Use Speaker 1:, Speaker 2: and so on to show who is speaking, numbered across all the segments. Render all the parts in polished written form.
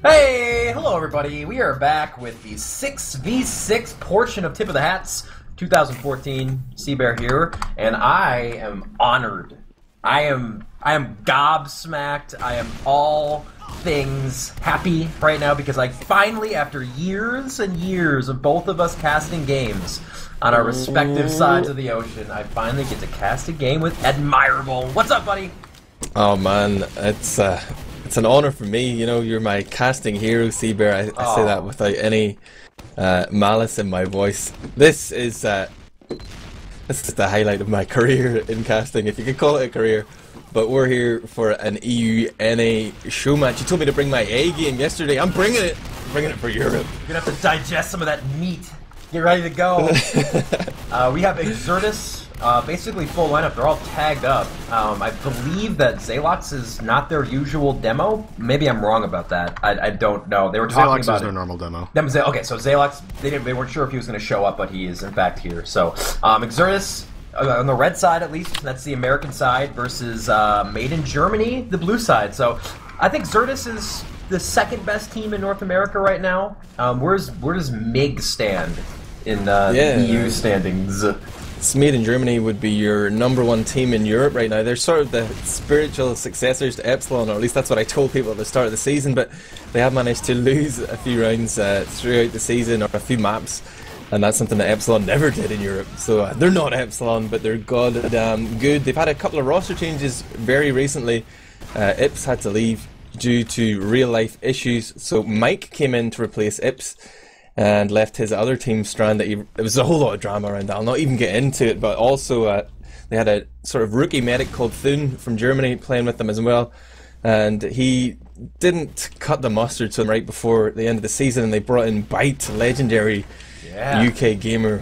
Speaker 1: Hey, hello everybody. We are back with the 6v6 portion of Tip of the Hats 2014 Seabear here, and I am honored. I am gobsmacked. I am all things happy right now because I finally, after years and years of both of us casting games on our respective sides of the ocean, I finally get to cast a game with Admirable. What's up, buddy?
Speaker 2: Oh man, it's an honor for me. You know, you're my casting hero, Seabear. I say that without any malice in my voice. This is the highlight of my career in casting, if you could call it a career. But we're here for an EU-NA show match. You told me to bring my A game yesterday. I'm bringing it. I'm bringing it for Europe.
Speaker 1: You're gonna have to digest some of that meat. Get ready to go. We have Exertus. Basically full lineup. They're all tagged up. I believe that Zalox is not their usual demo. Maybe I'm wrong about that. I don't know. They were talking
Speaker 3: Zalox
Speaker 1: about
Speaker 3: is their normal demo.
Speaker 1: Okay, so Zalox, they weren't sure if he was going to show up, but he is in fact here. So Exertus on the red side, at least, that's the American side versus Made in Germany, the blue side. So I think Exertus is the second best team in North America right now. Where does MiG stand in the EU standings?
Speaker 2: Made in Germany would be your #1 team in Europe right now. They're sort of the spiritual successors to Epsilon, or at least that's what I told people at the start of the season, but they have managed to lose a few rounds throughout the season, or a few maps, and that's something that Epsilon never did in Europe. So they're not Epsilon, but they're goddamn good. They've had a couple of roster changes very recently. Ips had to leave due to real-life issues, so Mike came in to replace Ips and left his other team stranded. It was a whole lot of drama around that. I'll not even get into it, but also they had a sort of rookie medic called Thun from Germany playing with them as well, and he didn't cut the mustard to them right before the end of the season, and they brought in Byte, legendary UK gamer.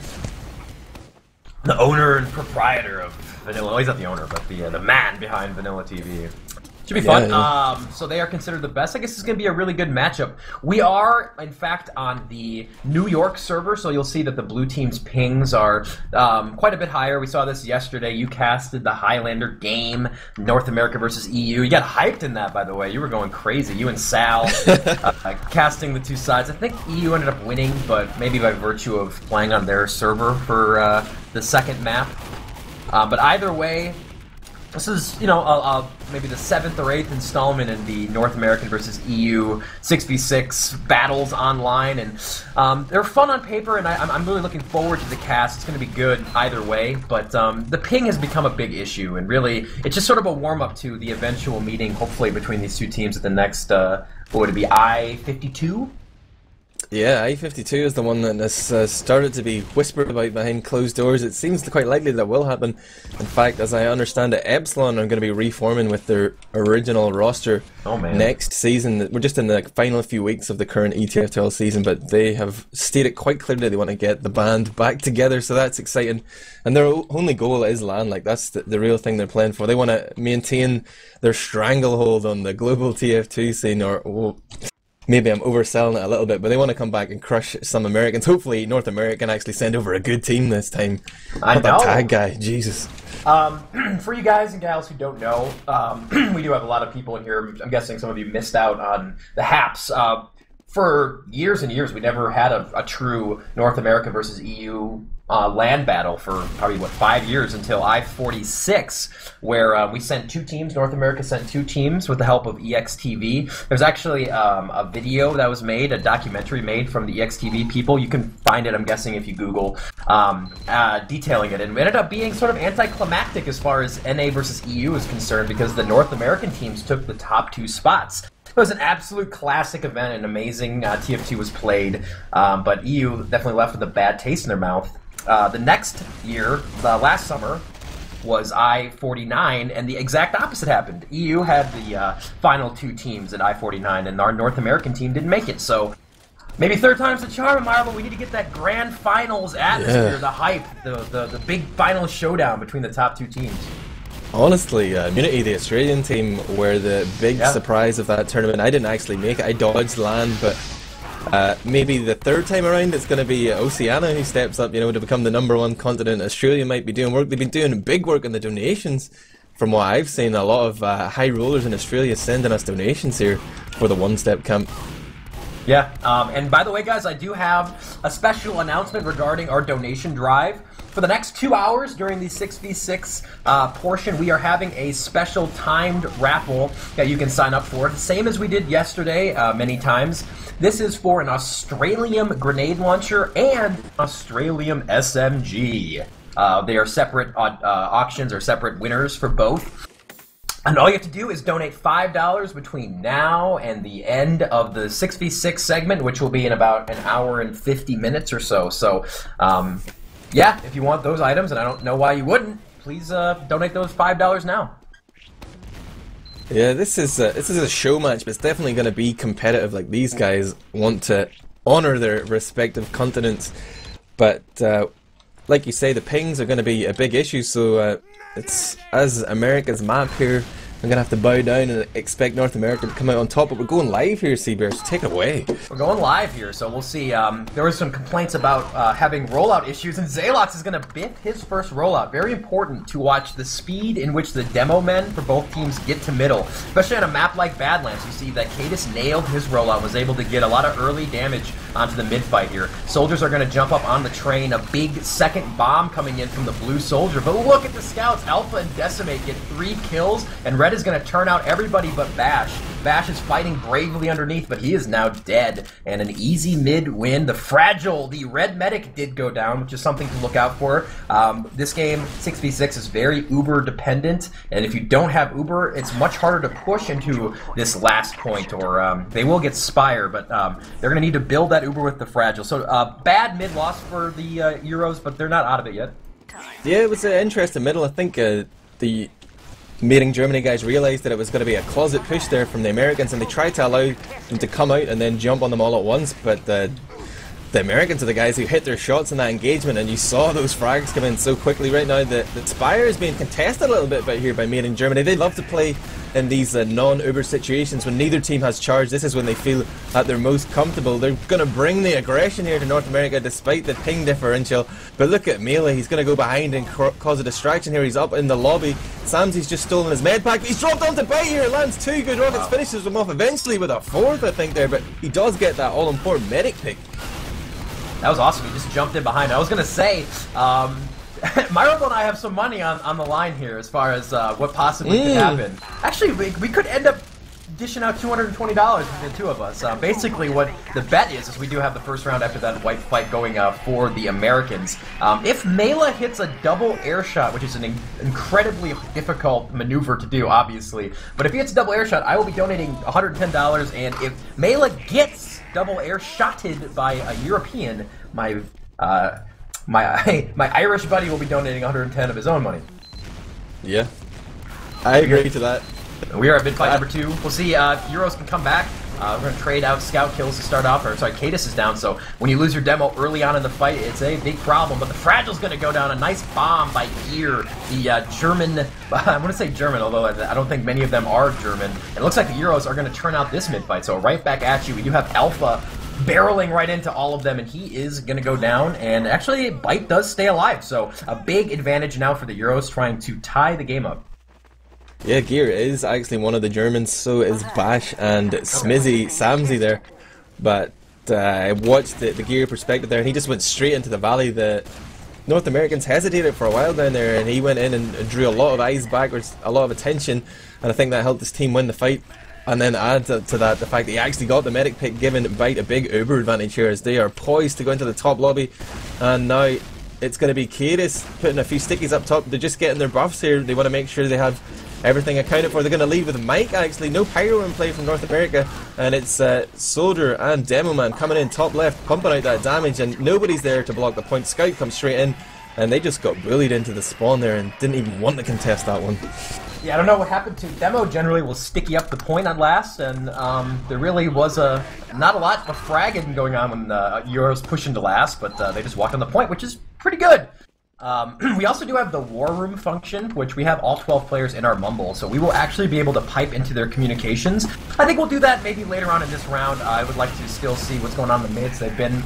Speaker 1: The owner and proprietor of Vanilla. Well, he's not the owner, but the man behind Vanilla TV. Should be fun. So they are considered the best. I guess it's going to be a really good matchup. We are, in fact, on the New York server, so you'll see that the blue team's pings are quite a bit higher. We saw this yesterday. You casted the Highlander game, North America versus EU. You got hyped in that, by the way. You were going crazy. You and Sal casting the two sides. I think EU ended up winning, but maybe by virtue of playing on their server for the second map. But either way, this is, you know, maybe the 7th or 8th installment in the North American versus EU 6v6 battles online, and they're fun on paper, and I'm really looking forward to the cast. It's going to be good either way, but the ping has become a big issue, and really, it's just sort of a warm-up to the eventual meeting, hopefully, between these two teams at the next, what would it be, I-52?
Speaker 2: Yeah, I-52 is the one that has started to be whispered about behind closed doors. It seems quite likely that will happen. In fact, as I understand it, Epsilon are going to be reforming with their original roster next season. We're just in the final few weeks of the current ETFL season, but they have stated quite clearly they want to get the band back together, so that's exciting. And their only goal is LAN. Like, that's the real thing they're playing for. They want to maintain their stranglehold on the global TF2 scene, or maybe I'm overselling it a little bit, but they want to come back and crush some Americans. Hopefully North America can actually send over a good team this time. Not that tag guy, Jesus.
Speaker 1: For you guys and gals who don't know, we do have a lot of people in here. I'm guessing some of you missed out on the HAPs. For years and years, we never had a true North America versus EU land battle for probably, 5 years until I-46, where we sent 2 teams. North America sent 2 teams with the help of EXTV. There's actually a video that was made, a documentary made from the EXTV people. You can find it, I'm guessing, if you Google, detailing it. And it ended up being sort of anticlimactic as far as NA versus EU is concerned, because the North American teams took the top 2 spots. It was an absolute classic event, an amazing TF2 was played, but EU definitely left with a bad taste in their mouth. The next year, last summer, was I-49, and the exact opposite happened. EU had the final 2 teams at I-49, and our North American team didn't make it, so maybe third time's the charm, Marvel. We need to get that grand finals atmosphere, the hype, the big final showdown between the top 2 teams.
Speaker 2: Honestly, Unity, the Australian team, were the big surprise of that tournament. I didn't actually make it. I dodged LAN, but maybe the third time around it's going to be Oceania who steps up, you know, to become the #1 continent. Australia might be doing work. They've been doing big work on the donations. From what I've seen, a lot of high rollers in Australia sending us donations here for the one-step camp.
Speaker 1: Yeah, and by the way, guys, I do have a special announcement regarding our donation drive. For the next 2 hours during the 6v6 portion, we are having a special timed raffle that you can sign up for. Same as we did yesterday many times. This is for an Australian grenade launcher and Australian SMG. They are separate auctions or separate winners for both. And all you have to do is donate $5 between now and the end of the 6v6 segment, which will be in about an hour and 50 minutes or so. So, yeah, if you want those items, and I don't know why you wouldn't, please donate those $5 now.
Speaker 2: Yeah, this is a show match, but it's definitely going to be competitive. Like, these guys want to honor their respective continents, but like you say, the pings are going to be a big issue. So it's, as America's map here, I'm going to have to bow down and expect North America to come out on top, but we're going live here, Seabear, so take it away. We're
Speaker 1: going live here, so we'll see. There were some complaints about having rollout issues, and Zalox is going to biff his first rollout. Very important to watch the speed in which the demo men for both teams get to middle, especially on a map like Badlands. You see that Cadis nailed his rollout, was able to get a lot of early damage onto the mid-fight here. Soldiers are going to jump up on the train, a big second bomb coming in from the blue soldier, but look at the scouts. Alpha and Decimate get 3 kills, and Red is going to turn out everybody but Bash. Bash is fighting bravely underneath, but he is now dead. And an easy mid win. The Fragile, the red medic did go down, which is something to look out for. This game, 6v6, is very Uber dependent, and if you don't have Uber, it's much harder to push into this last point, or they will get Spire, but they're going to need to build that Uber with the Fragile. So bad mid loss for the Euros, but they're not out of it yet.
Speaker 2: Yeah, it was an interesting middle. I think the Made in Germany guys realised that it was going to be a closet push there from the Americans, and they tried to allow them to come out and then jump on them all at once, but the Americans are the guys who hit their shots in that engagement, and you saw those frags come in so quickly. Right now the Spire is being contested a little bit by here by Made in Germany. They love to play in these non-Uber situations when neither team has charge. This is when they feel at their most comfortable. They're going to bring the aggression here to North America despite the ping differential. But look at Melee, he's going to go behind and cause a distraction here. He's up in the lobby. Samsy's just stolen his med pack. He's dropped onto bite here, lands 2 good rockets, finishes him off eventually with a 4th, I think, there, but he does get that all-important medic pick.
Speaker 1: That was awesome. He just jumped in behind. I was going to say, Myrobo and I have some money on the line here as far as what possibly could happen. Actually, we could end up dishing out $220 between the two of us. Basically, what the bet is we do have the first round after that white fight going for the Americans. If Mela hits a double air shot, which is an incredibly difficult maneuver to do, obviously, but if he hits a double air shot, I will be donating $110, and if Mela gets double air shotted by a European, my Irish buddy will be donating 110 of his own money.
Speaker 2: Yeah, I agree to that.
Speaker 1: We are at mid fight number 2. We'll see if Euros can come back. We're going to trade out scout kills to start off. Or sorry, Cadis is down, so when you lose your demo early on in the fight, it's a big problem. But the Fragile's going to go down. A nice bomb by Gear, the German. I want to say German, although I don't think many of them are German. And it looks like the Euros are going to turn out this mid fight. So right back at you. We do have Alpha barreling right into all of them, and he is going to go down. And actually, Bite does stay alive. So a big advantage now for the Euros, trying to tie the game up.
Speaker 2: Yeah, Gear is actually one of the Germans, so is Bash and Smizzy, Samsy there. But I watched the Gear perspective there, and he just went straight into the valley. The North Americans hesitated for a while down there, and he went in and drew a lot of eyes backwards, a lot of attention, and I think that helped his team win the fight. And then add to that the fact that he actually got the medic pick, giving Bite a big Uber advantage here as they are poised to go into the top lobby. And now it's going to be Cadis putting a few stickies up top. They're just getting their buffs here. They want to make sure they have everything accounted for. They're going to leave with Mike, actually. No Pyro in play from North America. And it's Soldier and Demoman coming in top left, pumping out that damage. And nobody's there to block the point. Scout comes straight in. And they just got bullied into the spawn there and didn't even want to contest that one.
Speaker 1: Yeah, I don't know what happened to Demo. Generally will sticky up the point on last, and there really was not a lot of fragging going on when Euros pushed into last, but they just walked on the point, which is pretty good. We also do have the War Room function, which we have all 12 players in our mumble, so we will actually be able to pipe into their communications. I think we'll do that maybe later on in this round. I would like to still see what's going on in the mids. They've been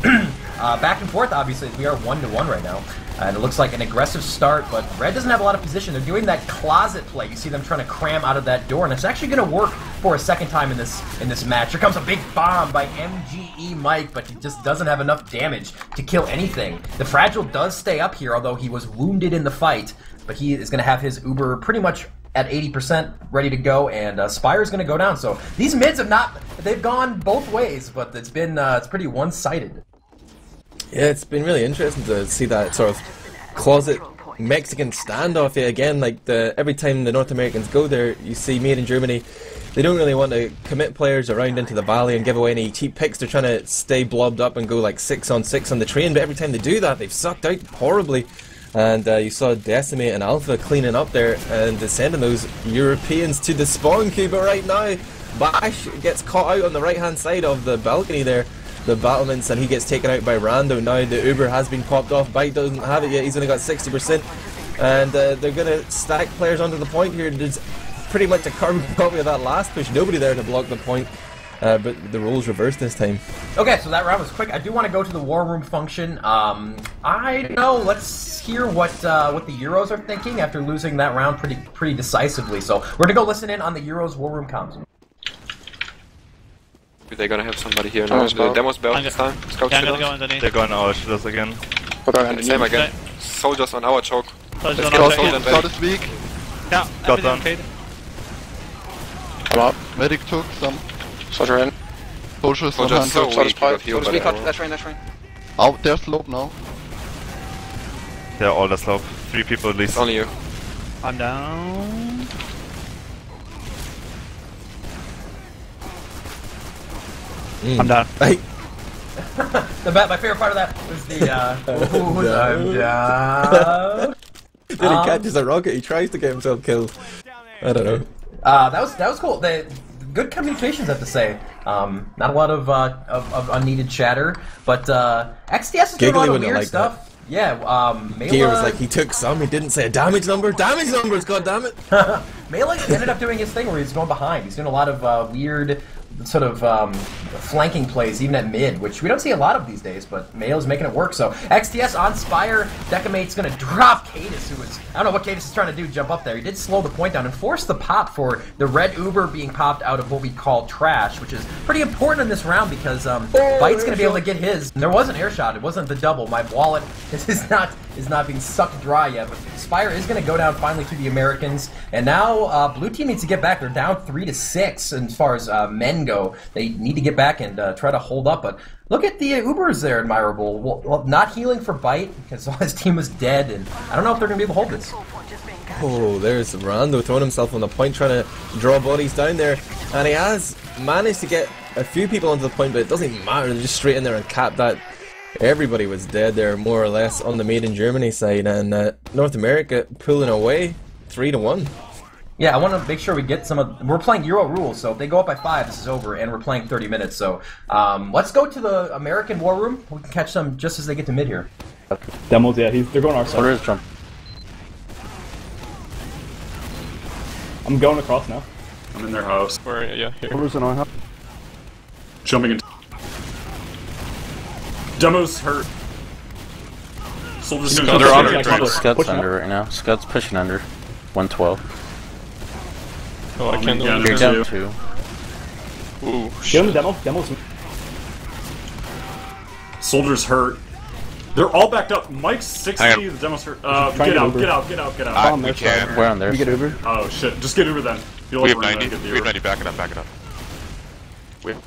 Speaker 1: back and forth, obviously. We are 1-1 right now. And it looks like an aggressive start, but Red doesn't have a lot of position. They're doing that closet play. You see them trying to cram out of that door, and it's actually going to work for a second time in this match. Here comes a big bomb by MGE Mike, but he just doesn't have enough damage to kill anything. The Fragile does stay up here, although he was wounded in the fight, but he is going to have his Uber pretty much at 80% ready to go, and Spire's going to go down. So these mids they've gone both ways, but it's pretty one-sided.
Speaker 2: Yeah, it's been really interesting to see that sort of closet Mexican standoff again. Like every time the North Americans go there, you see Made in Germany. They don't really want to commit players around into the valley and give away any cheap picks. They're trying to stay blobbed up and go like 6-on-6 on the train, but every time they do that, they've sucked out horribly. And you saw Decimate and Alpha cleaning up there and sending those Europeans to the spawn queue. But right now, Bash gets caught out on the right-hand side of the balcony there, the battlements, and he gets taken out by Rando. Now the Uber has been popped off. Byte doesn't have it yet. He's only got 60%. And they're going to stack players onto the point here. There's pretty much a carbon copy of that last push. Nobody there to block the point. But the roles reversed this time.
Speaker 1: Okay, so that round was quick. I do want to go to the War Room function. I don't know. Let's hear what the Euros are thinking after losing that round pretty decisively. So we're gonna go listen in on the Euros War Room comms.
Speaker 3: They're gonna have somebody here now. The demo's bell this time. Scouts
Speaker 4: I'm gonna go underneath. They're going our shields again.
Speaker 3: And same again. Soldiers on our choke.
Speaker 4: Soldiers
Speaker 3: Let's
Speaker 4: on
Speaker 3: get
Speaker 4: our
Speaker 3: soldiers
Speaker 5: Scout
Speaker 3: back.
Speaker 5: is weak.
Speaker 4: Yeah,
Speaker 5: Got them.
Speaker 4: okay.
Speaker 5: Come up. Medic took some.
Speaker 6: Soldier in.
Speaker 5: Soldiers on
Speaker 3: Soldiers
Speaker 5: hand.
Speaker 3: so
Speaker 6: Soldier's
Speaker 3: weak. Got
Speaker 6: pipe.
Speaker 3: healed
Speaker 6: Soldier's
Speaker 3: by
Speaker 6: weak.
Speaker 3: the
Speaker 6: That's right, that's right.
Speaker 5: Out there slope now.
Speaker 4: Yeah, all the slope. 3 people at least.
Speaker 3: It's only you.
Speaker 4: I'm down. I'm down.
Speaker 2: Hey.
Speaker 1: My favorite part of that was the I'm down.
Speaker 2: Then he catches a rocket, he tries to get himself killed. I don't know.
Speaker 1: That was cool. Good communications, I have to say. Not a lot of unneeded chatter, but XTS is doing a lot of weird stuff. Yeah, Mela...
Speaker 2: Gear was like, he took some, he didn't say a damage number. Damage numbers, goddammit!
Speaker 1: Mela ended up doing his thing where he's going behind. He's doing a lot of weird sort of flanking plays, even at mid, which we don't see a lot of these days, but Mela's making it work. So XTS on Spire, Decamate's going to drop Cadis, who is... I don't know what Cadis is trying to do, jump up there. He did slow the point down and force the pop for the red Uber being popped out of what we call trash, which is pretty important in this round because Byte's going to be able to get his. And there was an air shot. It wasn't the double. My wallet is not being sucked dry yet, but Spire is going to go down finally to the Americans. And now blue team needs to get back. They're down 3-6 as far as men go. They need to get back and try to hold up. But look at the Ubers there, Admirable. Well, not healing for Byte because his team was dead, and I don't know if they're going to be able to hold this.
Speaker 2: Oh, there's Rando throwing himself on the point, trying to draw bodies down there. And he has managed to get a few people onto the point, but it doesn't even matter. They're just straight in there and cap that. Everybody was dead there, more or less, on the Made in Germany side. And North America pulling away 3-1.
Speaker 1: Yeah, I want to make sure we get some of... We're playing Euro rules, so if they go up by 5, this is over, and we're playing 30 minutes. So let's go to the American War Room. We can catch them just as they get to mid here.
Speaker 7: Demos, yeah, they're going our side.
Speaker 6: Soldier is jump.
Speaker 7: I'm going across now.
Speaker 8: I'm in their house.
Speaker 3: Where, yeah, here.
Speaker 5: Soldiers in our house.
Speaker 8: Jumping in. Demo's hurt. Soldiers gonna
Speaker 6: They're
Speaker 8: jump
Speaker 6: under.
Speaker 8: in.
Speaker 7: Push
Speaker 6: Scud's under right now. Scud's pushing under. 112.
Speaker 3: Oh, I can't do
Speaker 8: Yeah,
Speaker 3: it.
Speaker 8: they're
Speaker 6: You're
Speaker 8: down
Speaker 6: down 2.
Speaker 3: Ooh,
Speaker 7: Get
Speaker 3: shit.
Speaker 7: him the demo. Demo's...
Speaker 8: Soldiers hurt. They're all backed up. Mike's 60,
Speaker 3: Hang
Speaker 8: the demo's hurt.
Speaker 7: Trying
Speaker 8: Get
Speaker 7: to
Speaker 8: out,
Speaker 7: Uber.
Speaker 8: get out, get out, get out.
Speaker 7: on
Speaker 3: We
Speaker 7: their
Speaker 3: can't.
Speaker 7: side.
Speaker 5: We're on there.
Speaker 7: We get Uber.
Speaker 8: Oh shit, just get Uber then. Feel
Speaker 3: We
Speaker 8: like
Speaker 3: have
Speaker 8: we're gonna
Speaker 3: 90.
Speaker 8: get the
Speaker 3: We have
Speaker 8: Uber.
Speaker 3: 90. Back it up, back it up. We have...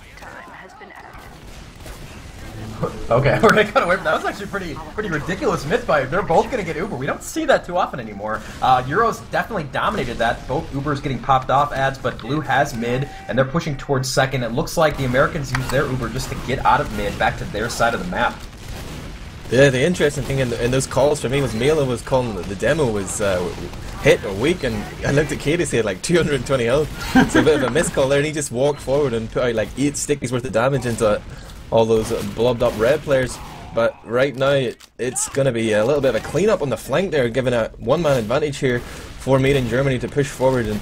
Speaker 1: Okay, we're gonna cut away from that. Was actually pretty ridiculous myth by. They're both gonna get Uber. We don't see that too often anymore. Euros definitely dominated that. Both Ubers getting popped off ads, but blue has mid, and they're pushing towards second. It looks like the Americans use their Uber just to get out of mid, back to their side of the map.
Speaker 2: Yeah, the interesting thing in those calls for me was Mela was calling the demo was hit or weak, and I looked at Cadis, he had like 220 health. So a bit of a miscall there, and he just walked forward and put out like 8 stickies worth of damage into all those blobbed up red players. But right now it's going to be a little bit of a cleanup on the flank there, giving a one-man advantage here for Made in Germany to push forward. And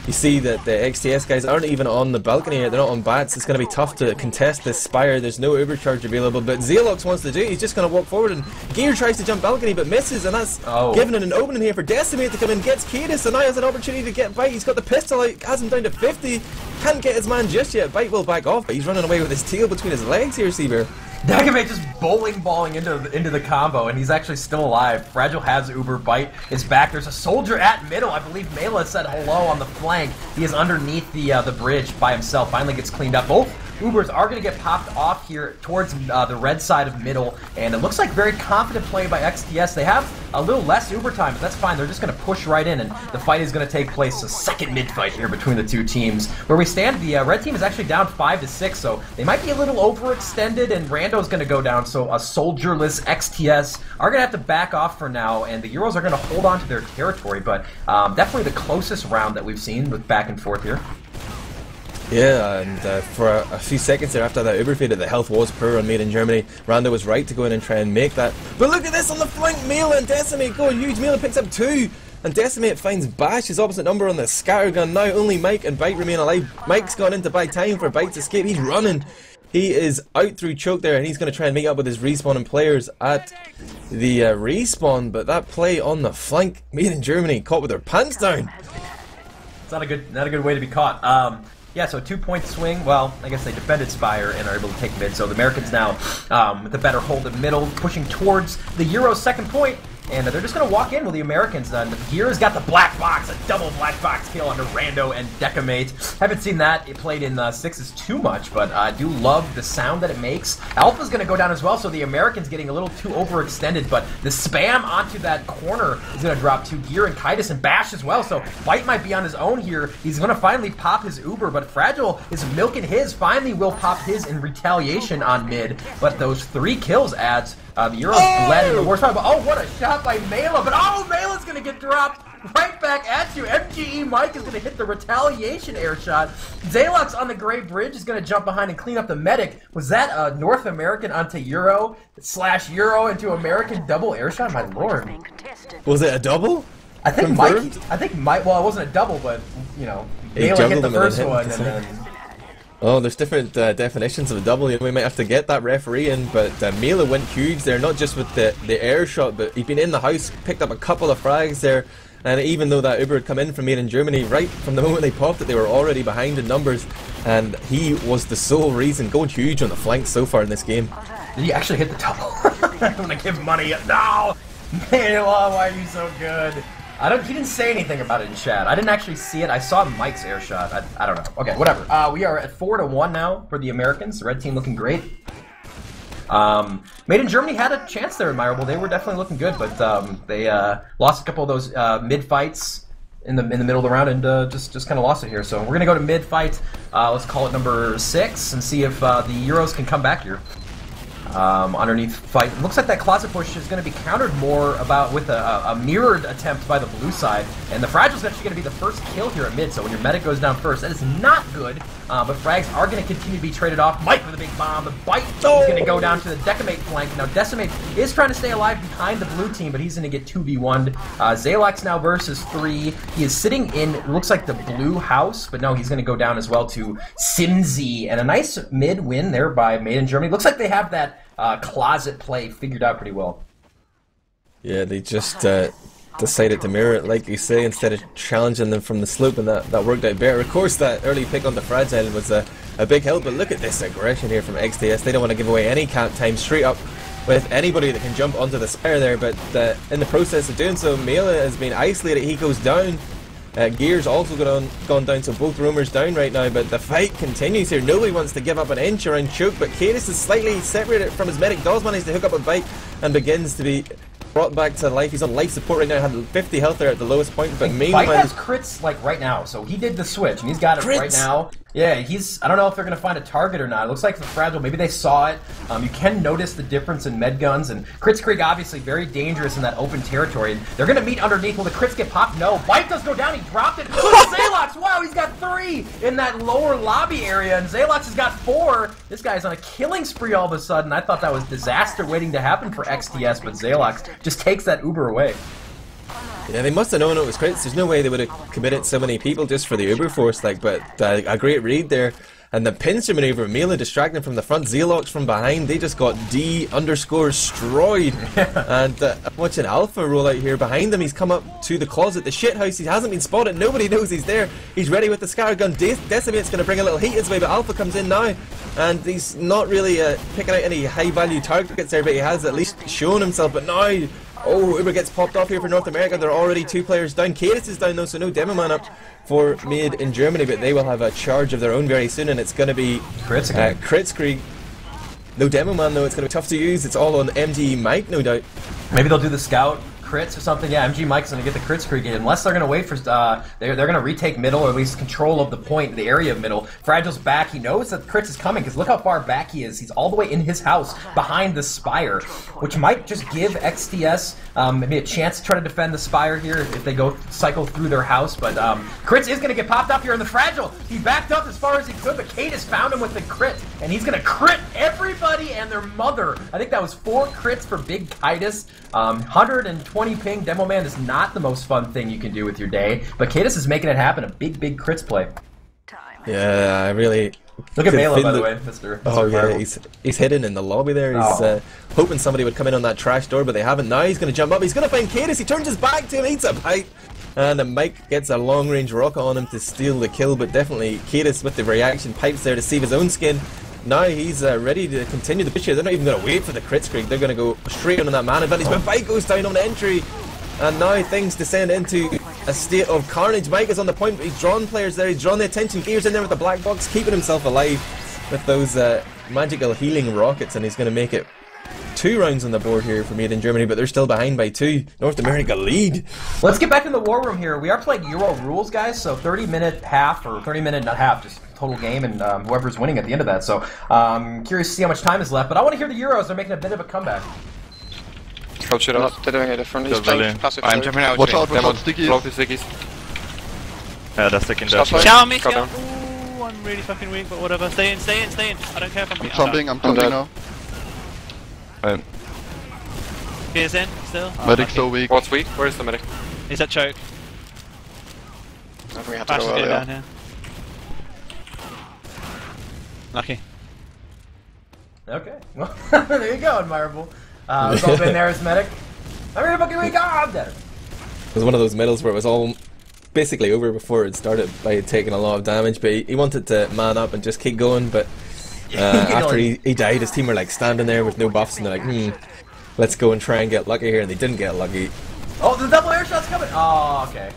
Speaker 2: You see that the XTS guys aren't even on the balcony yet, they're not on bats. It's going to be tough to contest this Spire. There's no overcharge available, but Zalox wants to do it. He's just going to walk forward, and Gear tries to jump balcony but misses, and that's giving it an opening here for Decimate to come in. Gets Cadis, and now has an opportunity to get Bite. He's got the pistol out, has him down to 50. Can't get his man just yet. Bite will back off, but he's running away with his tail between his legs here, Seabear.
Speaker 1: Decimate just balling into the combo, and he's actually still alive. Fragile has Uber. Bite is back. There's a soldier at middle. I believe Mela said hello on the flank. He is underneath the bridge by himself. Finally gets cleaned up. Both Ubers are going to get popped off here towards the red side of middle, and it looks like very confident play by XTS. They have a little less Uber time, but that's fine. They're just going to push right in, and the fight is going to take place. A second mid-fight here between the two teams. Where we stand, the red team is actually down 5-6, so they might be a little overextended, and Rando's going to go down, so a soldierless XTS are going to have to back off for now, and the Euros are going to hold on to their territory, but definitely the closest round that we've seen with back and forth here.
Speaker 2: Yeah, and for a few seconds there after that Uber faded, the health was poor on Made in Germany. Rando was right to go in and try and make that. But look at this on the flank, Mela and Decimate going huge. Mela picks up 2, and Decimate finds Bash, his opposite number on the scattergun. Now only Mike and Bite remain alive. Mike's gone in to buy time for Bite to escape. He's running. He is out through choke there, and he's going to try and meet up with his respawning players at the respawn. But that play on the flank, Made in Germany caught with their pants down.
Speaker 1: It's not a good way to be caught. Yeah, so 2-point swing. Well, I guess they defended Spire and are able to take mid. So the Americans now with a better hold in middle, pushing towards the Euros' second point. And they're just going to walk in with the Americans. The Gear's got the black box, a double black box kill under Rando and Decimate. Haven't seen that. It played in 6s too much, but I do love the sound that it makes. Alpha's going to go down as well, so the Americans getting a little too overextended, but the spam onto that corner is going to drop to Gear and Kitus and Bash as well, so Bite might be on his own here. He's going to finally pop his Uber, but Fragile is milking his. Finally will pop his in retaliation on mid, but those 3 kills adds the Euros bled in the worst part, but oh, what a shot by Mela, but oh, Mela's gonna get dropped right back at you. MGE Mike is gonna hit the retaliation air shot. Zalox on the Great Bridge is gonna jump behind and clean up the medic. Was that a North American onto Euro / Euro into American double air shot? My lord.
Speaker 2: Was it a double?
Speaker 1: I think Mike, well, it wasn't a double, but, you know, Mela hit the first one and then...
Speaker 2: Oh, there's different definitions of a double. We might have to get that referee in, but Mela went huge there, not just with the air shot, but he'd been in the house, picked up a couple of frags there, and even though that Uber had come in from Made in Germany, right from the moment they popped it, they were already behind in numbers, and he was the sole reason, going huge on the flanks so far in this game.
Speaker 1: Did he actually hit the double? I'm gonna give money. No! Mela, why are you so good? He didn't say anything about it in chat. I didn't actually see it. I saw Mike's air shot. I don't know. Okay, whatever. We are at 4-1 now for the Americans. The red team looking great. Made in Germany had a chance there, admirable. They were definitely looking good, but they lost a couple of those mid fights in the middle of the round and just kind of lost it here. So we're gonna go to mid fight. Let's call it number 6 and see if the Euros can come back here. Underneath fight. It looks like that closet push is going to be countered more with a mirrored attempt by the blue side, and the Fragile's actually going to be the first kill here at mid, so when your medic goes down first, that is not good, but frags are going to continue to be traded off. Mike with a big bomb, the Bite is going to go down to the Decimate flank. Now Decimate is trying to stay alive behind the blue team, but he's going to get 2v1'd. Zalox now versus 3. He is sitting in, looks like the blue house, but no, he's going to go down as well to Simzi, and a nice mid win there by Made in Germany. Looks like they have that closet play figured out pretty well.
Speaker 2: Yeah, they just decided to mirror it, like you say, instead of challenging them from the slope, and that worked out better. Of course, that early pick on the Fragile was a big help, but look at this aggression here from XTS. They don't want to give away any camp time straight up with anybody that can jump onto the Spire there, but in the process of doing so, Mela has been isolated. He goes down. Gear's also gone down, so both roamers down right now, but the fight continues here. Nobody wants to give up an inch around choke, but Cadis is slightly separated from his medic. Does manage to hook up a bite and begins to be brought back to life. He's on life support right now, had 50 health there at the lowest point, but
Speaker 1: Bite has crits like right now, so he did the switch and he's got it right now. Yeah, I don't know if they're going to find a target or not. It looks like the Fragile, maybe they saw it. You can notice the difference in med guns, and Crits Creek obviously very dangerous in that open territory. And they're going to meet underneath. Will the crits get popped? No. Bite does go down. He dropped it. Zalox, wow, he's got 3 in that lower lobby area, and Zalox has got 4. This guy's on a killing spree all of a sudden. I thought that was disaster waiting to happen for XTS, but Zalox just takes that Uber away.
Speaker 2: Yeah, they must have known it was crits. There's no way they would have committed so many people just for the Uber Force, like, but a great read there. And the pincer maneuver, Mela distracting from the front, Zealox from behind, they just got D_destroyed. And I'm watching Alpha roll out here behind him. He's come up to the closet, the shit house. He hasn't been spotted. Nobody knows he's there. He's ready with the scattergun. Decimate's going to bring a little heat his way, but Alpha comes in now. And he's not really picking out any high value targets there, but he has at least shown himself. But now, oh, Uber gets popped off here for North America. There are already 2 players down. Cadis is down though, so no Demo Man up for Made in Germany, but they will have a charge of their own very soon, and it's going to be Kritzkrieg. No Demo Man though, it's going to be tough to use. It's all on MG Mike, no doubt.
Speaker 1: Maybe they'll do the scout crits or something. Yeah, MG Mike's going to get the Kritzkrieg in, unless they're going to wait for they're going to retake middle, or at least control of the point, the area of middle. Fragile's back. He knows that Kritz is coming because look how far back he is. He's all the way in his house behind the Spire, which might just give XTS maybe a chance to try to defend the Spire here if they go cycle through their house. But Kritz is going to get popped up here in the Fragile. He backed up as far as he could, but Cadis found him with the crit, and he's going to crit everybody and their mother. I think that was 4 crits for Big Cadis. 120 ping. Demo Man is not the most fun thing you can do with your day, but Cadis is making it happen. A big crits play.
Speaker 2: Yeah, I really...
Speaker 1: Look at Mela, by the way, Mr.
Speaker 2: Oh yeah, he's hidden in the lobby there. He's hoping somebody would come in on that trash door, but they haven't. Now he's going to jump up. He's going to find Cadis. He turns his back to him, eats a bite, and Mike gets a long-range rocket on him to steal the kill. But definitely Cadis with the reaction pipes there to save his own skin. Now he's ready to continue the push here. They're not even going to wait for the Kritzkrieg. They're going to go straight on that man advantage. But Mike goes down on entry. And now things descend into a state of carnage. Mike is on the point, but he's drawn players there. He's drawn the attention. Gears in there with the black box, keeping himself alive with those magical healing rockets. And he's going to make it 2 rounds on the board here for Made in Germany, but they're still behind by 2. North America lead.
Speaker 1: Let's get back in the war room here. We are playing Euro rules, guys, so 30-minute half, or 30-minute not half, just total game, and whoever's winning at the end of that. So curious to see how much time is left, but I want to hear the Euros. They're making a bit of a comeback.
Speaker 3: Coach it up.
Speaker 6: They're doing it differently.
Speaker 4: I'm jumping out.
Speaker 5: Watch out, stickies.
Speaker 3: Blow the stickies.
Speaker 4: Yeah, they're sticking there.
Speaker 9: Chow me, Chow. Ooh, I'm really fucking weak, but whatever. Stay in. I don't care if I'm
Speaker 5: jumping, I'm jumping now.
Speaker 9: Gears in, still.
Speaker 5: Medic's so weak.
Speaker 3: What's weak? Where's the medic?
Speaker 9: He's at choke.
Speaker 6: I think we have to
Speaker 9: Flash
Speaker 6: go
Speaker 9: is going
Speaker 6: earlier.
Speaker 9: down here. Lucky.
Speaker 1: Okay, well, there you go, admirable. Let's all been there as medic. I'm really fucking weak. I'm dead.
Speaker 2: It was one of those medals where it was all basically over before it started by taking a lot of damage, but he wanted to man up and just keep going, but after he died, his team were like standing there with no buffs, and they're like, let's go and try and get lucky here, and they didn't get lucky.
Speaker 1: Oh, the double air shot's coming! Oh, okay.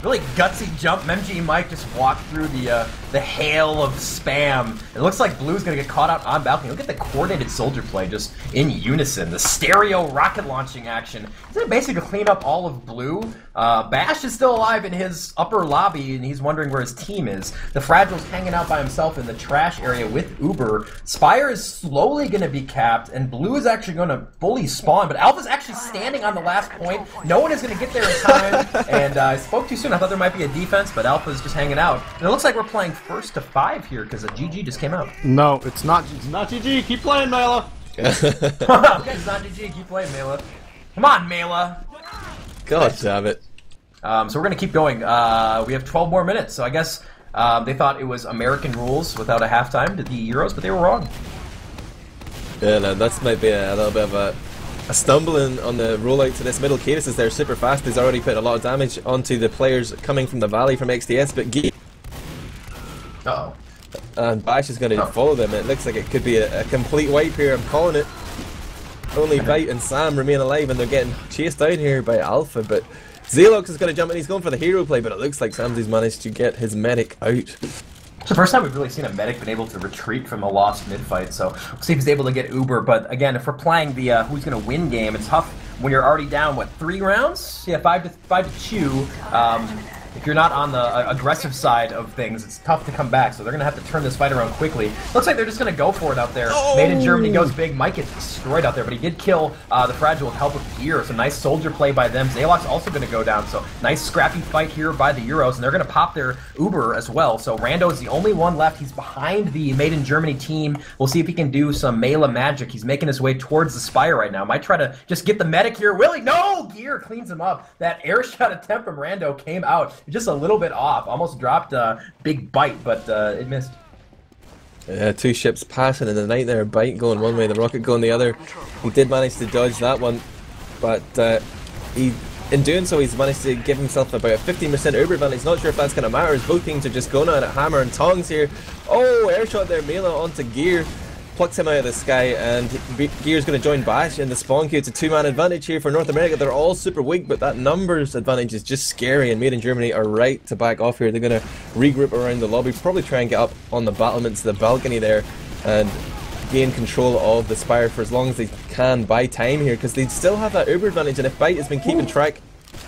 Speaker 1: Really gutsy jump. MG Mike just walked through the hail of spam. It looks like Blue's gonna get caught out on balcony. Look at the coordinated soldier play, just in unison. The stereo rocket launching action. Is it basically clean up all of Blue? Bash is still alive in his upper lobby, and he's wondering where his team is. The Fragile's hanging out by himself in the trash area with Uber. Spire is slowly gonna be capped, and Blue is actually gonna fully spawn, but Alpha's actually standing on the last point. No one is going to get there in time, and I spoke too soon. I thought there might be a defense, but Alpha's just hanging out. And it looks like we're playing 1st to 5 here, because a GG just came out.
Speaker 8: No, it's not GG. Keep playing, Mela.
Speaker 1: Okay, it's not GG. Keep playing, Mela. Come on, Mela.
Speaker 2: God damn it.
Speaker 1: So we're going to keep going. We have 12 more minutes, so I guess they thought it was American rules without a halftime to the Euros, but they were wrong.
Speaker 2: Yeah, no, that might be a little bit of a stumbling on the rollout to this middle. Cadis is there super fast. He's already put a lot of damage onto the players coming from the valley from XTS, but
Speaker 1: Uh-oh.
Speaker 2: And Bash is going to follow them. It looks like it could be a complete wipe here. I'm calling it. Only Vite and Sam remain alive, and they're getting chased down here by Alpha, but Zealox is going to jump in. He's going for the hero play, but it looks like Samsy's managed to get his medic out.
Speaker 1: It's the first time we've really seen a medic been able to retreat from a lost mid-fight, so we'll see if he's able to get Uber. But again, if we're playing the who's going to win game, it's tough when you're already down, what, 3 rounds? Yeah, 5 to 2. if you're not on the aggressive side of things, it's tough to come back. So they're gonna have to turn this fight around quickly. Looks like they're just gonna go for it out there. Made in Germany goes big. Mike gets destroyed out there, but he did kill the Fragile with help of gear. So nice soldier play by them. Zalok's also gonna go down. So nice scrappy fight here by the Euros, and they're gonna pop their Uber as well. So Rando is the only one left. He's behind the Made in Germany team. We'll see if he can do some melee magic. He's making his way towards the Spire right now. Might try to just get the medic here. Willie, no! Gear cleans him up. That air shot attempt from Rando came out just a little bit off. Almost dropped a big bite, but it missed.
Speaker 2: Yeah, two ships passing in the night there. Bite going one way, the rocket going the other. He did manage to dodge that one, but in doing so, he's managed to give himself about a 15% Uber advantage. Not sure if that's going to matter, as both teams are just going at it, hammer and tongs here. Oh, air shot there, Mela onto Gear. Plucks him out of the sky, and Gear's going to join Bash in the spawn queue. It's a two-man advantage here for North America. They're all super weak, but that numbers advantage is just scary, and Made in Germany are right to back off here. They're going to regroup around the lobby, probably try and get up on the battlements, the balcony there, and gain control of the Spire for as long as they can buy time here, because they still have that Uber advantage, and if Bite has been keeping track,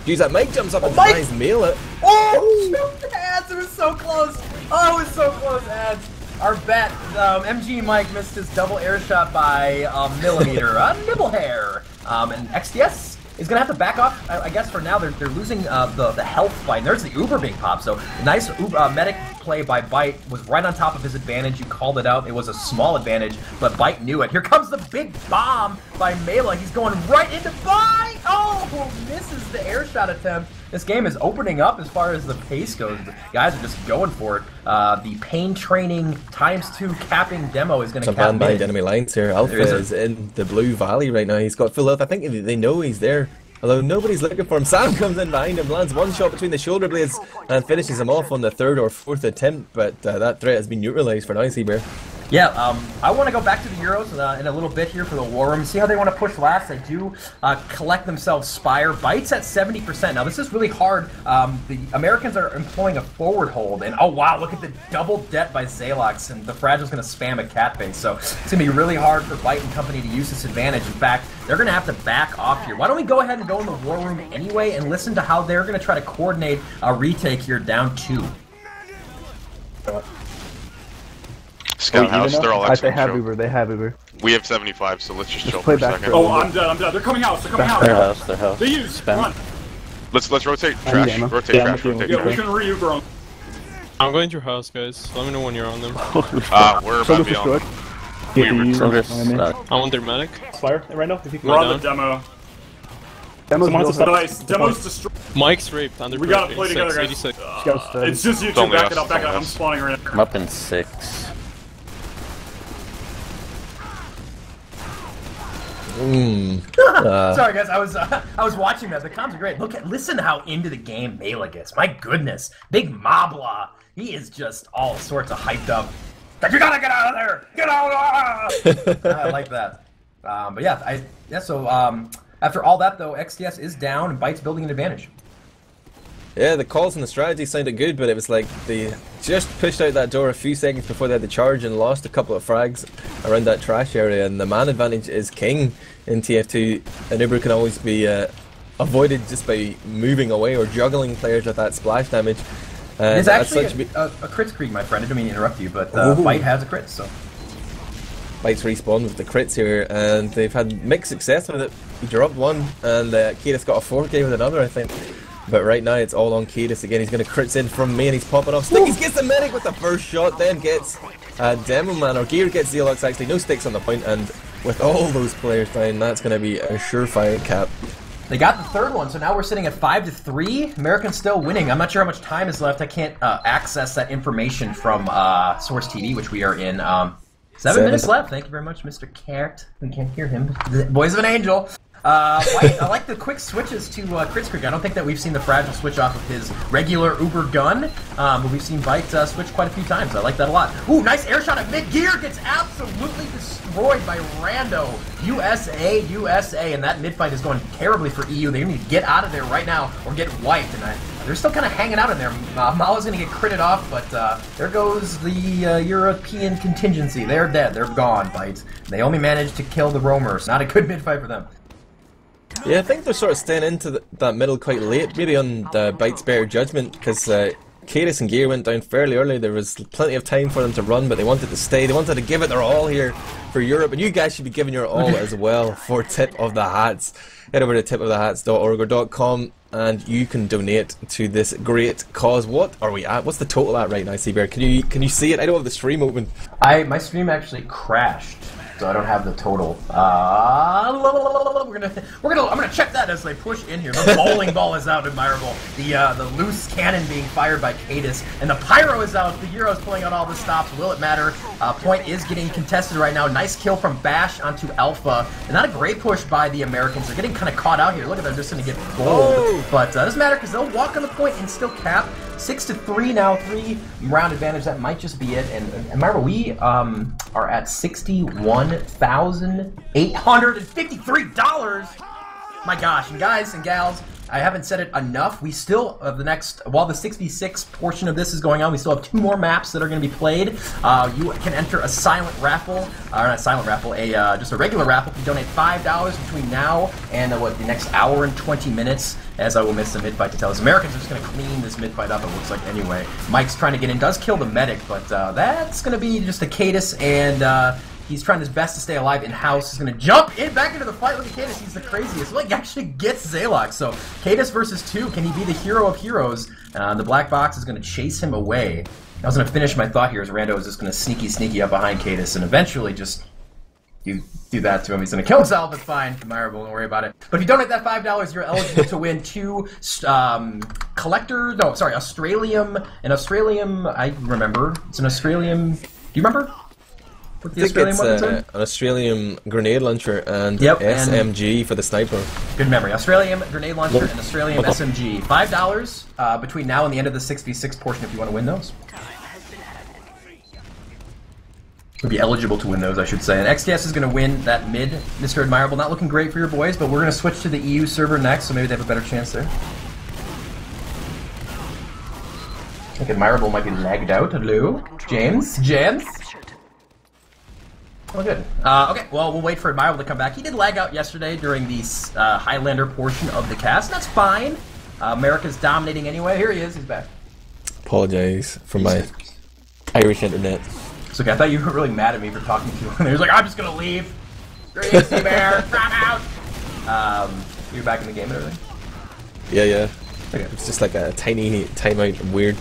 Speaker 2: use that Mike jumps up and tries Mail it.
Speaker 1: Oh, shoot, ads, it was so close. Oh, it was so close, ads. Our bet, MG Mike missed his double air shot by a millimeter, a nibble hair. And XTS is going to have to back off, I guess, for now. They're losing the health fight. And there's the Uber being popped. So nice medic play by Bite. Was right on top of his advantage. You called it out. It was a small advantage, but Bite knew it. Here comes the big bomb by Mela. He's going right into Bite. Oh, misses the air shot attempt. This game is opening up as far as the pace goes. The guys are just going for it. The pain training ×2 capping demo is going to cap
Speaker 2: behind enemy lines here. Alpha is in the blue valley right now. He's got full health. I think they know he's there, although nobody's looking for him. Sam comes in behind him, lands one shot between the shoulder blades, and finishes him off on the third or fourth attempt. But that threat has been neutralized for now, Seabear.
Speaker 1: Yeah, I want to go back to the Euros in a little bit here for the War Room. See how they want to push last. They do collect themselves Spire. Bite's at 70%. Now, this is really hard. The Americans are employing a forward hold. And, oh, wow, look at the double debt by Zalox. And the Fragile's going to spam a cat face. So it's going to be really hard for Bite and company to use this advantage. In fact, they're going to have to back off here. Why don't we go ahead and go in the War Room anyway and listen to how they're going to try to coordinate a retake here down 2.
Speaker 5: Scout house, they're all
Speaker 10: They have Uber, they have Uber.
Speaker 5: We have 75, so let's just chill
Speaker 10: play
Speaker 5: for a
Speaker 10: back
Speaker 5: second.
Speaker 8: Oh, I'm dead. They're coming out. They're coming out.
Speaker 10: Their house.
Speaker 8: They use. Run.
Speaker 5: Let's rotate trash. Rotate trash. Rotate
Speaker 8: Yeah, we
Speaker 5: trash.
Speaker 8: can re-Uber them.
Speaker 3: I'm going to your house, guys. Let me know when you're on them.
Speaker 5: We're about to be on.
Speaker 3: I want their medic.
Speaker 7: Spire, Randall, if you can.
Speaker 8: We're on the demo. Nice. Demo's destroyed.
Speaker 3: Mike's raped. Under
Speaker 8: We gotta play together, guys.
Speaker 3: 86.
Speaker 8: It's just you two. Back it up. I'm spawning right now.
Speaker 10: I'm up in 6.
Speaker 1: Sorry guys, I was watching that. The comms are great. Listen how into the game Mela gets. My goodness, big Mabla. He is just all sorts of hyped up. Like, you gotta get out of there. Get out! I like that. But yeah, So after all that though, XTS is down and Bite's building an advantage.
Speaker 2: Yeah, the calls and the strategy sounded good, but it was like they just pushed out that door a few seconds before they had the charge and lost a couple of frags around that trash area, and the man advantage is king in TF2. An Uber can always be avoided just by moving away or juggling players with that splash damage.
Speaker 1: It's actually a crit screen, my friend. I didn't mean to interrupt you, but Bite has a crit, so...
Speaker 2: Bite's respawned with the crits here, and they've had mixed success with it. He dropped one, and Kiedis got a 4K with another, I think. But right now it's all on Kiedis again. He's going to crits in from me, and he's popping off stickies. Gets the medic with the first shot, then gets Demo Man, or Gear gets Zealox actually. No sticks on the point, and with all those players down, that's going to be a surefire cap.
Speaker 1: They got the third one, so now we're sitting at 5-3. Americans still winning. I'm not sure how much time is left. I can't access that information from Source TV, which we are in. 7 minutes left. Thank you very much, Mr. Cart. We can't hear him. The voice of an angel. I like the quick switches to crit screen. I don't think that we've seen the Fragile switch off of his regular Uber gun, but we've seen Bite switch quite a few times. I like that a lot. Ooh, nice air shot at mid-gear. Gets absolutely destroyed by Rando. USA, and that mid-fight is going terribly for EU. They need to get out of there right now or get wiped, and they're still kind of hanging out in there. Mala's going to get critted off, but there goes the European contingency. They're dead. They're gone, Bite. They only managed to kill the roamers. Not a good mid-fight for them.
Speaker 2: Yeah, I think they're sort of staying into that middle quite late, maybe on the Bite's better judgment, because Cadis and Gear went down fairly early. There was plenty of time for them to run, but they wanted to stay. They wanted to give it their all here for Europe, and you guys should be giving your all as well for Tip of the Hats. Head over to tipofthehats.org or .com, and you can donate to this great cause. What are we at? What's the total at right now, Seabear? Can you see it? I don't have the stream open.
Speaker 1: My stream actually crashed, so I don't have the total. I'm gonna check that as they push in here. The bowling ball is out, admirable. The loose cannon being fired by Cadis, and the pyro is out. The Euro's pulling out all the stops. Will it matter? Point is getting contested right now. Nice kill from Bash onto Alpha, and not a great push by the Americans. They're getting kind of caught out here. Look at them, just gonna get bowled. But doesn't matter because they'll walk on the point and still cap. 6-3 now, 3-round advantage. That might just be it. And remember, we are at $61,853. My gosh, and guys and gals, I haven't said it enough. We still, while the 66 portion of this is going on, we still have 2 more maps that are going to be played. You can enter a silent raffle, or not a silent raffle, just a regular raffle. You donate $5 between now and the next hour and 20 minutes, as I will miss the mid-fight to tell us. Americans are just going to clean this mid-fight up, it looks like, anyway. Mike's trying to get in, does kill the medic, but that's going to be just a Cadis, and he's trying his best to stay alive in-house. He's going to jump in back into the fight. Look at Cadis. He's the craziest. Like, actually gets Zaylox. So, Cadis versus 2. Can he be the hero of heroes? The black box is going to chase him away. I was going to finish my thought here as Rando is just going to sneaky up behind Cadis and eventually just you do that to him. He's going to kill himself. It's fine. Admirable. Don't worry about it. But if you donate that $5, you're eligible to win 2 Australium. An Australium, I remember. It's an Australium. Do you remember?
Speaker 2: I think it's an Australian grenade launcher and SMG for the sniper.
Speaker 1: Good memory. Australian grenade launcher and Australian SMG. $5 between now and the end of the 6v6 portion if you want to win those. Would be eligible to win those, I should say. And XTS is going to win that mid, Mr. Admirable. Not looking great for your boys, but we're going to switch to the EU server next, so maybe they have a better chance there. I think Admirable might be lagged out. Hello? James? Oh, good. Okay, well, we'll wait for Admirable to come back. He did lag out yesterday during the Highlander portion of the cast. That's fine. America's dominating anyway. Here he is. He's back.
Speaker 2: Apologize for my Irish internet.
Speaker 1: It's okay. I thought you were really mad at me for talking to him. He was like, I'm just going to leave. Great, Bear. I'm out. You're back in the game and everything?
Speaker 2: Yeah.
Speaker 1: Okay.
Speaker 2: It's just like a tiny timeout. Weird.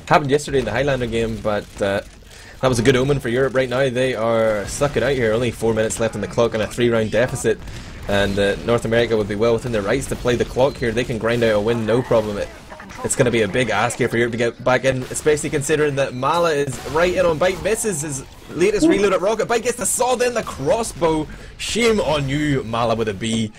Speaker 2: Happened yesterday in the Highlander game, but that was a good omen for Europe right now. They are sucking out here. Only 4 minutes left on the clock and a 3-round deficit. And North America would be well within their rights to play the clock here. They can grind out a win, no problem. It's going to be a big ask here for Europe to get back in, especially considering that Mala is right in on Bite, misses his latest reload at Rocket. Bite gets the sword in the crossbow. Shame on you, Mala with a B.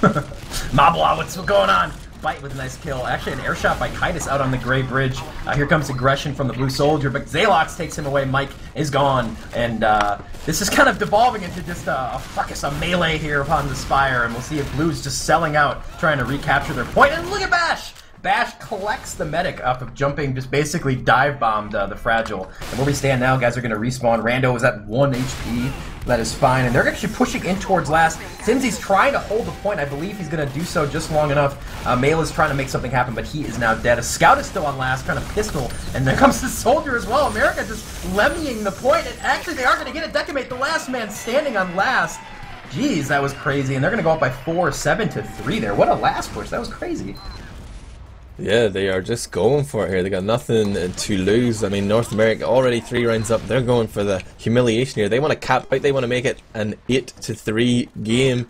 Speaker 1: Mabla, what's going on? Bite with a nice kill. Actually, an air shot by Kaitis out on the Grey Bridge. Here comes aggression from the Blue Soldier, but Zaylox takes him away. Mike is gone, and this is kind of devolving into just a melee here upon the Spire, and we'll see if Blue's just selling out, trying to recapture their point. And look at Bash! Bash collects the medic up of jumping, just basically dive-bombed the Fragile. And where we stand now, guys are going to respawn. Rando is at 1 HP. That is fine. And they're actually pushing in towards last. Simsy's trying to hold the point. I believe he's going to do so just long enough. Mail is trying to make something happen, but he is now dead. A scout is still on last, trying to pistol. And there comes the soldier as well. America just lemmying the point. And actually, they are going to get a decimate. The last man standing on last. Jeez, that was crazy. And they're going to go up by 4-7-3 there. What a last push. That was crazy.
Speaker 2: Yeah, they are just going for it here. They got nothing to lose. I mean, North America already 3 rounds up. They're going for the humiliation here. They want to cap out. They want to make it an 8-3 game.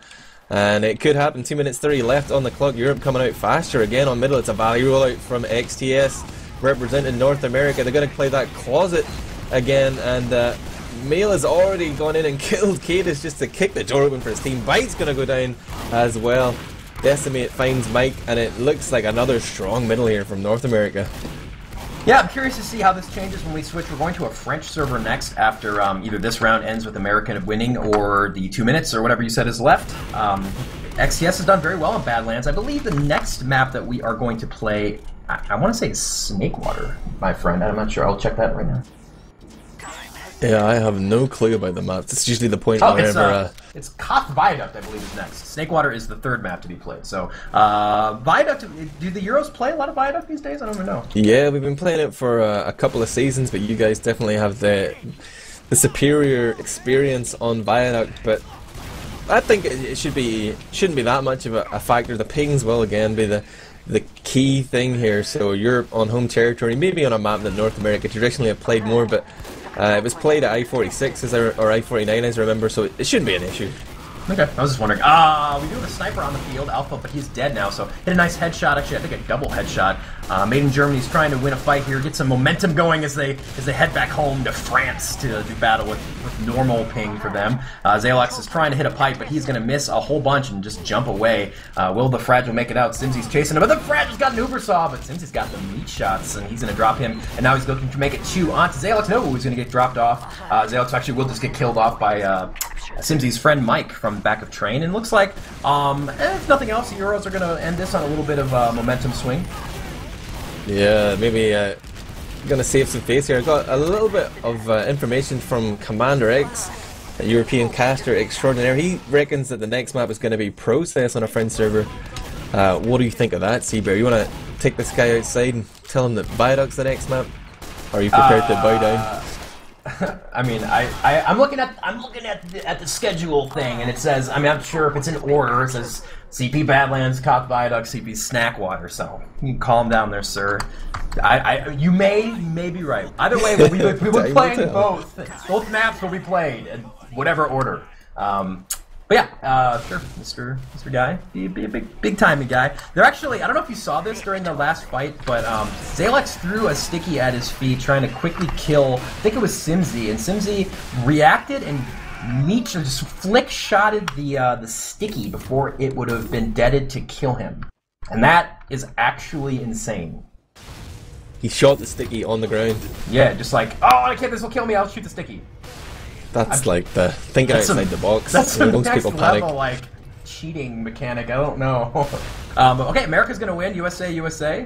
Speaker 2: And it could happen. 2 minutes 30 left on the clock. Europe coming out faster again on middle. It's a value rollout from XTS representing North America. They're going to play that closet again. And Mail has already gone in and killed Cadis just to kick the door open for his team. Bite's going to go down as well. Decimate finds Mike, and it looks like another strong middle here from North America.
Speaker 1: Yeah, I'm curious to see how this changes when we switch. We're going to a French server next after either this round ends with American winning or the 2 minutes or whatever you said is left. XTS has done very well in Badlands. I believe the next map that we are going to play, I want to say Snakewater, my friend. I'm not sure. I'll check that right now.
Speaker 2: Yeah, I have no clue about the maps. It's usually the point
Speaker 1: Oh,
Speaker 2: whenever...
Speaker 1: it's TotH Viaduct, I believe, is next. Snakewater is the third map to be played. So, Viaduct, do the Euros play a lot of Viaduct these days? I don't even know.
Speaker 2: Yeah, we've been playing it for a couple of seasons, but you guys definitely have the superior experience on Viaduct, but I think it shouldn't be that much of a factor. The pings will again be the key thing here. So Europe on home territory, maybe on a map that North America traditionally have played more, but it was played at I-46 or I-49 as I remember, so it shouldn't be an issue.
Speaker 1: Okay, I was just wondering. We do have a sniper on the field, Alpha, but he's dead now, so hit a nice headshot, actually, I think a double headshot. Made in Germany's trying to win a fight here, get some momentum going as they head back home to France to do battle with normal ping for them. Zalox is trying to hit a pipe, but he's going to miss a whole bunch and just jump away. Will the Fragile make it out? Simsy's chasing him, but the Fragile's got an Uber Saw, but Simsy's got the meat shots, and he's going to drop him, and now he's looking to make it 2 onto Zalox. No, he's going to get dropped off. Zalox actually will just get killed off by Simsy's friend Mike from back of train, and looks like, if nothing else, the Euros are going to end this on a little bit of momentum swing.
Speaker 2: Yeah, maybe gonna save some face here. I got a little bit of information from Commander X, a European caster extraordinaire. He reckons that the next map is going to be Process on a friend server. What do you think of that, Seabear? You want to take this guy outside and tell him that Viaduct's the next map? Or are you prepared to bow down?
Speaker 1: I mean, I'm looking at the schedule thing, and it says, I mean, I'm sure if it's in order, it says CP Badlands, TotH Viaduct, CP Snackwater. So you can calm down there, sir. You may be right. Either way, we were playing both maps will be played in whatever order. But yeah, sure, Mr. Guy, be a big timing guy. They're actually, I don't know if you saw this during the last fight, but Zalex threw a sticky at his feet, trying to quickly kill, I think it was Simsy, and Simsy reacted and just flick-shotted the sticky before it would have been deaded to kill him. And that is actually insane.
Speaker 2: He shot the sticky on the ground.
Speaker 1: Yeah, just like, oh, okay, this will kill me, I'll shoot the sticky.
Speaker 2: That's like the thinking outside the box.
Speaker 1: That's the
Speaker 2: most
Speaker 1: next
Speaker 2: people panic.
Speaker 1: level, like, cheating mechanic. I don't know. Okay, America's gonna win. USA.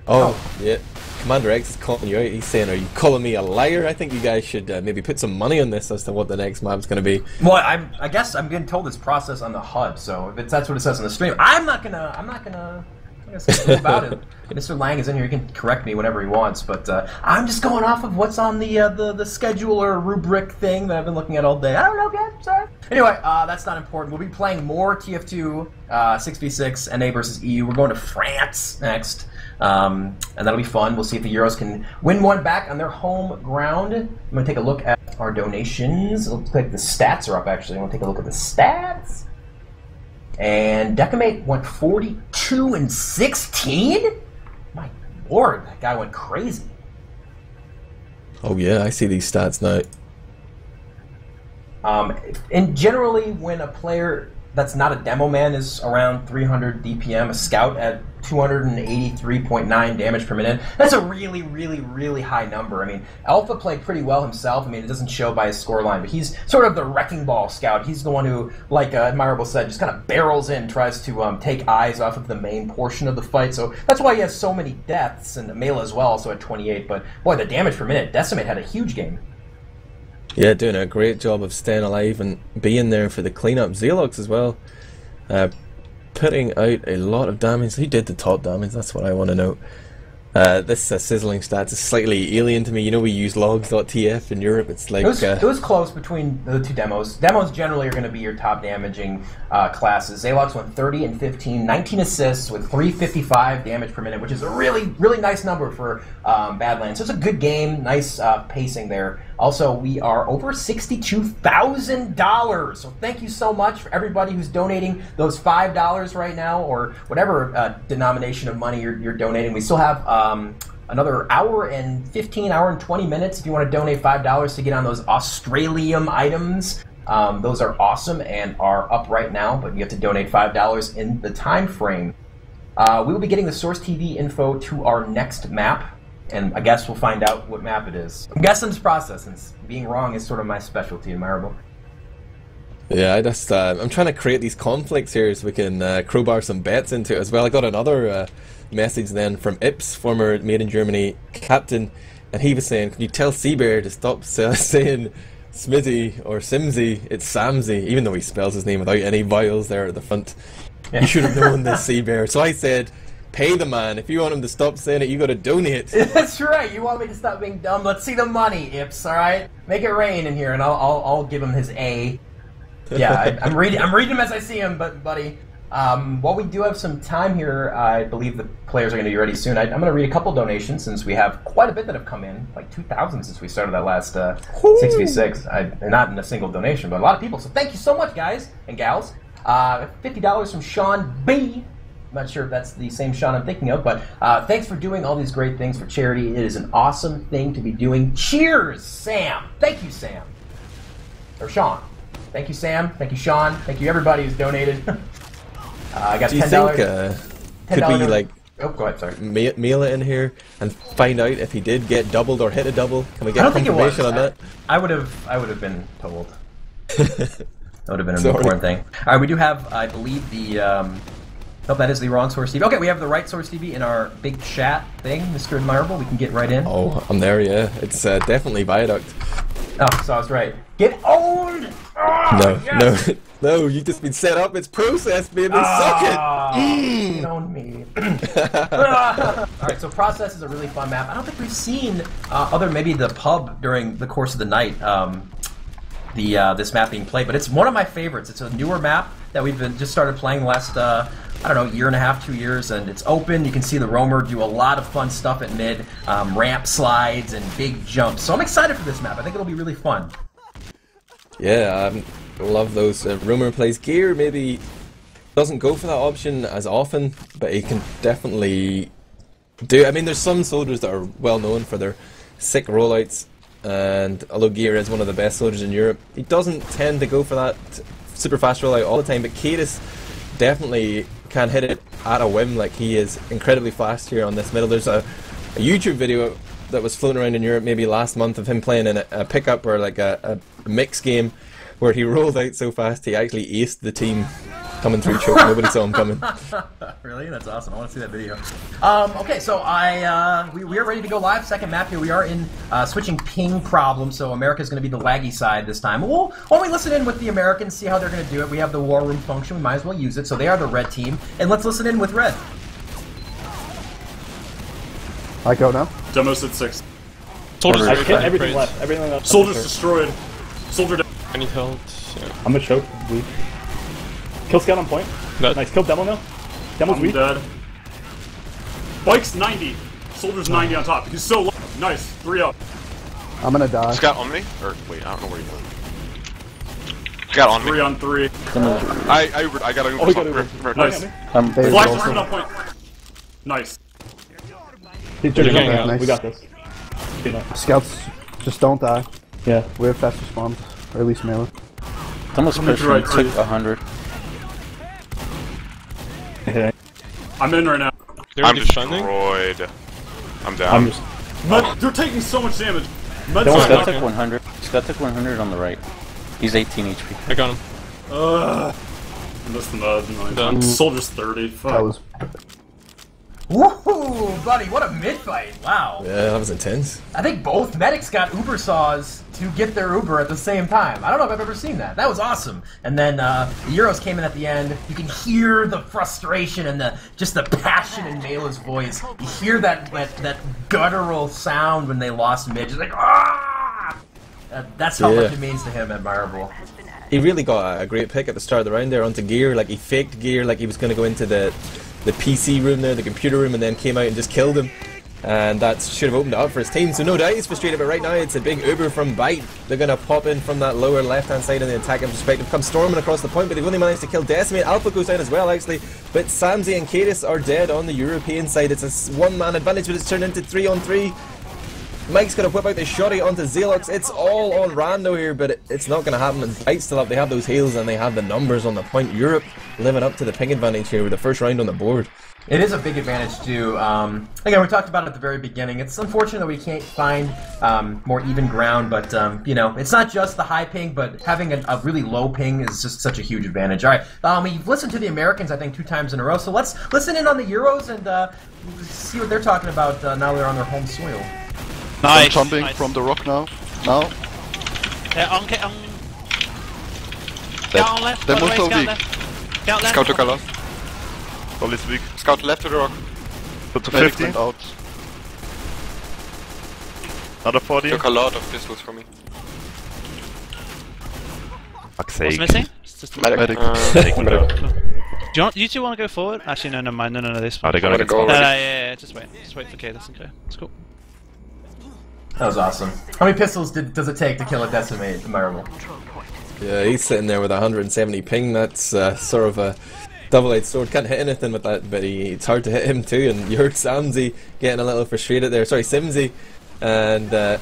Speaker 2: Oh, yeah. Commander X is calling you out. He's saying, "Are you calling me a liar?" I think you guys should maybe put some money on this as to what the next map's gonna be.
Speaker 1: Well, I guess I'm getting told this process on the HUD. So if that's what it says on the stream, I'm not gonna say anything about it. Mr. Lang is in here. He can correct me whenever he wants, but I'm just going off of what's on the schedule or rubric thing that I've been looking at all day. I don't know, guys. Sorry. Anyway, that's not important. We'll be playing more TF2 6v6 NA versus EU. We're going to France next, and that'll be fun. We'll see if the Euros can win one back on their home ground. I'm going to take a look at our donations. It looks like the stats are up, actually. I want to take a look at the stats. And Decimate went 42 and 16? My lord, that guy went crazy.
Speaker 2: Oh yeah, I see these stats now.
Speaker 1: And generally, when a player that's not a demo man is around 300 DPM, a scout at 283.9 damage per minute, that's a really, really, really high number. I mean, Alpha played pretty well himself. I mean, it doesn't show by his scoreline, but he's sort of the wrecking ball scout. He's the one who, like Admirable said, just kind of barrels in, tries to take eyes off of the main portion of the fight. So that's why he has so many deaths, and Mela as well, also at 28. But boy, the damage per minute, Decimate had a huge game.
Speaker 2: Yeah, doing a great job of staying alive and being there for the cleanup. Xelox as well, putting out a lot of damage. Who did the top damage? That's what I want to know. This sizzling stats is slightly alien to me. You know, we use logs.tf in Europe. It's like
Speaker 1: it was close between the two demos. Demos generally are going to be your top damaging classes. Zalox went 30 and 15, 19 assists with 355 damage per minute, which is a really, really nice number for Badlands. So it's a good game, nice pacing there. Also, we are over $62,000. So thank you so much for everybody who's donating those $5 right now, or whatever denomination of money you're donating. We still have another hour and 20 minutes if you want to donate $5 to get on those Australium items. Those are awesome and are up right now, but you have to donate $5 in the time frame. We will be getting the Source TV info to our next map, and I guess we'll find out what map it is. I'm guessing it's Process, since being wrong is sort of my specialty, admirable.
Speaker 2: Yeah, I'm trying to create these conflicts here so we can crowbar some bets into it as well. I got another message then from Ips, former Made in Germany captain. and he was saying, "Can you tell Seabear to stop saying Smitty or Simsy? It's Samsy," even though he spells his name without any vowels there at the front. You should have known this, Seabear. So I said, pay the man. If you want him to stop saying it, you got to donate.
Speaker 1: That's right. You want me to stop being dumb? Let's see the money, Ips. All right, make it rain in here, and I'll give him his A. Yeah, I'm reading him as I see him, buddy. While we do have some time here, I believe the players are going to be ready soon. I'm going to read a couple donations since we have quite a bit that have come in, like 2,000 since we started that last 6v6. Not in a single donation, but a lot of people. So thank you so much, guys and gals. $50 from Sean B. I'm not sure if that's the same Sean I'm thinking of, but thanks for doing all these great things for charity. It is an awesome thing to be doing. Cheers, Sam. Thank you, Sam. Or Sean. Thank you, Sam. Thank you, Sean. Thank you, everybody who's donated. I got $10.
Speaker 2: Do you think could we like
Speaker 1: go ahead, sorry.
Speaker 2: Mail it in here and find out if he did get doubled or hit a double? Can we get
Speaker 1: I don't
Speaker 2: confirmation on that?
Speaker 1: I would have been told. That would have been an important thing. All right, we do have, I believe, the. Oh, that is the wrong source TV. Okay, we have the right source TV in our big chat thing, Mr. Admirable. We can get right in.
Speaker 2: Oh, I'm there, yeah. It's definitely Viaduct.
Speaker 1: Oh, so I was right. Get owned! Oh, yes!
Speaker 2: No, you've just been set up. It's processed, baby. Suck it!
Speaker 1: Get owned me. Alright, so Process is a really fun map. I don't think we've seen maybe the pub during the course of the night, this map being played, but it's one of my favorites. It's a newer map that we've just started playing the last, I don't know, year and a half, 2 years, and it's open. You can see the roamer do a lot of fun stuff at mid, ramp slides and big jumps. So I'm excited for this map. I think it'll be really fun.
Speaker 2: Yeah, I love those. Roamer plays gear, maybe doesn't go for that option as often, but he can definitely do. I mean, there's some soldiers that are well known for their sick rollouts, and although Gear is one of the best soldiers in Europe, he doesn't tend to go for that super fast rollout all the time, but Cadis definitely can hit it at a whim. Like, he is incredibly fast here on this middle. There's a YouTube video that was floating around in Europe maybe last month of him playing in a pickup or like a mix game where he rolled out so fast he actually aced the team coming through choke. Nobody saw him coming.
Speaker 1: Really? That's awesome. I want to see that video. Okay, so we are ready to go live. Second map here. We are in switching ping problem, so America's going to be the laggy side this time. Why don't we listen in with the Americans, see how they're going to do it. We have the war room function. We might as well use it. So they are the red team. And let's listen in with red.
Speaker 11: I go now.
Speaker 8: Demos at 6.
Speaker 3: Soldiers
Speaker 7: I hit everything left. Everything left.
Speaker 8: Soldiers destroyed. Soldier down.
Speaker 3: I need help. Yeah.
Speaker 7: I'm a choke. Weak. Kill scout on point.
Speaker 3: That.
Speaker 7: Nice. Kill demo now. Demo's
Speaker 8: I'm
Speaker 7: weak.
Speaker 8: dead. Bike's 90. Soldier's 90 on top. He's so low. Nice. 3 up.
Speaker 11: I'm gonna die.
Speaker 6: Scout on me? Or, wait, I don't know where you're going. Scout on me.
Speaker 8: 3 on 3.
Speaker 6: I got a
Speaker 7: Oh, we got
Speaker 6: Uber.
Speaker 8: Nice.
Speaker 11: Phase
Speaker 8: Flash
Speaker 11: also.
Speaker 8: turned on point. Nice.
Speaker 7: He's
Speaker 3: You're
Speaker 7: jump
Speaker 3: getting
Speaker 7: back.
Speaker 3: out.
Speaker 11: Nice.
Speaker 7: We got this. Okay, no.
Speaker 11: Scouts, just don't die.
Speaker 7: Yeah.
Speaker 11: We have fast response, or at least melee.
Speaker 6: Almost
Speaker 8: pushing. Right, took
Speaker 6: 100.
Speaker 8: I'm in right now.
Speaker 3: They're
Speaker 6: I'm
Speaker 3: defending.
Speaker 6: destroyed. I'm down.
Speaker 7: I'm just.
Speaker 8: They're taking so much damage.
Speaker 7: Don't
Speaker 6: Scott
Speaker 7: worry.
Speaker 6: took 100. Scott took 100 on the right. He's 18 HP.
Speaker 3: I got him.
Speaker 8: I missed the mud.
Speaker 3: Done.
Speaker 8: Soldier's 30. Fuck.
Speaker 11: That was.
Speaker 1: Woohoo, buddy! What a mid fight! Wow.
Speaker 2: Yeah, that was intense.
Speaker 1: I think both medics got Uber saws to get their Uber at the same time. I don't know if I've ever seen that. That was awesome. And then the Euros came in at the end. You can hear the frustration and just the passion in Mela's voice. You hear that guttural sound when they lost mid. Just like, ah! That's how much it means to him, Admirable.
Speaker 2: He really got a great pick at the start of the round there onto Gear. Like, he faked Gear like he was going to go into the PC room there, the computer room, and then came out and just killed him. And that should have opened it up for his team. So no doubt he's frustrated, but right now it's a big Uber from Byte. They're going to pop in from that lower left-hand side in the attacking perspective, come storming across the point, but they've only managed to kill Decimate. Alpha goes down as well, actually, but Samsey and Cadis are dead on the European side. It's a one-man advantage, but it's turned into 3-on-3. Mike's going to whip out the shotty onto Xelox. It's all on Rando here, but it's not going to happen. And Byte still up. They have those heals and they have the numbers on the point. Europe living up to the ping advantage here with the first round on the board.
Speaker 1: It is a big advantage too. Again, we talked about it at the very beginning. It's unfortunate that we can't find more even ground, but you know, it's not just the high ping, but having a really low ping is just such a huge advantage. All right, we've listened to the Americans, I think, 2 times in a row, so let's listen in on the Euros and see what they're talking about now they're on their home soil.
Speaker 5: I'm
Speaker 9: Nice.
Speaker 5: jumping
Speaker 9: Nice.
Speaker 5: from the rock now. Now.
Speaker 9: On. Get on left.
Speaker 5: They're
Speaker 9: by the way,
Speaker 5: so
Speaker 9: scout
Speaker 5: weak.
Speaker 9: left. Scout left.
Speaker 6: Scout took a lot.
Speaker 4: All is weak.
Speaker 6: Scout left to the rock.
Speaker 4: Put to
Speaker 5: Medic
Speaker 4: 50.
Speaker 5: went out.
Speaker 4: Another 40.
Speaker 6: Took a lot of pistols from me.
Speaker 4: Fuck's
Speaker 9: What's
Speaker 4: sake.
Speaker 9: missing? It's just
Speaker 5: Medic.
Speaker 9: You two want to go forward? Actually, no, never mind. No, this one.
Speaker 4: Oh, they're gonna
Speaker 6: I'm
Speaker 4: get
Speaker 6: gonna go
Speaker 9: No,
Speaker 6: already.
Speaker 9: yeah. Just wait. Just wait for K. That's okay. It's cool.
Speaker 1: That was awesome. How many pistols does it take to kill a Decimate Admirable?
Speaker 2: Yeah, he's sitting there with 170 ping. That's sort of a double-edged sword. Can't hit anything with that, but it's hard to hit him too. And you heard Samsy getting a little frustrated there. Sorry, Simsy. And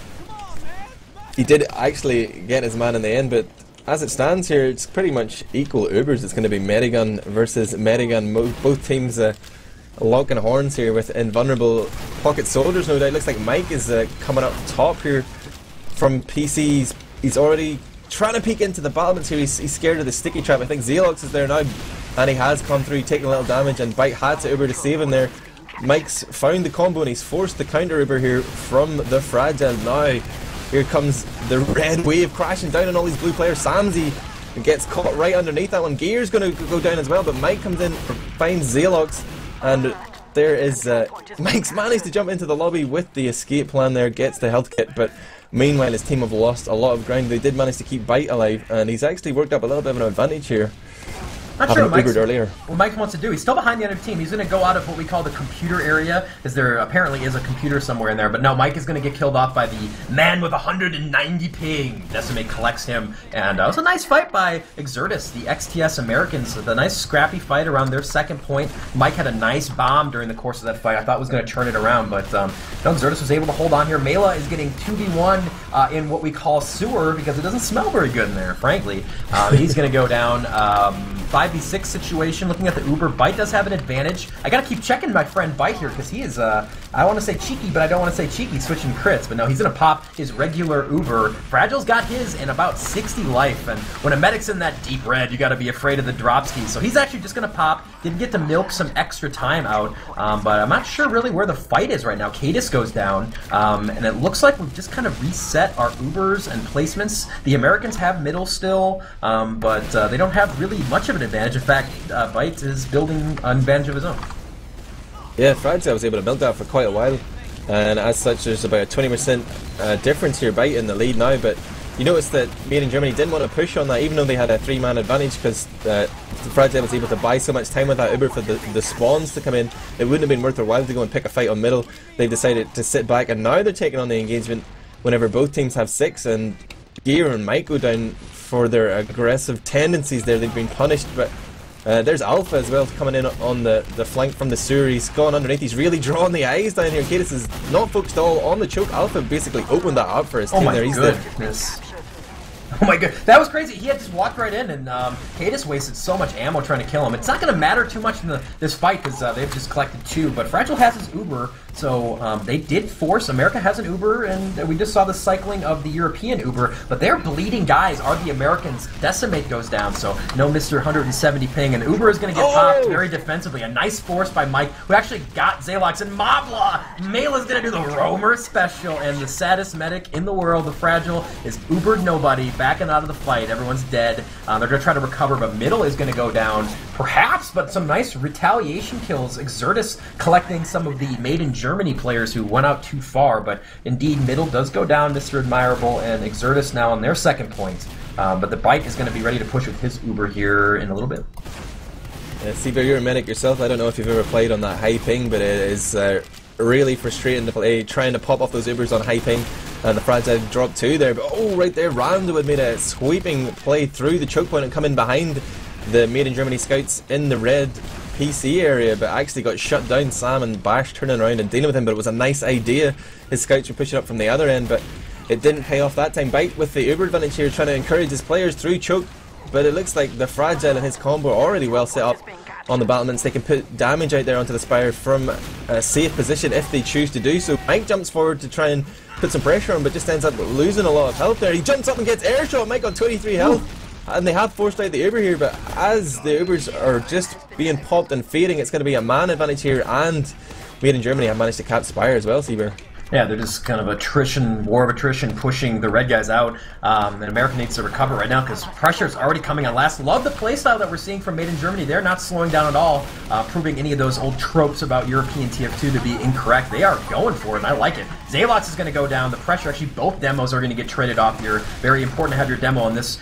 Speaker 2: he did actually get his man in the end, but as it stands here, it's pretty much equal Ubers. It's going to be Medigun versus Medigun. Both teams locking horns here with invulnerable pocket soldiers, no doubt. Looks like Mike is coming up top here from PCs. He's already trying to peek into the battlements here. He's scared of the sticky trap. I think Zelox is there now, and he has come through, taking a little damage, and Bite had to Uber to save him there. Mike's found the combo, and he's forced the counter Uber here from the Fragile. Now, here comes the red wave crashing down on all these blue players. Samsy gets caught right underneath that one. Gear's going to go down as well, but Mike comes in, finds Zelox, and there is Mike's managed to jump into the lobby with the escape plan there, gets the health kit, but meanwhile his team have lost a lot of ground. They did manage to keep Bite alive, and he's actually worked up a little bit of an advantage here.
Speaker 1: Not sure what
Speaker 2: earlier.
Speaker 1: Mike wants to do. He's still behind the other team. He's going to go out of what we call the computer area, because there apparently is a computer somewhere in there. But no, Mike is going to get killed off by the man with 190 ping. Decimate collects him, and it was a nice fight by Exertus, the XTS Americans. The nice scrappy fight around their second point. Mike had a nice bomb during the course of that fight. I thought was going to turn it around, but no, Exertus was able to hold on here. Mela is getting 2v1 in what we call sewer, because it doesn't smell very good in there, frankly. He's going to go down 5v6 situation. Looking at the Uber, Bite does have an advantage. I gotta keep checking my friend Bite here, because he is, I want to say cheeky, but I don't want to say cheeky, switching crits. But no, he's gonna pop his regular Uber. Fragile's got his in about 60 life, and when a medic's in that deep red, you gotta be afraid of the drop skis. So he's actually just gonna pop. Didn't get to milk some extra time out, but I'm not sure really where the fight is right now. Cadis goes down, and it looks like we've just kind of reset our Ubers and placements. The Americans have middle still, but they don't have really much of an advantage. In fact, Bite is building an advantage of his own.
Speaker 2: Yeah, Fragile was able to build that for quite a while, and as such there's about a 20% difference here. Bite in the lead now, but you notice that Made in Germany didn't want to push on that, even though they had a 3-man advantage, because Fragile was able to buy so much time with that Uber for the spawns to come in. It wouldn't have been worth their while to go and pick a fight on middle. They've decided to sit back, and now they're taking on the engagement whenever both teams have 6, and Gear and Mike go down for their aggressive tendencies there. They've been punished, but there's Alpha as well coming in on the flank from the sewer. He's gone underneath. He's really drawn the eyes down here. Cadis is not focused all on the choke. Alpha basically opened that up for his team there. He's
Speaker 1: goodness. Oh my god, that was crazy. He had just walked right in, and Cadis wasted so much ammo trying to kill him. It's not going to matter too much in this fight, because they've just collected 2, but Fragile has his Uber, so they did force. America has an Uber, and we just saw the cycling of the European Uber, but their bleeding guys are the Americans. Decimate goes down, so no Mr. 170 ping, and Uber is going to get popped very defensively. A nice force by Mike, who actually got Zalox, and Mabla! Mela's going to do the Roamer special, and the saddest medic in the world, the Fragile, is Ubered nobody, backing out of the fight. Everyone's dead. They're going to try to recover, but middle is going to go down, perhaps, but some nice retaliation kills. Exertus collecting some of the Made in Germany players who went out too far, but indeed middle does go down. Mr. Admirable and Exertus now on their second point, but the Bite is going to be ready to push with his Uber here in a little bit.
Speaker 2: Seabear, you're a medic yourself. I don't know if you've ever played on that high ping, but it is really frustrating to play, trying to pop off those Ubers on high ping, and the Fragile dropped 2 there, but right there, Rando had made a sweeping play through the choke point and come in behind the Made in Germany scouts in the red PC area, but actually got shut down. Sam and Bash turning around and dealing with him, but it was a nice idea. His scouts were pushing up from the other end, but it didn't pay off that time. Bite with the Uber advantage here, trying to encourage his players through choke, but it looks like the Fragile and his combo are already well set up on the battlements. They can put damage out there onto the Spire from a safe position if they choose to do so. Mike jumps forward to try and put some pressure on, but just ends up losing a lot of health there. He jumps up and gets air shot. Mike on 23 health, and they have forced out the Uber here, but as the Ubers are just being popped and fading, it's going to be a man advantage here, and Made in Germany have managed to cap Spire as well, Seabear.
Speaker 1: Yeah, they're just kind of attrition, war of attrition, pushing the red guys out. And America needs to recover right now because pressure's already coming on last. Love the playstyle that we're seeing from Made in Germany. They're not slowing down at all, proving any of those old tropes about European TF2 to be incorrect. They are going for it, and I like it. Zalox is going to go down. The pressure, actually, both demos are going to get traded off here. Very important to have your demo on this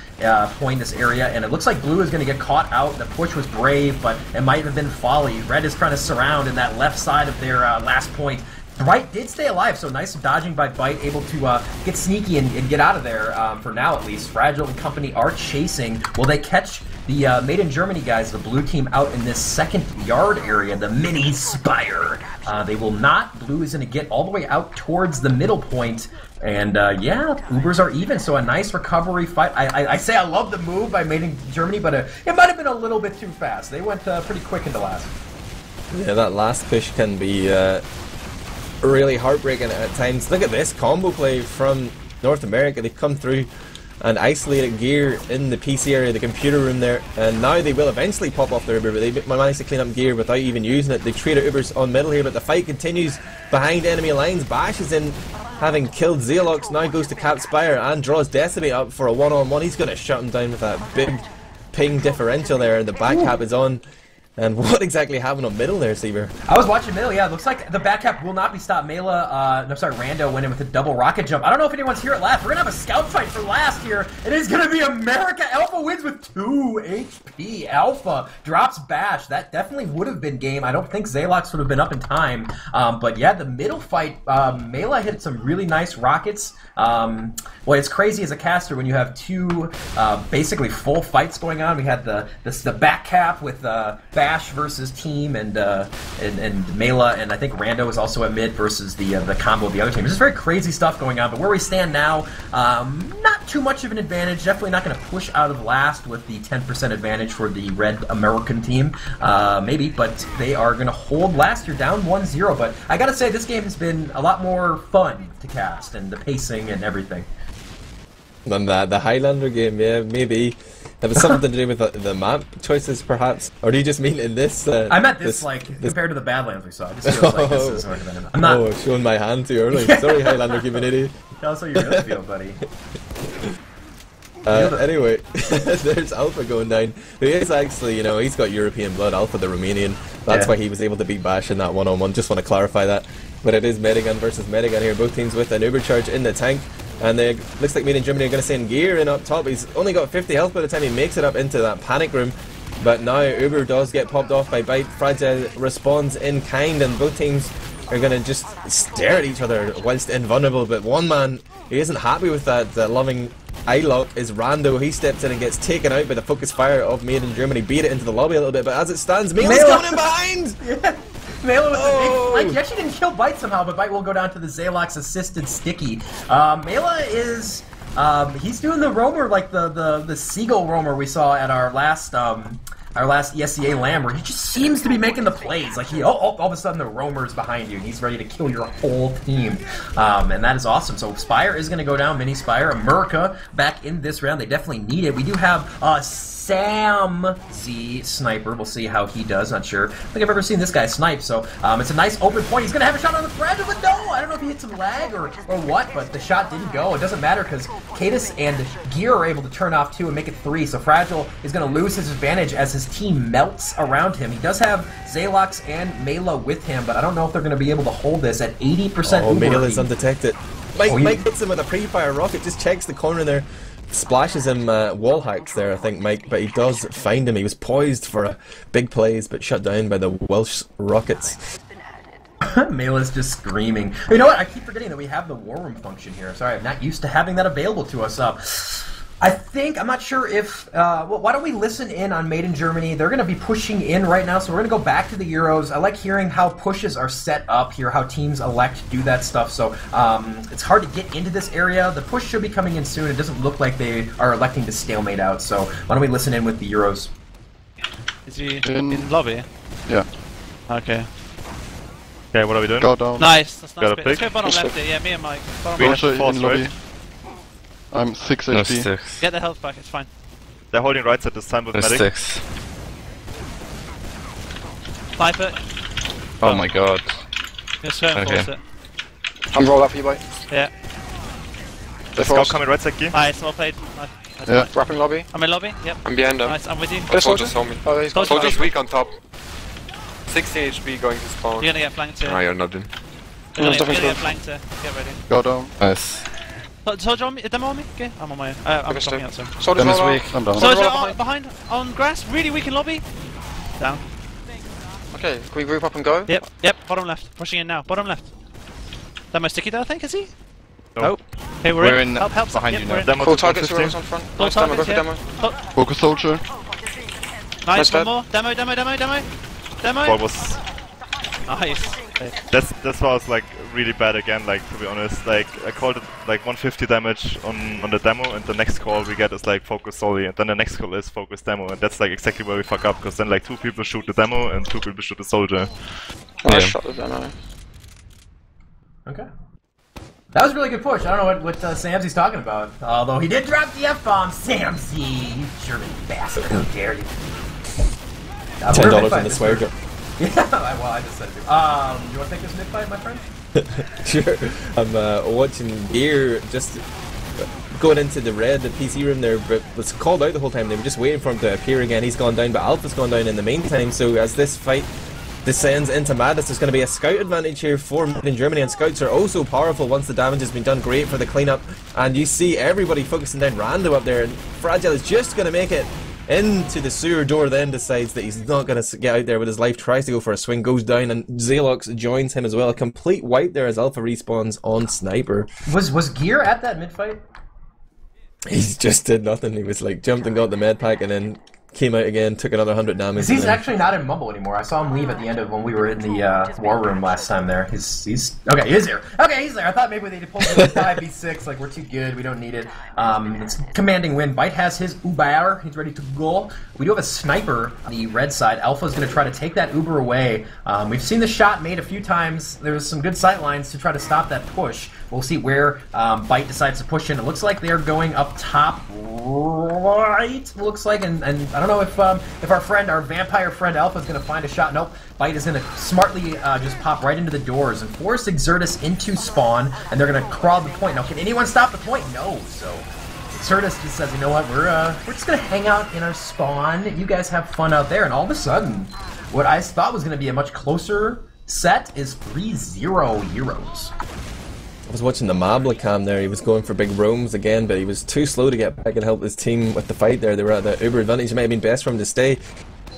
Speaker 1: point, this area. And it looks like blue is going to get caught out. The push was brave, but it might have been folly. Red is trying to surround in that left side of their last point. Right did stay alive, so nice dodging by Byte, able to get sneaky and get out of there, for now at least. Fragile and company are chasing. Will they catch the Made in Germany guys, the blue team, out in this second yard area, the mini Spire? They will not. Blue is going to get all the way out towards the middle point. And yeah, Ubers are even, so a nice recovery fight. I say I love the move by Made in Germany, but it might have been a little bit too fast. They went pretty quick into last.
Speaker 2: Yeah, that last push can be really heartbreaking at times. Look at this combo play from North America. They've come through and isolated Gear in the PC area, the computer room there, and now they will eventually pop off their Uber, but they managed to clean up Gear without even using it. They traded Ubers on middle here, but the fight continues behind enemy lines. Bash is in, having killed Zealox, now goes to Cap Spire and draws Decimate up for a one-on-one. He's going to shut him down with that big ping differential there, and the back cap is on. And what exactly happened on middle there, Seaver?
Speaker 1: I was watching middle, yeah. It looks like the back cap will not be stopped. Rando went in with a double rocket jump. I don't know if anyone's here at last. We're going to have a scout fight for last here. It is going to be America. Alpha wins with 2 HP. Alpha drops Bash. That definitely would have been game. I don't think Zalox would have been up in time. But yeah, the middle fight, Mela hit some really nice rockets. Well, it's crazy as a caster when you have two basically full fights going on. We had the back cap with Bash versus Team and Mela, and I think Rando is also at mid versus the combo of the other team. There's just very crazy stuff going on, but where we stand now, not too much of an advantage. Definitely not going to push out of last with the 10% advantage for the red American team. Maybe, but they are going to hold last. You're down 1-0, but I got to say this game has been a lot more fun to cast, and the pacing and everything.
Speaker 2: Than the Highlander game, yeah, maybe. That was something to do with the map choices, perhaps? Or do you just mean in this?
Speaker 1: I meant this compared to the Badlands we saw. It just feels like this is more I'm not.
Speaker 2: Oh, I've shown my hand too early. Sorry, Highlander community.
Speaker 1: Tell us how you really feel, buddy.
Speaker 2: Anyway, there's Alpha going down. Who is actually, he's got European blood. Alpha, the Romanian. That's why he was able to beat Bash in that one-on-one. Just want to clarify that. But it is Medigun versus Medigun here. Both teams with an Uber charge in the tank. And it looks like Made in Germany are going to send Gear in up top. He's only got 50 health by the time he makes it up into that panic room. But now Uber does get popped off by Byte. Fragile responds in kind, and both teams are going to just stare at each other whilst invulnerable. But one man who isn't happy with that loving eye lock is Rando. He steps in and gets taken out by the focus fire of Made in Germany. Beat it into the lobby a little bit, but as it stands, Mela's coming in behind!
Speaker 1: Yeah. Mela with the big flank. He actually didn't kill Byte somehow, but Byte will go down to the Zalox assisted sticky. Mela is he's doing the roamer like the seagull roamer we saw at our last ESCA LAN, where he just seems to be making the plays. Like all of a sudden the roamer is behind you and he's ready to kill your whole team. And that is awesome. So Spire is going to go down, mini Spire. America back in this round. They definitely need it. We do have Sam Z Sniper. We'll see how he does. Not sure. I don't think I've ever seen this guy snipe. So it's a nice open point. He's going to have a shot on the Fragile, but no! I don't know if he hit some lag or what, but the shot didn't go. It doesn't matter because Cadus and Gear are able to turn off 2 and make it 3. So Fragile is going to lose his advantage as his team melts around him. He does have Zalox and Mela with him, but I don't know if they're going to be able to hold this at 80%.
Speaker 2: Oh, Mela is undetected. Mike hits him with a pre-fire rocket, just checks the corner there. Splashes him wall hacks there, I think, Mike, but he does find him. He was poised for big plays, but shut down by the Welsh rockets.
Speaker 1: Mela's just screaming. You know what? I keep forgetting that we have the war room function here. Sorry, I'm not used to having that available to us. I'm not sure if, why don't we listen in on Made in Germany? They're going to be pushing in right now, so we're going to go back to the Euros. I like hearing how pushes are set up here, how teams elect to do that stuff, so it's hard to get into this area. The push should be coming in soon. It doesn't look like they are electing to stalemate out, so why don't we listen in with the Euros?
Speaker 9: Is he in lobby?
Speaker 5: Yeah.
Speaker 9: Okay.
Speaker 4: Okay, what are we doing?
Speaker 5: Go down.
Speaker 9: Nice, that's nice.
Speaker 4: Got a pick?
Speaker 9: Let's go bottom left here, yeah, me and Mike.
Speaker 4: We
Speaker 5: Also
Speaker 4: have force,
Speaker 5: in lobby.
Speaker 4: right?
Speaker 5: I'm 6 HP.
Speaker 9: Get the health back, it's fine.
Speaker 4: They're holding right side this time with medic.
Speaker 6: 6.
Speaker 9: Sniper.
Speaker 6: Oh my god.
Speaker 9: Just go and force it.
Speaker 6: I'm rolled up for you, boy.
Speaker 9: Yeah.
Speaker 4: The scout coming right side gear.
Speaker 9: Alright, well played.
Speaker 5: Yeah.
Speaker 6: Wrapping lobby.
Speaker 9: I'm in lobby, yep.
Speaker 6: I'm behind them.
Speaker 9: Nice, I'm with you.
Speaker 6: Oh, soldiers saw me. Oh, he's got
Speaker 9: Soldiers
Speaker 6: weak on top. 16 HP going to spawn.
Speaker 9: You're gonna get flanked here.
Speaker 6: Ah, you're not in.
Speaker 9: You're gonna
Speaker 6: definitely
Speaker 9: get flanked here. Get ready.
Speaker 5: Go down. Nice.
Speaker 9: Soldier on me? Demo on me? Okay, I'm on my own. I'm
Speaker 6: Give us
Speaker 9: dropping
Speaker 6: two.
Speaker 9: out, so.
Speaker 6: Soldiers
Speaker 5: Them is
Speaker 6: roll
Speaker 5: weak.
Speaker 6: out.
Speaker 5: I'm down.
Speaker 9: Soldier
Speaker 6: roll up
Speaker 9: behind, on grass, really weak in lobby. Down.
Speaker 6: Okay, can we group up and go?
Speaker 9: Yep, bottom left. Pushing in now, bottom left. Demo sticky though, I think, is he?
Speaker 4: No.
Speaker 9: Okay, we're in. Help,
Speaker 4: behind
Speaker 9: yep,
Speaker 4: you
Speaker 9: we're
Speaker 4: now.
Speaker 9: in.
Speaker 4: Demo
Speaker 6: Cool
Speaker 4: to
Speaker 6: targets,
Speaker 4: 115.
Speaker 6: whoever's on front.
Speaker 9: Cool
Speaker 6: Nice demo, go for
Speaker 9: targets,
Speaker 6: demo.
Speaker 5: Focus soldier.
Speaker 9: Nice,
Speaker 6: dead.
Speaker 9: one more. Demo.
Speaker 4: Ball was.
Speaker 9: Nice.
Speaker 4: That was like really bad again. Like to be honest, like I called it like 150 damage on the demo, and the next call we get is like focus solely, and then the next call is focus demo, and that's like exactly where we fuck up, because then like 2 people shoot the demo and 2 people shoot the soldier.
Speaker 6: I shot the demo.
Speaker 1: Okay. That was a really good push. I don't know what Samsy's talking about. Although he did drop the F-bomb. Samsy, you German bastard. How dare you.
Speaker 2: $10 in the swear jar.
Speaker 1: Yeah, well, I just said it. You want to take this mid-fight, my friend?
Speaker 2: Sure. I'm watching Gear just going into the PC room there, but was called out the whole time. They were just waiting for him to appear again. He's gone down, but Alpha's gone down in the meantime. So as this fight descends into madness, there's going to be a scout advantage here for Mid in Germany, and scouts are also powerful once the damage has been done. Great for the cleanup, and you see everybody focusing down Rando up there, and Fragile is just going to make it into the sewer door, then decides that he's not going to get out there with his life, tries to go for a swing, goes down, and Xalox joins him as well. A complete wipe there as Alpha respawns on Sniper.
Speaker 1: Was Gear at that mid-fight?
Speaker 2: He just did nothing. He was like jumped and got the med pack and then came out again, took another 100 damage.
Speaker 1: He's actually not in Mumble anymore. I saw him leave at the end of when we were in the war room last time there. He's okay, he is here. Okay, he's there. I thought maybe they'd pull the 5v6, like we're too good, we don't need it. It's commanding win. Bite has his Uber, he's ready to go. We do have a sniper on the red side. Alpha's gonna try to take that Uber away. We've seen the shot made a few times. There's some good sight lines to try to stop that push. We'll see where Bite decides to push in. It looks like they're going up top right, looks like, and I don't know if our vampire friend Alpha is going to find a shot. Nope. Bite is going to smartly just pop right into the doors and force Exertus into spawn, and they're going to crawl the point. Now, can anyone stop the point? No. So Exertus just says, you know what, we're just going to hang out in our spawn. You guys have fun out there. And all of a sudden, what I thought was going to be a much closer set is 3-0 Euros.
Speaker 2: I was watching the Mabla cam there. He was going for big roams again, but he was too slow to get back and help his team with the fight there. They were at the Uber advantage. It might have been best for him to stay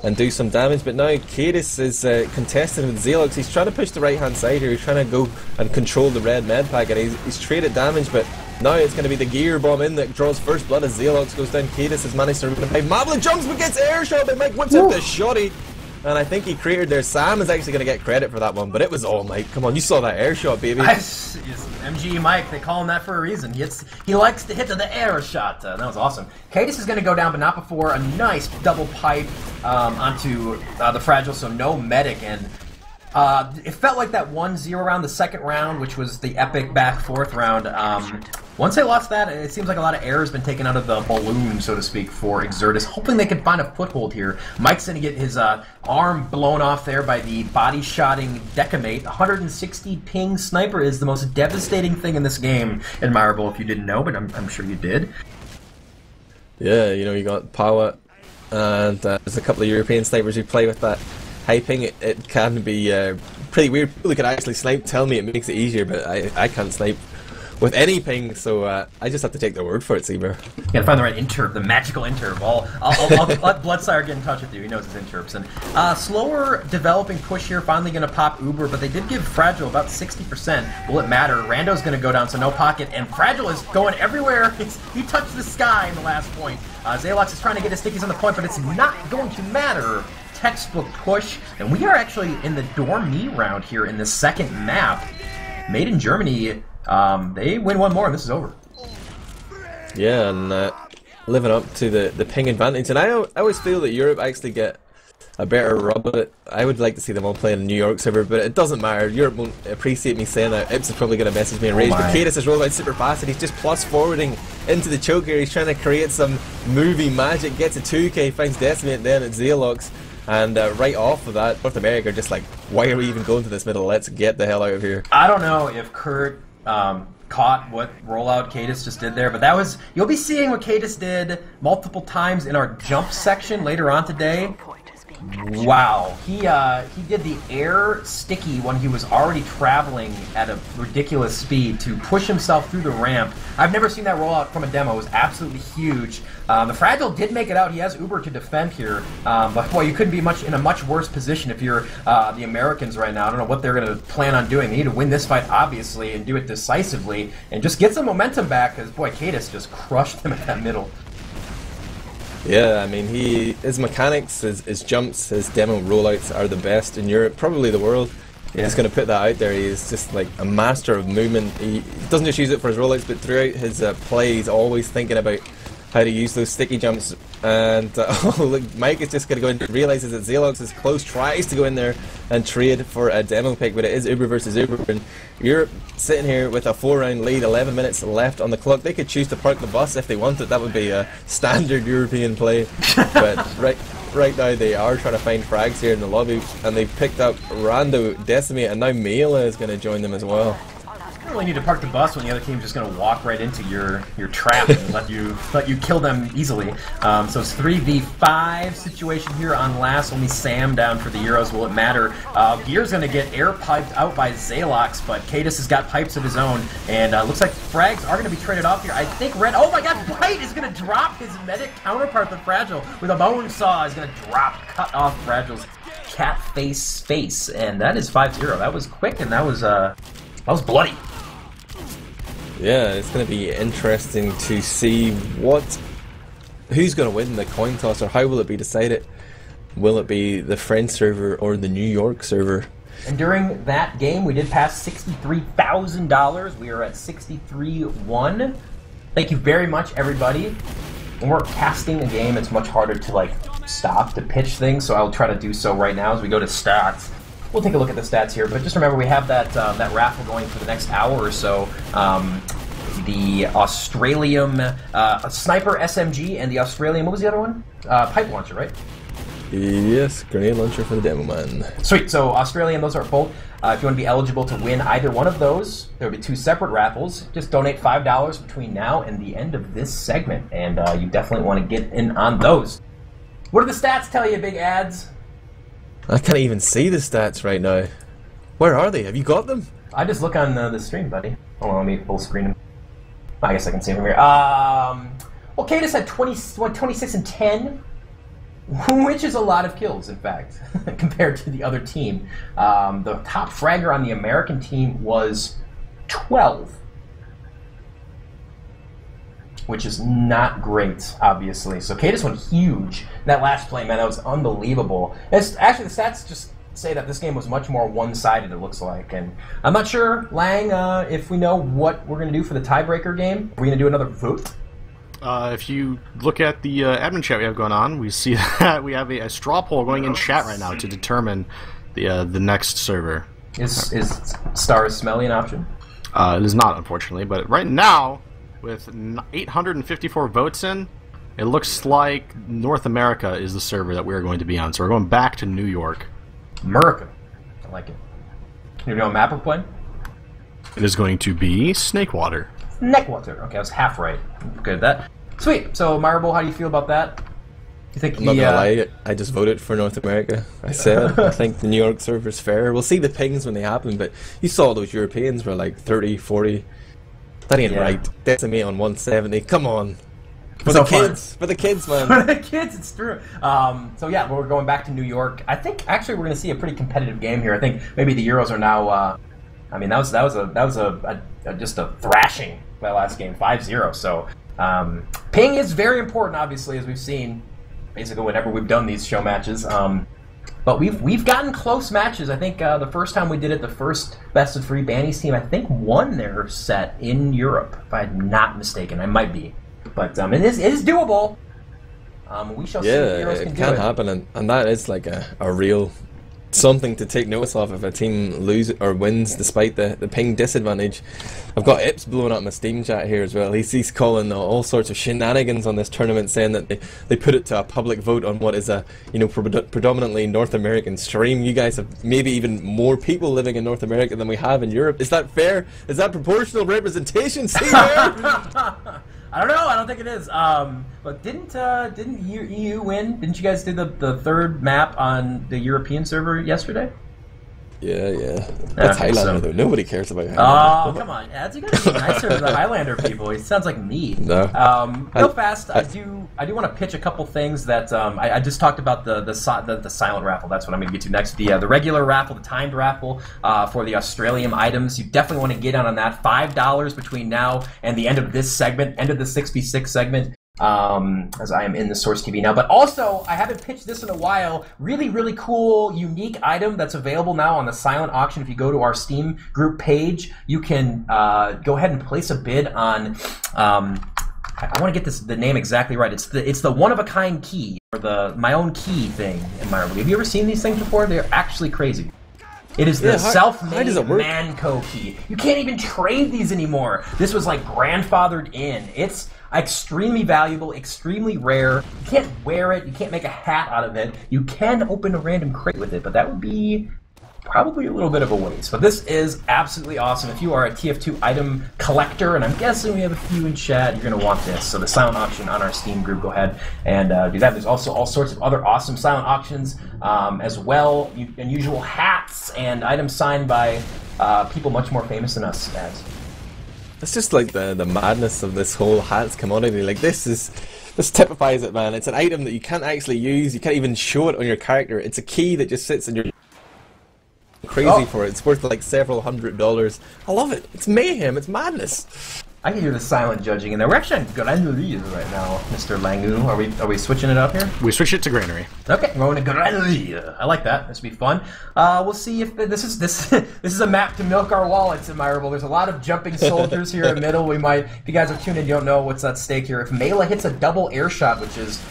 Speaker 2: and do some damage, but now Cadis is contesting with Xalox. He's trying to push the right hand side here. He's trying to go and control the red med pack, and he's traded damage, but now it's going to be the gear bomb in that draws first blood as Xalox goes down. Cadis has managed to revive. Mabla jumps but gets air shot, but Mike whips out the shotty. And I think he created there. Sam is actually going to get credit for that one, but it was all Mike. Come on, you saw that air shot, baby.
Speaker 1: MG Mike, they call him that for a reason. He likes to hit the air shot. That was awesome. Cadis is going to go down, but not before a nice double pipe onto the Fragile, so no medic. And it felt like that 1-0 round, the second round, which was the epic back fourth round. Once they lost that, it seems like a lot of air has been taken out of the balloon, so to speak, for Exertus, hoping they can find a foothold here. Mike's going to get his arm blown off there by the body-shotting Decimate. 160 ping sniper is the most devastating thing in this game. Admirable if you didn't know, but I'm sure you did.
Speaker 2: Yeah, you know, you got Power, and there's a couple of European snipers who play with that high ping. It can be pretty weird. People who can actually snipe tell me it makes it easier, but I can't snipe with any ping, so I just have to take their word for it, Seamer.
Speaker 1: You gotta find the right interp, the magical interp. I'll let Bloodsire get in touch with you. He knows his interps. And slower developing push here, finally gonna pop Uber, but they did give Fragile about 60%. Will it matter? Rando's gonna go down, so no pocket, and Fragile is going everywhere. He touched the sky in the last point. Xalox is trying to get his stickies on the point, but it's not going to matter. Textbook push, and we are actually in the Dorm Me round here in the second map. Made in Germany. They win one more and this is over.
Speaker 2: Yeah, and living up to the ping advantage. And I always feel that Europe actually get a better rub at it. I would like to see them all playing in New York server, but it doesn't matter. Europe won't appreciate me saying that. Ips is probably going to message me and rage. But Cadis has rolled out super fast and he's just plus forwarding into the choke here. He's trying to create some movie magic, gets a 2k, finds Decimate then at Xalox. And right off of that, North America are just like why are we even going to this middle? Let's get the hell out of here.
Speaker 1: I don't know if Kurt caught what rollout Cadis just did there, but that was, you'll be seeing what Cadis did multiple times in our jump section later on today. Wow, he did the air sticky when he was already traveling at a ridiculous speed to push himself through the ramp. I've never seen that rollout from a demo. It was absolutely huge. The Fragile did make it out. He has Uber to defend here, but boy, you couldn't be in a much worse position if you're the Americans right now. I don't know what they're going to plan on doing. They need to win this fight, obviously, and do it decisively, and just get some momentum back, because boy, Cadis just crushed him at that middle.
Speaker 2: Yeah, I mean, his mechanics, his jumps, his demo rollouts are the best in Europe, probably the world. Yeah. Just going to put that out there. He's just like a master of movement. He doesn't just use it for his rollouts, but throughout his play, he's always thinking about how to use those sticky jumps. And oh, look, Mike is just going to go and realizes that Xelox is close, tries to go in there and trade for a demo pick, but it is Uber versus Uber. And Europe sitting here with a 4-round lead, 11 minutes left on the clock. They could choose to park the bus if they wanted. That would be a standard European play. But right now they are trying to find frags here in the lobby, and they've picked up Rando, Decimate, and now Mela is going to join them as well.
Speaker 1: You don't really need to park the bus when the other team's just going to walk right into your trap and let you kill them easily. So it's 3v5 situation here on last. Only Sam down for the Euros. Will it matter? Gear's going to get air piped out by Xalox, but Cadis has got pipes of his own, and looks like frags are going to be traded off here. I think Red. Oh my God! White is going to drop his medic counterpart, the Fragile, with a bone saw. Is going to cut off Fragile's cat face, and that is 5-0. That was quick, and that was bloody.
Speaker 2: Yeah, it's going to be interesting to see who's going to win the coin toss, or how will it be decided? Will it be the French server or the New York server?
Speaker 1: And during that game, we did pass $63,000. We are at 63-1. Thank you very much, everybody. When we're casting a game, it's much harder to stop to pitch things, so I'll try to do so right now as we go to stats. We'll take a look at the stats here, but just remember we have that raffle going for the next hour or so. The Australium Sniper SMG and the Australian, what was the other one? Pipe launcher, right?
Speaker 2: Yes, grenade launcher for the demo man.
Speaker 1: Sweet, so Australian, those are both. If you want to be eligible to win either one of those, there will be 2 separate raffles. Just donate $5 between now and the end of this segment, and you definitely want to get in on those. What do the stats tell you, big ads?
Speaker 2: I can't even see the stats right now. Where are they? Have you got them?
Speaker 1: I just look on the stream, buddy. Hold on, let me full screen them. I guess I can see them here. Well, Cadis had 26 and 10, which is a lot of kills, in fact, compared to the other team. The top fragger on the American team was 12, which is not great, obviously. So Cadis went huge. That last play, man, that was unbelievable. Actually, the stats just say that this game was much more one-sided, it looks like. And I'm not sure, Lang, if we know what we're going to do for the tiebreaker game. Are we going to do another vote?
Speaker 6: If you look at the admin chat we have going on, we see that we have a straw poll going in chat right now to determine the next server.
Speaker 1: Is Star Smelly an option?
Speaker 6: It is not, unfortunately, but right now, with 854 votes in, it looks like North America is the server that we're going to be on. So we're going back to New York.
Speaker 1: America. I like it. You know what map we're playing?
Speaker 6: It is going to be Snakewater.
Speaker 1: Neckwater. Okay, I was half right. Good at that. Sweet. So, Marble, how do you feel about that? You think
Speaker 2: I'm not gonna lie, I just voted for North America. I said I think the New York server's fair. We'll see the pings when they happen, but you saw those Europeans were like 30, 40. That ain't right. Decimate on 170. Come on. For the kids. For the kids, man.
Speaker 1: For the kids, it's true. So yeah, we're going back to New York. I think actually we're going to see a pretty competitive game here. I think maybe the Euros are now. I mean, that was just a thrashing that last game, 5-0. So ping is very important, obviously, as we've seen basically whenever we've done these show matches. But we've gotten close matches. I think the first time we did it, the first best of 3 Bannies team, I think won their set in Europe, if I'm not mistaken. I might be, but it is doable. We shall see if the Euros can do it.
Speaker 2: Happen, and that is like a real something to take notice of if a team loses or wins despite the ping disadvantage. I've got Ips blowing up my Steam chat here as well. He's calling all sorts of shenanigans on this tournament, saying that they put it to a public vote on what is a predominantly North American stream. You guys have maybe even more people living in North America than we have in Europe. Is that fair? Is that proportional representation? See there?
Speaker 1: I don't know. I don't think it is. But didn't EU win? Didn't you guys do the third map on the European server yesterday?
Speaker 2: Yeah. That's Highlander though. Nobody cares about
Speaker 1: Highlander. Oh, come on, Ads. You gotta be nicer to the Highlander people. He sounds like me.
Speaker 2: No.
Speaker 1: Real fast, I do want to pitch a couple things that I just talked about the silent raffle. That's what I'm going to get to next. The regular raffle, the timed raffle for the Australian items. You definitely want to get on that. $5 between now and the end of this segment, end of the 6v6 segment. As I am in the Source TV now. But also, I haven't pitched this in a while. Really, really cool, unique item that's available now on the silent auction. If you go to our Steam group page, you can go ahead and place a bid on. I want to get the name exactly right. It's the one-of-a-kind key, or my own key thing in my review. Have you ever seen these things before? They're actually crazy. It is the self-made Manco key. You can't even trade these anymore. This was like grandfathered in. It's extremely valuable, extremely rare. You can't wear it. You can't make a hat out of it. You can open a random crate with it, but that would be probably a little bit of a waste. But this is absolutely awesome. If you are a TF2 item collector, and I'm guessing we have a few in chat, you're going to want this. So the silent auction on our Steam group, go ahead and do that. There's also all sorts of other awesome silent auctions as well. Unusual hats and items signed by people much more famous than us, Ads.
Speaker 2: It's just like the madness of this whole hats commodity. Like this typifies it, man. It's an item that you can't actually use. You can't even show it on your character. It's a key that just sits in your crazy for it. It's worth like several $100s. I love it. It's mayhem. It's madness.
Speaker 1: I can hear the silent judging in there. We're actually on Granary right now, Mr. Langu. Are we switching it up here?
Speaker 6: We switched it to Granary.
Speaker 1: Okay, we're going to Granary. I like that. This will be fun. We'll see if this is a map to milk our wallets in Myrible. There's a lot of jumping soldiers here in the middle. We might, if you guys are tuned in, you don't know what's at stake here. If Mela hits a double air shot, which is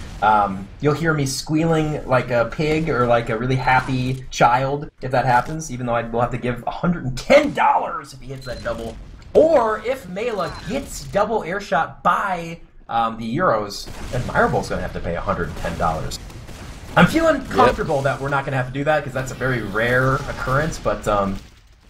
Speaker 1: you'll hear me squealing like a pig or like a really happy child if that happens. Even though I will have to give $110 if he hits that double. Or if Mela gets double airshot by the Euros, then Mirable's going to have to pay $110. I'm feeling comfortable that we're not going to have to do that because that's a very rare occurrence, but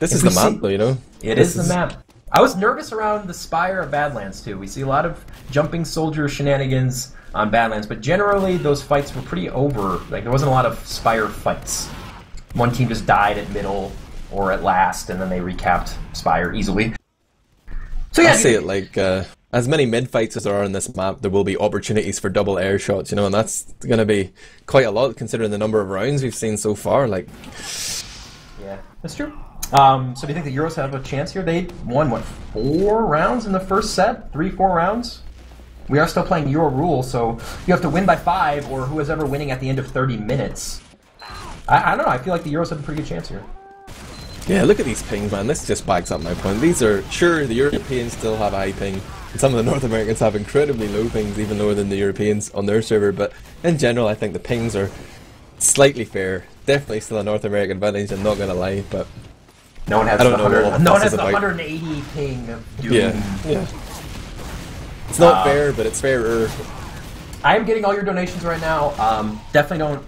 Speaker 2: this is the map, though, you know?
Speaker 1: It is the map. I was nervous around the Spire of Badlands, too. We see a lot of jumping soldier shenanigans on Badlands, but generally those fights were pretty over. Like, there wasn't a lot of Spire fights. One team just died at middle or at last, and then they recapped Spire easily. So yeah,
Speaker 2: I say it like, as many mid-fights as there are on this map, there will be opportunities for double air shots, you know, and that's going to be quite a lot considering the number of rounds we've seen so far. Like,
Speaker 1: yeah, that's true. So do you think the Euros have a chance here? They won, what, 4 rounds in the first set? 3-4 rounds? We are still playing Euro rule, so you have to win by 5, or who is ever winning at the end of 30 minutes. I don't know, I feel like the Euros have a pretty good chance here.
Speaker 2: Yeah, look at these pings, man. This just backs up my point. These are, sure, the Europeans still have high ping, and some of the North Americans have incredibly low pings, even lower than the Europeans on their server, but in general, I think the pings are slightly fair. Definitely still a North American advantage, I'm not going to lie, but
Speaker 1: no one has the 180 ping of Doom.
Speaker 2: Yeah. It's not fair, but it's fairer.
Speaker 1: I am getting all your donations right now. Definitely don't.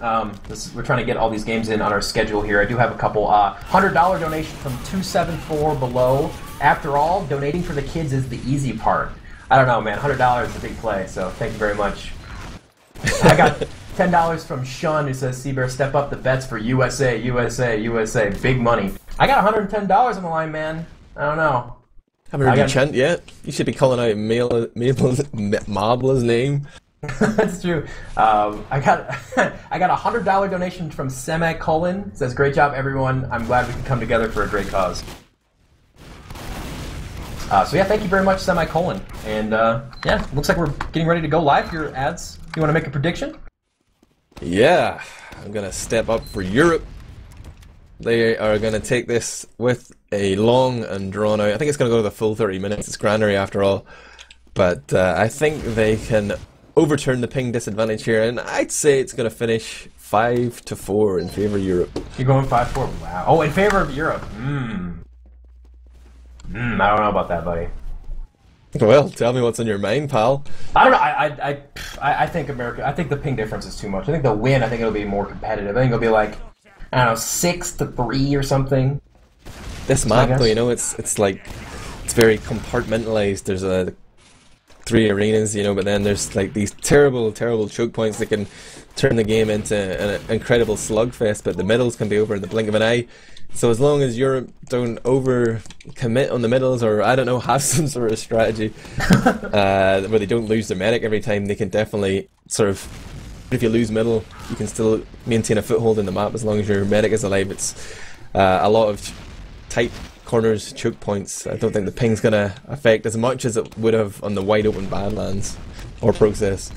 Speaker 1: We're trying to get all these games in on our schedule here. I do have a couple. $100 donation from 274 below. After all, donating for the kids is the easy part. I don't know, man. $100 is a big play, so thank you very much. I got $10 from Sean who says, Seabear, step up the bets for USA, USA, USA. Big money. I got $110 on the line, man. I don't know.
Speaker 2: Haven't heard you chant yet. You should be calling out Mabla's name.
Speaker 1: That's true. I got a $100 donation from Semicolon. Says, great job, everyone. I'm glad we can come together for a great cause. So yeah, thank you very much, Semicolon. And yeah, looks like we're getting ready to go live here, Ads. You want to make a prediction?
Speaker 2: Yeah, I'm going to step up for Europe. They are going to take this with a long and drawn out. I think it's going to go to the full 30 minutes. It's Granary after all. But I think they can overturn the ping disadvantage here, and I'd say it's going to finish 5-4 in favor of Europe.
Speaker 1: You're going 5-4. Wow. Oh, in favor of Europe. I don't know about that, buddy.
Speaker 2: Well, tell me what's on your mind, pal.
Speaker 1: I don't know. I think America. I think the ping difference is too much. I think they'll win. I think it'll be more competitive. I think it'll be like, I don't know, 6-3 or something.
Speaker 2: This map, though, you know, it's like it's very compartmentalized. There's 3 arenas, you know, but then there's like these terrible choke points that can turn the game into an incredible slugfest. But the middles can be over in the blink of an eye. So as long as Europe don't over commit on the middles, or I don't know, have some sort of strategy where they don't lose their medic every time, they can definitely sort of, if you lose middle, you can still maintain a foothold in the map as long as your medic is alive. It's a lot of tight corners, choke points. I don't think the ping's gonna affect as much as it would have on the wide open Badlands or Process.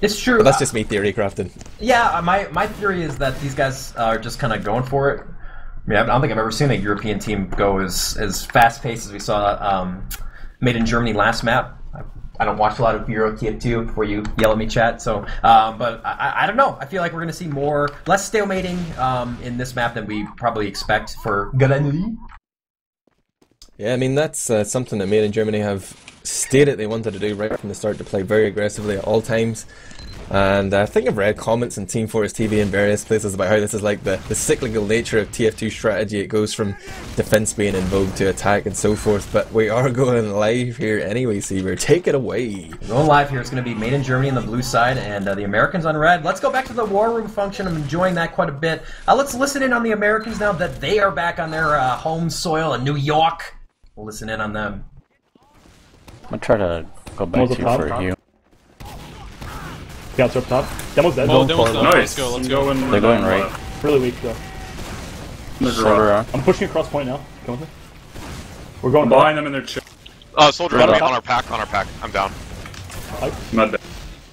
Speaker 1: It's true.
Speaker 2: But that's just me theory crafting.
Speaker 1: Yeah, my theory is that these guys are just kind of going for it. I mean, I don't think I've ever seen a European team go as fast-paced as we saw Made in Germany last map. I don't watch a lot of Euro TF2 before you yell at me, chat. So, but I don't know. I feel like we're going to see less stalemating in this map than we probably expect for Galani.
Speaker 2: Yeah, I mean, that's something that Made in Germany have stated they wanted to do right from the start, to play very aggressively at all times. And I think I've read comments on Team Fortress TV and various places about how this is like the cyclical nature of TF2 strategy. It goes from defense being in vogue to attack and so forth. But we are going live here anyway, Seaver. Take it away.
Speaker 1: Going live here. It's going to be Made in Germany on the blue side and the Americans on red. Let's go back to the War Room function. I'm enjoying that quite a bit. Let's listen in on the Americans now that they are back on their home soil in New York. We'll listen in on them.
Speaker 10: I'm going to try to go back to you for a heal.
Speaker 7: Scouts are up top. Demo's dead.
Speaker 3: Oh, Demo's dead.
Speaker 8: Nice.
Speaker 3: Let's go.
Speaker 10: They're going right.
Speaker 7: Really weak, though. I'm pushing across point now. Come with me. We're going
Speaker 8: behind them in their chip.
Speaker 12: Soldier on our pack. I'm down.
Speaker 8: Not dead.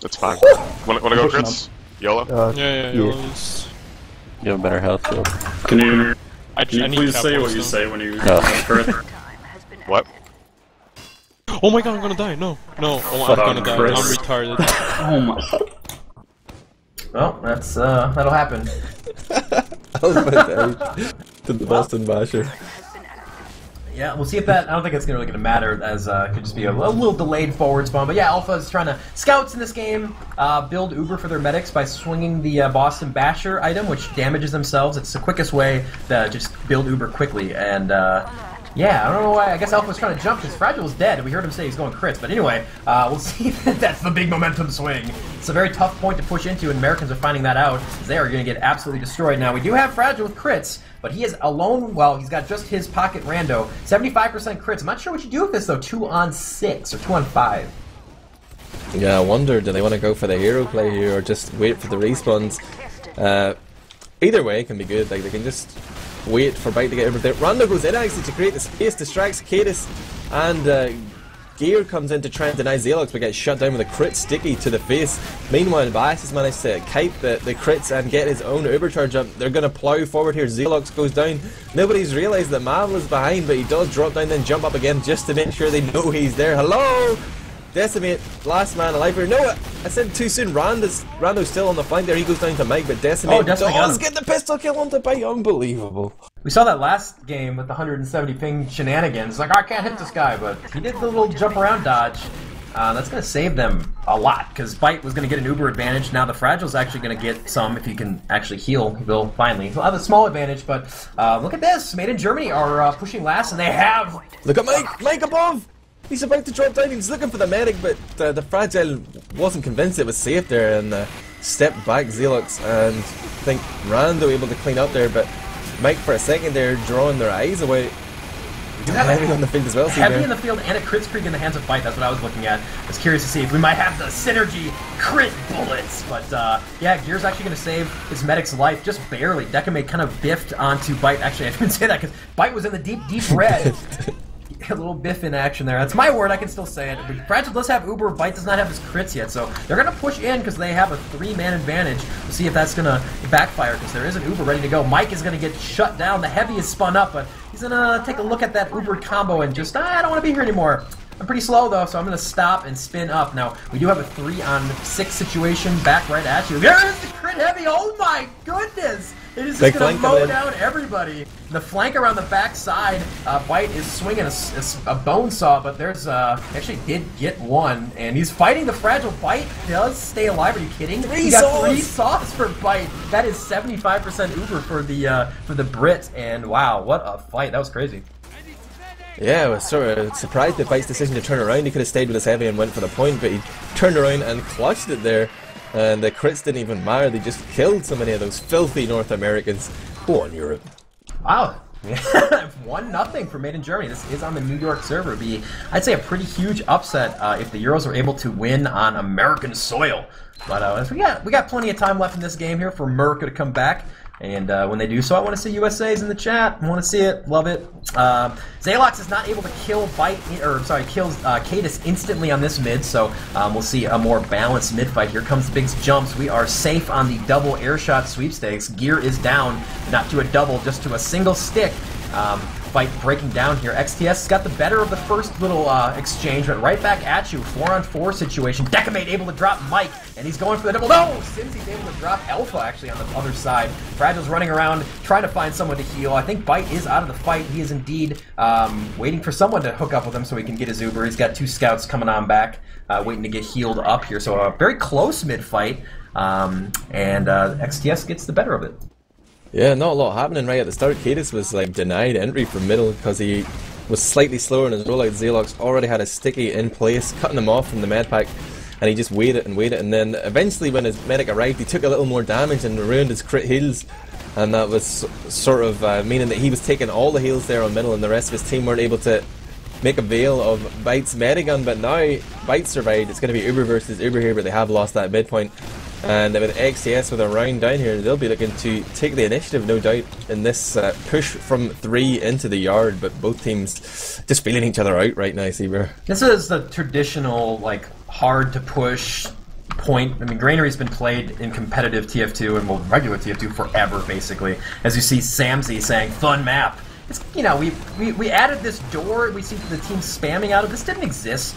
Speaker 12: That's fine. Wanna go, crits? YOLO?
Speaker 3: Yeah. YOLO's.
Speaker 10: You have better health, Phil.
Speaker 8: Can you
Speaker 3: I
Speaker 8: please say what you say when you crit?
Speaker 12: What?
Speaker 3: Oh my god, I'm gonna die. No. Oh, I'm gonna die. I'm retarded.
Speaker 8: Oh my.
Speaker 1: Well, that'll happen.
Speaker 2: To the Boston Basher.
Speaker 1: Yeah, we'll see if that. I don't think it's really going to matter, as it could just be a little delayed forward spawn. But yeah, Alpha is trying to scouts in this game build Uber for their medics by swinging the Boston Basher item, which damages themselves. It's the quickest way to just build Uber quickly. And yeah, I don't know why. I guess Alpha's trying to jump because Fragile's dead. We heard him say he's going crits. But anyway, we'll see if that's the big momentum swing. It's a very tough point to push into, and Americans are finding that out. They are going to get absolutely destroyed. Now, we do have Fragile with crits, but he is alone. Well, he's got just his pocket rando. 75% crits. I'm not sure what you do with this, though. 2-on-6 or 2-on-5.
Speaker 2: Yeah, I wonder, do they want to go for the hero play here or just wait for the respawns? Either way can be good. Like, they can just wait for Bite to get over there. Rando goes in actually to create the space, distracts Cadis, and Gear comes in to try and deny Xelox, but gets shut down with a crit sticky to the face. Meanwhile, Bias has managed to kite the crits and get his own Ubercharge up. They're going to plow forward here. Xelox goes down. Nobody's realised that Marvel is behind, but he does drop down, then jump up again just to make sure they know he's there. Hello? Decimate, last man alive here. No, I said too soon. Rando's still on the flank there. He goes down to Mike, but Decimate does get the pistol kill onto Bite. Unbelievable.
Speaker 1: We saw that last game with the 170 ping shenanigans. Like, I can't hit this guy, but he did the little jump around dodge. That's going to save them a lot, because Bite was going to get an Uber advantage. Now the Fragile's actually going to get some if he can actually heal. He'll finally. He'll have a small advantage, but look at this. Made in Germany are pushing last, and they have.
Speaker 2: Look at Mike! Mike above! He's about to drop down, he's looking for the medic, but the Fragile wasn't convinced it was safe there and stepped back Xelox, and I think Rando able to clean up there, but Mike for a second there drawing their eyes away. Heavy on the field as well.
Speaker 1: Heavy in the field and a crit streak in the hands of Fight. That's what I was looking at. I was curious to see if we might have the synergy crit bullets. But yeah, Gear's actually going to save his medic's life just barely. Decimate kind of biffed onto Bite. Actually, I didn't say that because Bite was in the deep red. A little biff in action there. That's my word, I can still say it. But Fragile does have Uber, Bite does not have his crits yet, so they're going to push in because they have a 3-man advantage. We'll see if that's going to backfire because there is an Uber ready to go. Mike is going to get shut down. The Heavy is spun up, but he's going to take a look at that Uber combo and just, I don't want to be here anymore. I'm pretty slow though, so I'm going to stop and spin up. Now, we do have a 3-on-6 situation back right at you. There is the crit heavy. Oh my goodness! It is
Speaker 2: Big
Speaker 1: just going to
Speaker 2: flank
Speaker 1: mow
Speaker 2: coming in.
Speaker 1: down everybody. The flank around the back side, Bite is swinging a bone saw, but there's actually did get one, and he's fighting the fragile. Bite does stay alive. Are you kidding? He got 3 saws for Bite. That is 75% Uber for the Brit, and wow, what a fight! That was crazy.
Speaker 2: Yeah, I was sort of surprised at Bite's decision to turn around. He could have stayed with his heavy and went for the point, but he turned around and clutched it there. And the crits didn't even matter. They just killed so many of those filthy North Americans. Go on, Europe.
Speaker 1: Wow. 1-0 for Made in Germany. This is on the New York server. It'd be, I'd say, a pretty huge upset if the Euros were able to win on American soil. But we got plenty of time left in this game here for America to come back. And when they do so, I want to see USA's in the chat. I want to see it. Love it. Zalox is not able to kill kills Cadis instantly on this mid, so we'll see a more balanced mid fight. Here comes the big jumps. We are safe on the double air shot sweepstakes. Gear is down, not to a double, just to a single stick. Fight breaking down here. XTS got the better of the first little exchange, but right back at you. 4-on-4 situation. Decimate able to drop Mike, and he's going for the double. No! Since he's able to drop Alpha actually on the other side. Fragile's running around trying to find someone to heal. I think Bite is out of the fight. He is indeed waiting for someone to hook up with him so he can get his Uber. He's got 2 scouts coming on back, waiting to get healed up here. So a very close mid-fight, and XTS gets the better of it.
Speaker 2: Yeah, not a lot happening right at the start. Cadis was like denied entry from middle because he was slightly slower in his rollout. Zalox already had a sticky in place, cutting him off from the med pack, and he just waited, and then eventually when his medic arrived, he took a little more damage and ruined his crit heals, and that was sort of meaning that he was taking all the heals there on middle, and the rest of his team weren't able to make a veil of Bite's medigun. But now Bite survived. It's going to be Uber versus Uber here, but they have lost that midpoint. And with XTS with a round down here, they'll be looking to take the initiative, no doubt, in this push from 3 into the yard. But both teams just feeling each other out right now, Seaver.
Speaker 1: This is the traditional, like, hard to push point. I mean, Granary's been played in competitive TF2 and, well, regular TF2 forever, basically. As you see Samsy saying, fun map. It's, you know, we added this door. We see the team spamming out of this. Didn't exist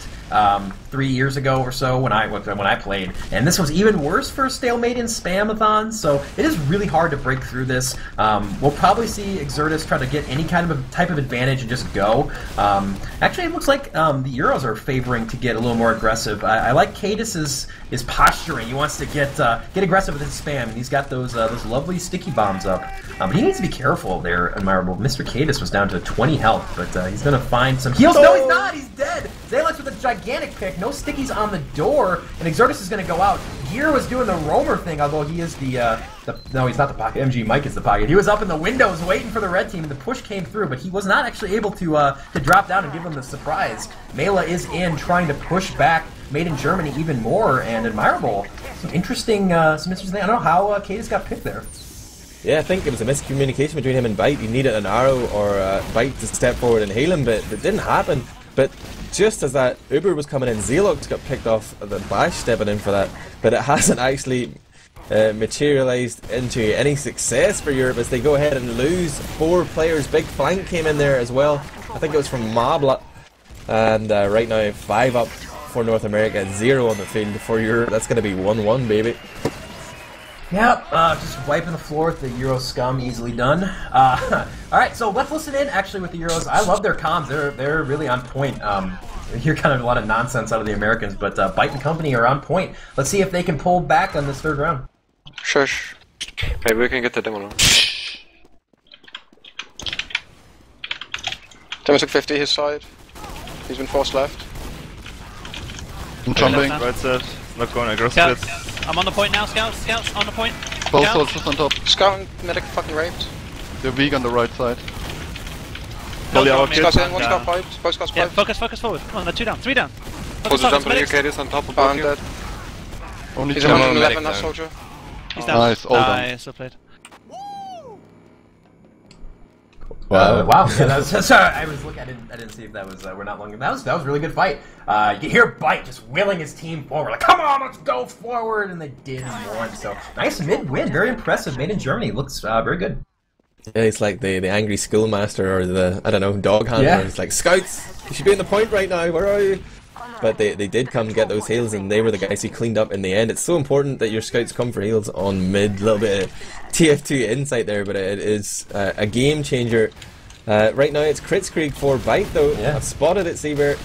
Speaker 1: 3 years ago or so when I played, and this was even worse for stalemate in spamathons. So it is really hard to break through this. We'll probably see Exertus try to get any kind of type of advantage and just go. Actually, it looks like the Euros are favoring to get a little more aggressive. I like Cadis' posturing. He wants to get aggressive with his spam, and he's got those lovely sticky bombs up. But he needs to be careful there, Admirable. Mr. Cadis was down to 20 health, but he's going to find some heals. No, he's not! He's dead! Zalox with a gigantic pick. No stickies on the door, and Exertus is going to go out. Gear was doing the roamer thing, although he is no, he's not the pocket. MG Mike is the pocket. He was up in the windows waiting for the red team, and the push came through, but he was not actually able to drop down and give them the surprise. Mela is in, trying to push back Made in Germany even more, and Admirable. Some interesting thing. I don't know how Cadis got picked there.
Speaker 2: Yeah, I think it was a miscommunication between him and Bite. He needed an arrow or Bite to step forward and hail him, but it didn't happen. But just as that Uber was coming in, Zalox got picked off, the Bash stepping in for that, but it hasn't actually materialized into any success for Europe as they go ahead and lose 4 players. Big flank came in there as well. I think it was from Mabla, and right now 5 up for North America, 0 on the field for Europe. That's going to be 1-1, baby.
Speaker 1: Yep, just wiping the floor with the Euro scum, easily done. Alright, so let's listen in actually with the Euros. I love their comms, they're really on point. I hear kind of a lot of nonsense out of the Americans, but Bite and company are on point. Let's see if they can pull back on this 3rd round.
Speaker 12: Shush. Maybe we can get the demo now. Demo took 50 his side. He's been forced left.
Speaker 4: I'm jumping. Right side. Not going aggressive.
Speaker 9: I'm on the point now, Scouts on the point.
Speaker 5: Both soldiers on top.
Speaker 12: Scout and medic fucking raped.
Speaker 5: They're weak on the right side.
Speaker 12: Scout's in, one scout piped, both scouts piped.
Speaker 9: Focus forward. Come on, they're 2 down, 3 down.
Speaker 12: Also jumping here, Cadis on top of both you.
Speaker 5: Only
Speaker 12: he's 111 now, soldier.
Speaker 9: He's down.
Speaker 5: Nice, all done.
Speaker 9: Nice, well played.
Speaker 1: Wow. Yeah, that was, sorry, I was looking. I didn't see if that was. We're not long. That was a really good fight. You can hear Bite just willing his team forward, like, come on, let's go forward, and they did and won. So nice mid win, very impressive. Made in Germany, looks very good.
Speaker 2: Yeah, he's like the angry schoolmaster or the, I don't know, dog handler.
Speaker 1: Yeah.
Speaker 2: It's like, Scouts, you should be in the point right now. Where are you? but they did come get those heals, and they were the guys who cleaned up in the end. It's so important that your scouts come for heals on mid. A little bit of TF2 insight there, but it is a game changer. Right now it's Kritzkrieg for Bite though. Yeah. I've spotted it, Seabert.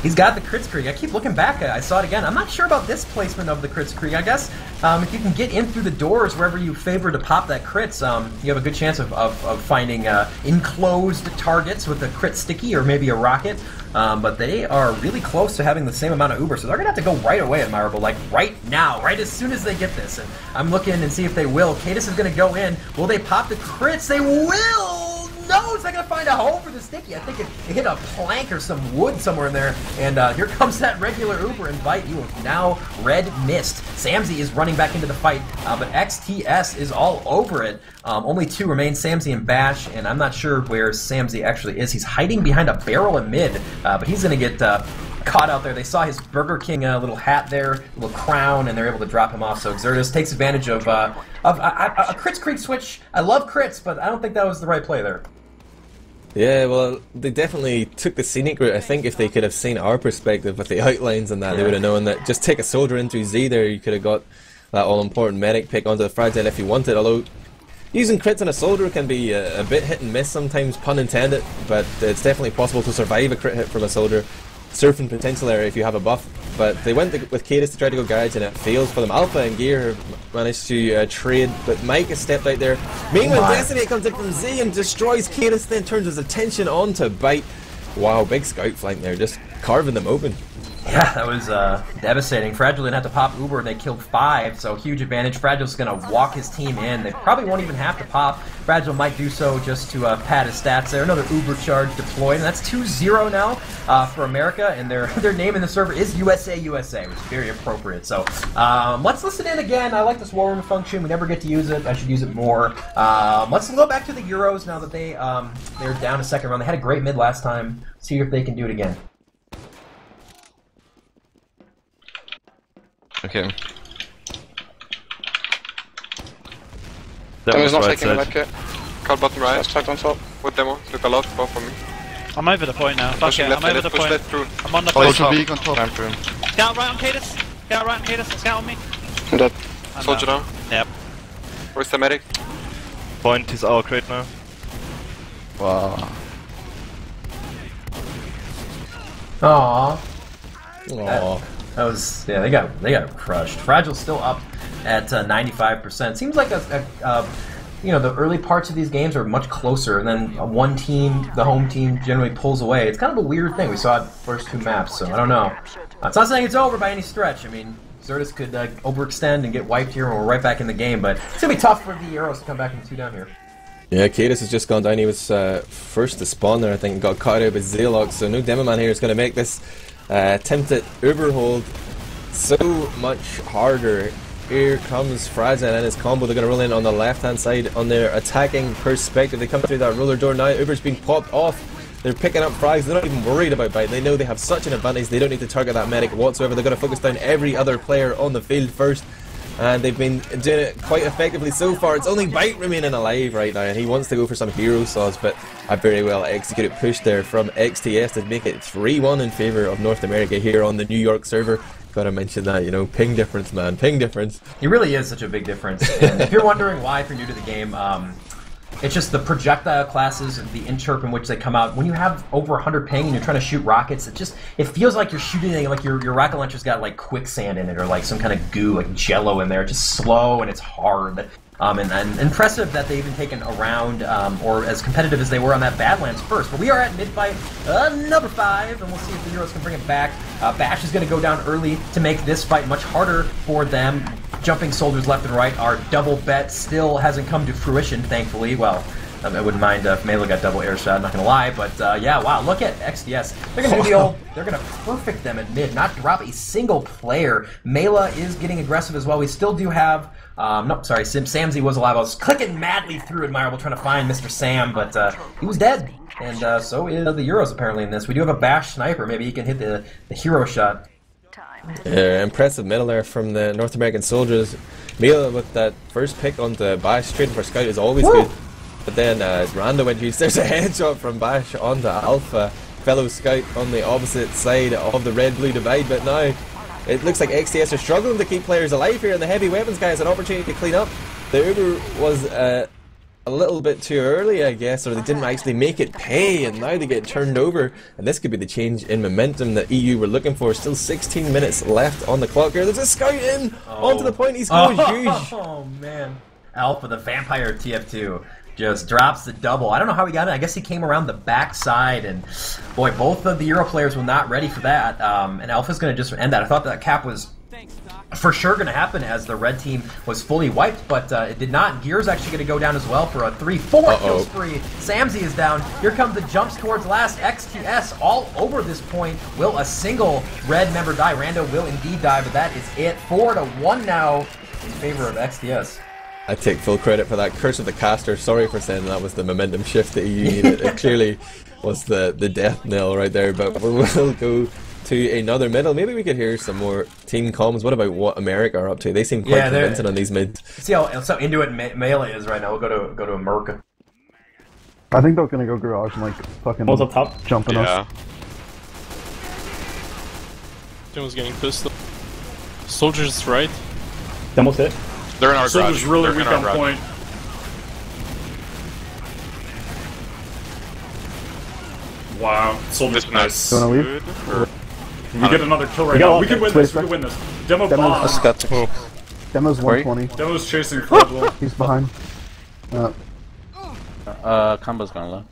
Speaker 1: He's got the Kritzkrieg. I keep looking back. I saw it again. I'm not sure about this placement of the Kritzkrieg. I guess if you can get in through the doors wherever you favor to pop that crits, you have a good chance of finding enclosed targets with a crit sticky or maybe a rocket. But they are really close to having the same amount of Uber, so they're going to have to go right away, Admirable, like right now, right as soon as they get this. And I'm looking and see if they will. Cadis is going to go in. Will they pop the crits? They will! No, it's not going to find a hole for the sticky. I think it hit a plank or some wood somewhere in there. And here comes that regular Uber and Bite. You have now red mist. Samzy is running back into the fight, but XTS is all over it. Only two remain, Samzy and Bash, and I'm not sure where Samzy actually is. He's hiding behind a barrel in mid, but he's going to get caught out there. They saw his Burger King little hat there, little crown, and they're able to drop him off. So Xertus takes advantage of a Kritzkrieg switch. I love crits, but I don't think that was the right play there.
Speaker 2: Yeah, well, they definitely took the scenic route. I think if they could have seen our perspective with the outlines and that, they would have known that just take a soldier in through Z there, you could have got that all-important medic pick onto the fragile if you wanted, although using crits on a soldier can be a bit hit and miss sometimes, pun intended, but it's definitely possible to survive a crit hit from a soldier. Surfing potential area if you have a buff, but they went with Cadis to try to go garage and it fails for them. Alpha and Gear managed to trade, but Mike has stepped out there. Meanwhile, Destiny comes in from Z and destroys Cadis, then turns his attention on to Bite. Wow, big scout flank there, just carving them open.
Speaker 1: Yeah, that was devastating. Fragile didn't have to pop Uber, and they killed 5, so huge advantage. Fragile's going to walk his team in. They probably won't even have to pop. Fragile might do so just to pad his stats there. Another Uber charge deployed, and that's 2-0 now for America, and their name in the server is USA, which is very appropriate. So let's listen in again. I like this war room function. We never get to use it. I should use it more. Let's go back to the Euros now that they're down a second round. They had a great mid last time. See if they can do it again.
Speaker 12: Okay. Demo's not taking a medkit. Call bottom right. Let's check on top. With Demo. Look a lot, both for me.
Speaker 9: I'm over the point now. Fuck it, I'm over the point. I'm on the
Speaker 5: point.
Speaker 9: Scout
Speaker 5: Big on top.
Speaker 9: right on Cadis. Scout right on Cadis. Scout on me.
Speaker 12: I'm dead. Soldier down.
Speaker 9: Yep.
Speaker 12: Where's the medic?
Speaker 4: Point is our crate now.
Speaker 5: Wow.
Speaker 1: Aww. That was, yeah, they got crushed. Fragile's still up at 95%. Seems like the early parts of these games are much closer, and then one team, the home team, generally pulls away. It's kind of a weird thing. We saw it first 2 maps, so I don't know. It's not saying it's over by any stretch. I mean, Xertus could overextend and get wiped here, and we're right back in the game, but it's going to be tough for the Euros to come back in 2 down here.
Speaker 2: Yeah, Cadis has just gone down. He was first to spawn there, I think, and got caught out with Zaylox, so no Demo Man here is going to make this attempted Uber hold so much harder. Here comes Fragile and his combo. They're going to roll in on the left hand side on their attacking perspective. They come through that roller door now. Uber's being popped off. They're picking up frags. They're not even worried about Bite. They know they have such an advantage. They don't need to target that medic whatsoever. They're going to focus down every other player on the field first, and they've been doing it quite effectively so far. It's only Bite remaining alive right now, and he wants to go for some hero saws, but a very well executed push there from XTS to make it 3-1 in favour of North America here on the New York server. Gotta mention that, ping difference, man, ping difference.
Speaker 1: It really is such a big difference, and if you're wondering why, if you're new to the game, it's just the projectile classes, the interp in which they come out. When you have over 100 ping and you're trying to shoot rockets, it feels like you're shooting, like your rocket launcher's got like quicksand in it, or like some kind of goo, like jello in there. It's just slow and it's hard. And impressive that they even taken a round, or as competitive as they were on that Badlands first. But we are at mid-fight number 5, and we'll see if the Euros can bring it back. Bash is going to go down early to make this fight much harder for them. Jumping soldiers left and right. Our double bet still hasn't come to fruition, thankfully. Well, I wouldn't mind if Mela got double air shot, I'm not going to lie. But yeah, wow, look at XDS. They're going to do the old, they're going to perfect them at mid, not drop a single player. Mela is getting aggressive as well. We still do have, Samzy was alive. I was clicking madly through Admirable trying to find Mr. Sam, but he was dead. And so is the Euros apparently in this. We do have a Bash sniper. Maybe he can hit the hero shot.
Speaker 2: Impressive middle there from the North American soldiers. Mela with that first pick onto Bash, trading for Scout is always good. But then Rando introduced, there's a headshot from Bash onto Alpha. fellow scout on the opposite side of the red-blue divide, but now it looks like XTS are struggling to keep players alive here, and the heavy weapons guy has an opportunity to clean up. The Uber was a little bit too early, I guess, or they didn't actually make it pay, and now they get turned over, and this could be the change in momentum that EU were looking for. Still 16 minutes left on the clock here. There's a scout in onto the point. He's going huge.
Speaker 1: Oh man, Alpha, the vampire TF2, just drops the double. I don't know how he got it. I guess he came around the backside, and boy, both of the Euro players were not ready for that. And Alpha's going to just end that. I thought that cap was for sure going to happen as the red team was fully wiped, but it did not. Gear's actually going to go down as well for a 3-4 kill spree. Samzy is down. Here comes the jumps towards last. XTS all over this point. Will a single red member die? Rando will indeed die, but that is it. 4-1 now in favor of XTS.
Speaker 2: I take full credit for that. Curse of the Caster. Sorry for saying that was the momentum shift that EU needed. It clearly was the death knell right there, but we will go to another middle. Maybe we could hear some more team comms. What about what America are up to? They seem quite convincing on these mids.
Speaker 1: See how into it Melee is right now. We'll go to America.
Speaker 11: I think they're gonna go garage and like fucking
Speaker 7: up top?
Speaker 11: Jumping us.
Speaker 3: Demo's getting pissed. Soldiers right.
Speaker 7: Demo's hit.
Speaker 12: They're in our
Speaker 8: Soldier's
Speaker 12: garage.
Speaker 8: really
Speaker 12: They're
Speaker 8: weak
Speaker 12: in our
Speaker 8: on
Speaker 12: garage.
Speaker 8: point. Wow, Soldier's nice.
Speaker 11: You wanna leave?
Speaker 8: If we get another kill right now, we can win this. We can win this. Demo bomb.
Speaker 10: Let's go.
Speaker 11: Demo's 120.
Speaker 8: Demo's chasing Fragile.
Speaker 11: He's behind.
Speaker 10: Combo's gone low.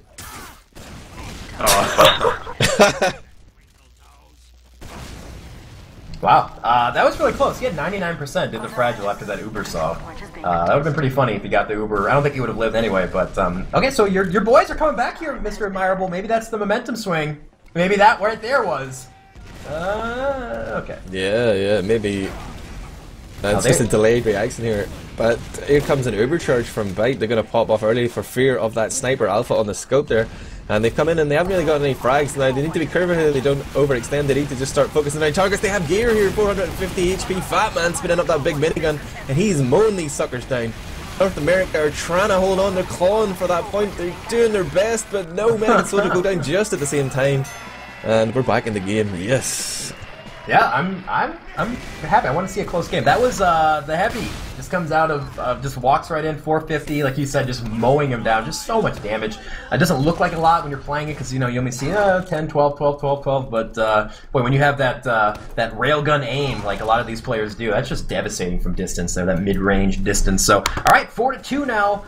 Speaker 1: Wow, that was really close. He had 99% did the Fragile after that Uber saw. That would have been pretty funny if he got the Uber. I don't think he would have lived anyway, but okay, so your boys are coming back here, Mr. Admirable. Maybe that's the momentum swing. Maybe that right there was. Okay.
Speaker 2: Yeah, maybe. It's just a delayed reaction here. But here comes an Uber charge from Byte. They're going to pop off early for fear of that sniper Alpha on the scope there. And they've come in and they haven't really got any frags now. They need to be careful here. They don't overextend. They need to just start focusing on targets. They have gear here, 450 HP. Fat Man spinning up that big minigun, and he's mowing these suckers down. North America are trying to hold on. They're clawing for that point. They're doing their best, but no man Soldier go down just at the same time. And we're back in the game. Yes.
Speaker 1: Yeah, I'm happy. I want to see a close game. That was the heavy. Just comes out of just walks right in, 450, like you said, just mowing him down. Just so much damage. It doesn't look like a lot when you're playing it because you only see 10, 12, 12, 12, 12. But boy, when you have that railgun aim, like a lot of these players do, that's just devastating from distance there, that mid-range distance. So, all right, 4-2 now.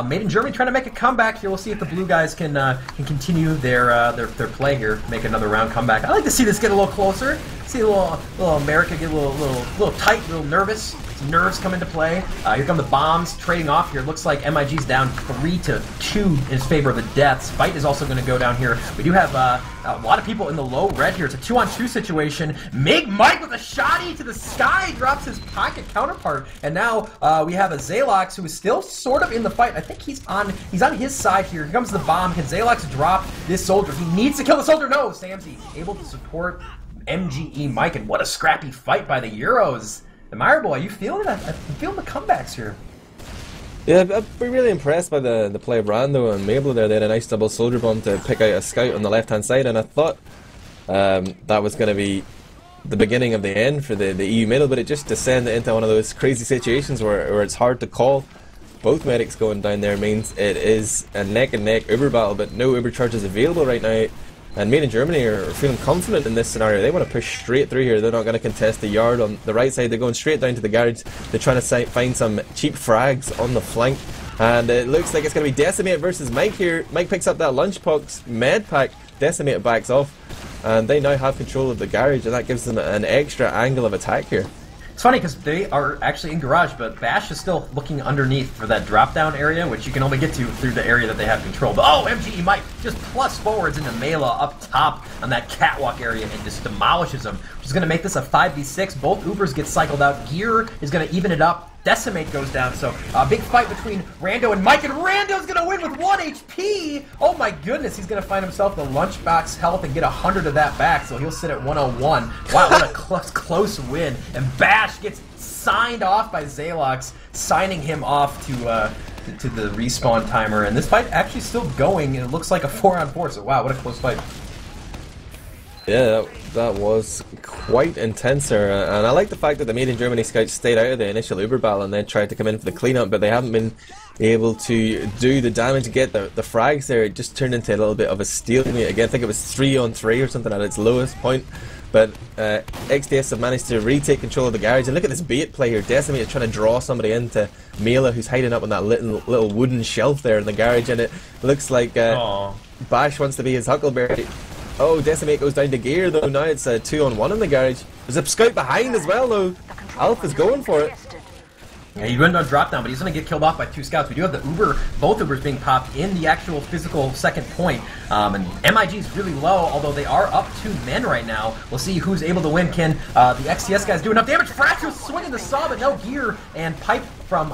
Speaker 1: Made in Germany trying to make a comeback here. We'll see if the blue guys can continue their play here, make another round comeback. I like to see this get a little closer. See a little America get a little tight, a little nervous. Some nerves come into play. Here come the bombs trading off here. Looks like MIG's down 3-2 in favor of the deaths. Fight is also going to go down here. We do have a lot of people in the low red here. It's a 2-on-2 situation. Mike with a shotty to the sky drops his pocket counterpart, and now we have a Zalox who is still sort of in the fight. I think he's on his side here. Here comes the bomb. Can Zalox drop this soldier? He needs to kill the soldier. No, Samzy able to support MGE Mike, and what a scrappy fight by the Euros. Admirable, are you feeling it? I'm feeling the comebacks here.
Speaker 2: Yeah, I've been really impressed by the play of Rando and Mabel there. They had a nice double soldier bomb to pick out a scout on the left-hand side, and I thought that was going to be the beginning of the end for the EU middle, but it just descended into one of those crazy situations where it's hard to call. Both medics going down there means it is a neck-and-neck Uber battle, but no Uber charges available right now. And Made in Germany are feeling confident in this scenario. They want to push straight through here. They're not going to contest the yard on the right side. They're going straight down to the garage. They're trying to find some cheap frags on the flank. And it looks like it's going to be Decimate versus Mike here. Mike picks up that lunchbox med pack. Decimate backs off. And they now have control of the garage, and that gives them an extra angle of attack here.
Speaker 1: It's funny because they are actually in garage, but Bash is still looking underneath for that drop-down area, which you can only get to through the area that they have control. But oh, MGE Mike just plus forwards into Mela up top on that catwalk area and just demolishes them, which is going to make this a 5v6. Both Ubers get cycled out. Gear is going to even it up. Decimate goes down, so a big fight between Rando and Mike, and Rando's gonna win with 1 HP! Oh my goodness, he's gonna find himself the lunchbox health and get 100 of that back, so he'll sit at 101. Wow, what a close win. And Bash gets signed off by Zalox, signing him off to the respawn timer, and this fight actually still going, and it looks like a 4-on-4, so wow, what a close fight.
Speaker 2: Yeah, that was quite intense there, and I like the fact that the Made in Germany scouts stayed out of the initial Uber battle and then tried to come in for the cleanup, but they haven't been able to do the damage to get the frags there. It just turned into a little bit of a stalemate again. I think it was 3-on-3 or something at its lowest point, but XDS have managed to retake control of the garage, and look at this bait play here. Decimate is trying to draw somebody into Mela, who's hiding up on that little wooden shelf there in the garage, and it looks like Bash wants to be his Huckleberry. Oh, Decimate goes down to gear though. Now it's a 2-on-1 in the garage. There's a scout behind as well though. Alpha's going for it.
Speaker 1: Yeah, he went on drop down, but he's going to get killed off by 2 scouts. We do have the Uber, both Ubers being popped in the actual physical second point. And MIG is really low, although they are up 2 men right now. We'll see who's able to win. Can the XTS guys do enough damage? Fracture swinging the saw, but no gear. And Pipe from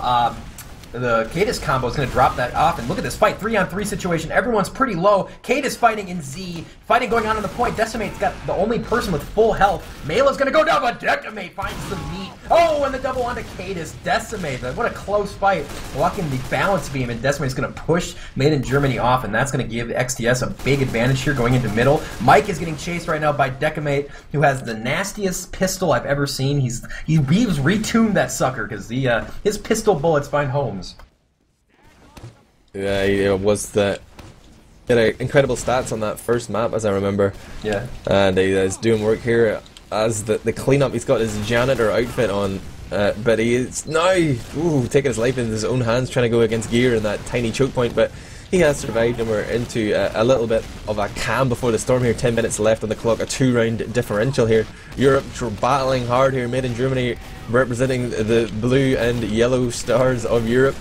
Speaker 1: the Cadis combo is going to drop that off. And look at this fight, 3-on-3 situation. Everyone's pretty low. Cadis fighting in Z. Fighting going on the point. Decimate's got the only person with full health. Mela's going to go down, but Decimate finds the meat. Oh, and the double onto Cadis. Decimate. What a close fight. Walking the balance beam, and Decimate's going to push Made in Germany off, and that's going to give XTS a big advantage here going into middle. Mike is getting chased right now by Decimate, who has the nastiest pistol I've ever seen. He's retuned that sucker because his pistol bullets find homes.
Speaker 2: Yeah, it was the. He had incredible stats on that first map, as I remember.
Speaker 1: Yeah.
Speaker 2: And he's doing work here as the cleanup. He's got his janitor outfit on, but he is now taking his life into his own hands, trying to go against gear in that tiny choke point. But he has survived, and we're into a little bit of a calm before the storm here. 10 minutes left on the clock, a 2-round differential here. Europe battling hard here. Made in Germany representing the blue and yellow stars of Europe,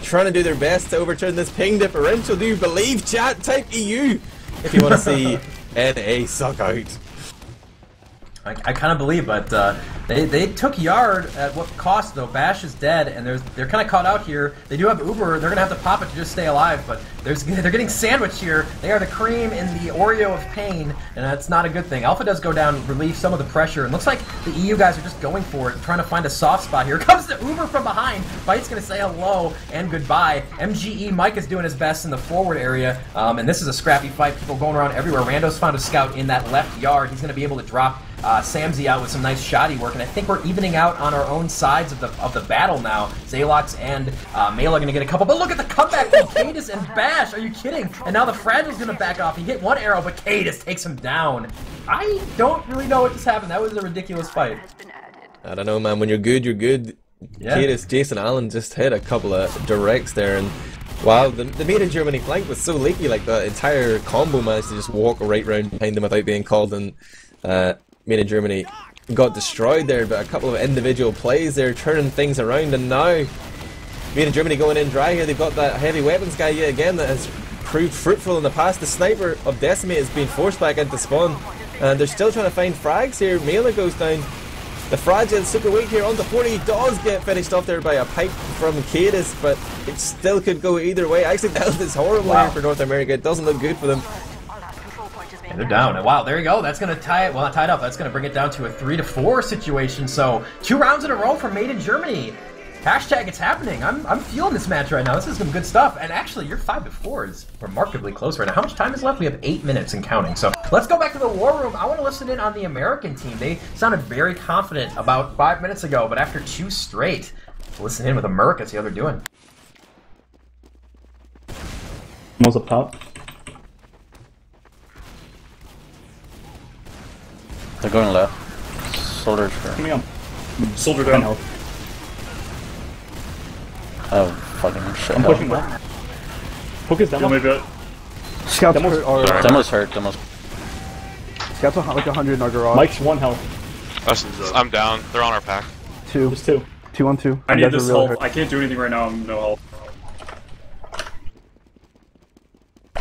Speaker 2: trying to do their best to overturn this ping differential. Do you believe, chat? Type EU if you want to see NA suck out.
Speaker 1: I kind of believe, but they took Yard at what cost though. Bash is dead, and they're kind of caught out here. They do have Uber. They're gonna have to pop it to just stay alive, but they're getting sandwiched here. They are the cream in the Oreo of pain, and that's not a good thing. Alpha does go down, relieve some of the pressure, and looks like the EU guys are just going for it, trying to find a soft spot here. Comes the Uber from behind. Fight's gonna say hello and goodbye. MGE Mike is doing his best in the forward area, and this is a scrappy fight. People going around everywhere. Rando's found a scout in that left yard. He's gonna be able to drop Samzy out with some nice shoddy work, and I think we're evening out on our own sides of the battle now. Zalox and Mela are going to get a couple, but look at the comeback from Cadis and Bash. Are you kidding? And now the Fragile's going to back off. He hit one arrow, but Cadis takes him down. I don't really know what just happened. That was a ridiculous fight.
Speaker 2: I don't know, man. When you're good, you're good. Yeah. Cadis, Jason Allen just hit a couple of directs there, and wow, the Made in Germany flank was so leaky. Like the entire combo managed to just walk right round behind them without being called, and Made in Germany got destroyed there, but a couple of individual plays there turning things around, and now Made in Germany going in dry here. They've got that heavy weapons guy yet again that has proved fruitful in the past. The sniper of Decimate is being forced back into spawn, and they're still trying to find frags here. Mela goes down. The fragile super weak here onto 40 does get finished off there by a pipe from Cadis, but it still could go either way. Actually, the health is horrible here for North America. It doesn't look good for them.
Speaker 1: And they're down. And wow, there you go. That's going to tie it. Well, not tied up. That's going to bring it down to a 3-4 situation. So 2 rounds in a row for Made in Germany. Hashtag it's happening. I'm feeling this match right now. This is some good stuff. And actually, your 5-4 is remarkably close right now. How much time is left? We have 8 minutes and counting. So let's go back to the war room. I want to listen in on the American team. They sounded very confident about 5 minutes ago, but after 2 straight, listen in with America, see how they're doing.
Speaker 7: Almost up top.
Speaker 10: They're going left. Soldiers for.
Speaker 7: Coming on. Soldier down.
Speaker 10: Oh, fucking shit.
Speaker 7: I'm pushing left. Focus demo.
Speaker 11: Scouts hurt.
Speaker 10: Demo's hurt. Demo's.
Speaker 11: Scouts like 100 in our garage.
Speaker 7: Mike's 1 health.
Speaker 12: I'm down. They're on our pack.
Speaker 11: 2.
Speaker 7: Just 2.
Speaker 11: 2 on 2.
Speaker 8: I need this health. I can't do anything right now. I'm no health.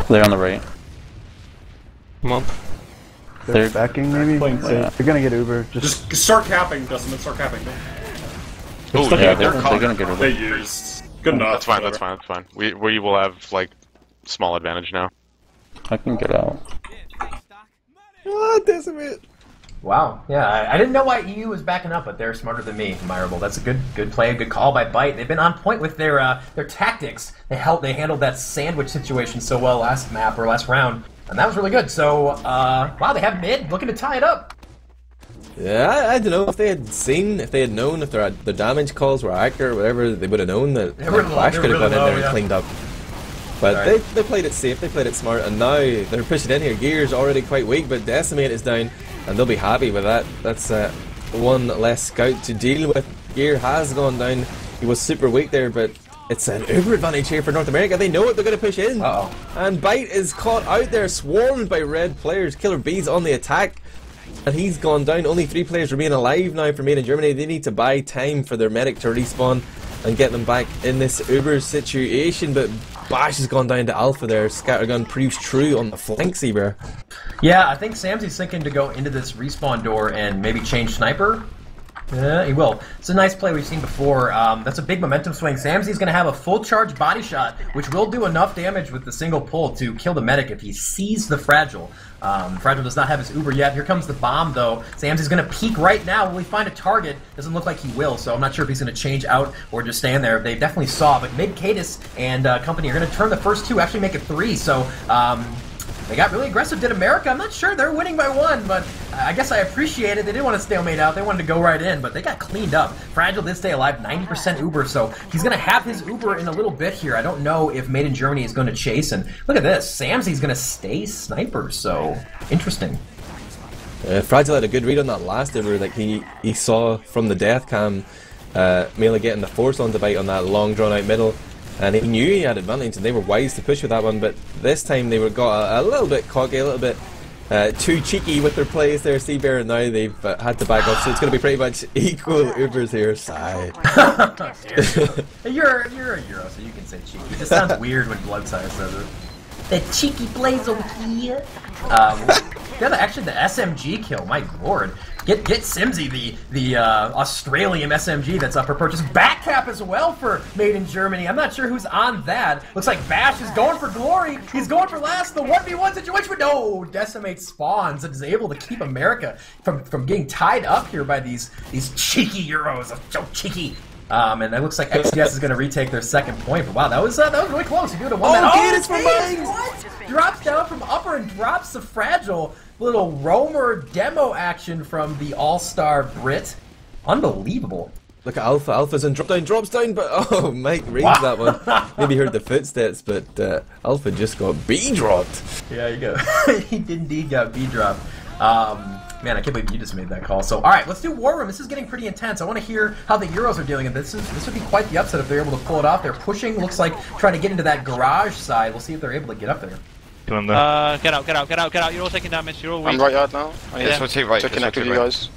Speaker 10: They're on the right.
Speaker 3: Come on.
Speaker 11: They're backing maybe? They're gonna get Uber.
Speaker 8: Just start capping, Dustin. Start capping.
Speaker 12: Oh,
Speaker 10: yeah, they're gonna get Uber.
Speaker 8: They used. Good enough.
Speaker 12: That's fine. We will have, like, small advantage now.
Speaker 10: I can get out.
Speaker 2: Ah, Decimate.
Speaker 1: Wow, yeah, I didn't know why EU was backing up, but they're smarter than me, admirable. That's a good play, a good call by Byte. They've been on point with their tactics. They handled that sandwich situation so well last map or last round. And that was really good. So, wow, they have mid looking to tie it up.
Speaker 2: Yeah, I don't know if they had known if their damage calls were accurate or whatever, they would have known that Flash could have gone in there and cleaned up. But they played it safe, they played it smart, and now they're pushing in here. Gear's already quite weak, but Decimate is down, and they'll be happy with that. That's one less scout to deal with. Gear has gone down. He was super weak there, but it's an uber advantage here for North America. They know it, they're going to push in. And Bite is caught out there, swarmed by red players. Killer Bee's on the attack, and he's gone down. Only 3 players remain alive now for Made in Germany. They need to buy time for their medic to respawn and get them back in this uber situation, but Bash has gone down to Alpha there. Scattergun proves true on the flank, Seabear.
Speaker 1: Yeah, I think Samsy's thinking to go into this respawn door and maybe change Sniper. Yeah, he will. It's a nice play we've seen before. That's a big momentum swing. Samsy's going to have a full charge body shot, which will do enough damage with the single pull to kill the medic if he sees the Fragile. Fragile does not have his Uber yet. Here comes the bomb, though. Samsy's going to peek right now. Will he find a target? Doesn't look like he will, so I'm not sure if he's going to change out or just stand there. They definitely saw, but Mid Cadis and company are going to turn the first 2, actually make it 3, so they got really aggressive, did America. I'm not sure they're winning by 1, but I guess I appreciate it. They didn't want to stalemate out. They wanted to go right in, but they got cleaned up. Fragile did stay alive, 90% Uber, so he's going to have his Uber in a little bit here. I don't know if Made in Germany is going to chase, and look at this. Samsy's going to stay Sniper, so interesting.
Speaker 2: Fragile had a good read on that last Uber. Like he saw from the death cam Melee getting the force on the Bite on that long drawn out middle. And he knew he had advantage, and they were wise to push with that one. But this time they got a little bit cocky, a little bit too cheeky with their plays there, Seabear, and now they've had to back off. So it's going to be pretty much equal Ubers here. Sigh.
Speaker 1: You're a Euro, so you can say cheeky. It just sounds weird when Bloodsire says it. The cheeky plays over here. Actually, the SMG kill. My lord. Get Simsy, the Australian SMG that's up for purchase. Backcap as well for Made in Germany. I'm not sure who's on that. Looks like Bash is going for glory. He's going for last. The 1v1 situation. But no, Decimate spawns and is able to keep America from getting tied up here by these cheeky Euros. So cheeky. And it looks like XDS is going to retake their second point. But wow, that was really close. He did a one-man.
Speaker 2: It's for mine!
Speaker 1: What? Drops down from upper and drops the Fragile. Little roamer demo action from the all-star Brit. Unbelievable.
Speaker 2: Look at Alpha. Alpha's in drop down, drops down, but oh, Mike reads that one. Maybe heard the footsteps, but Alpha just got B dropped.
Speaker 1: Yeah, you go. He did indeed got B dropped. Man, I can't believe you just made that call. So, all right, let's do War Room. This is getting pretty intense. I want to hear how the Euros are dealing, and this would be quite the upset if they're able to pull it off. They're pushing, looks like trying to get into that garage side. We'll see if they're able to get up there.
Speaker 9: Get out. You're all taking damage. You're all weak.
Speaker 12: I'm right yard now.
Speaker 5: Let's rotate right.
Speaker 12: To connect with you guys.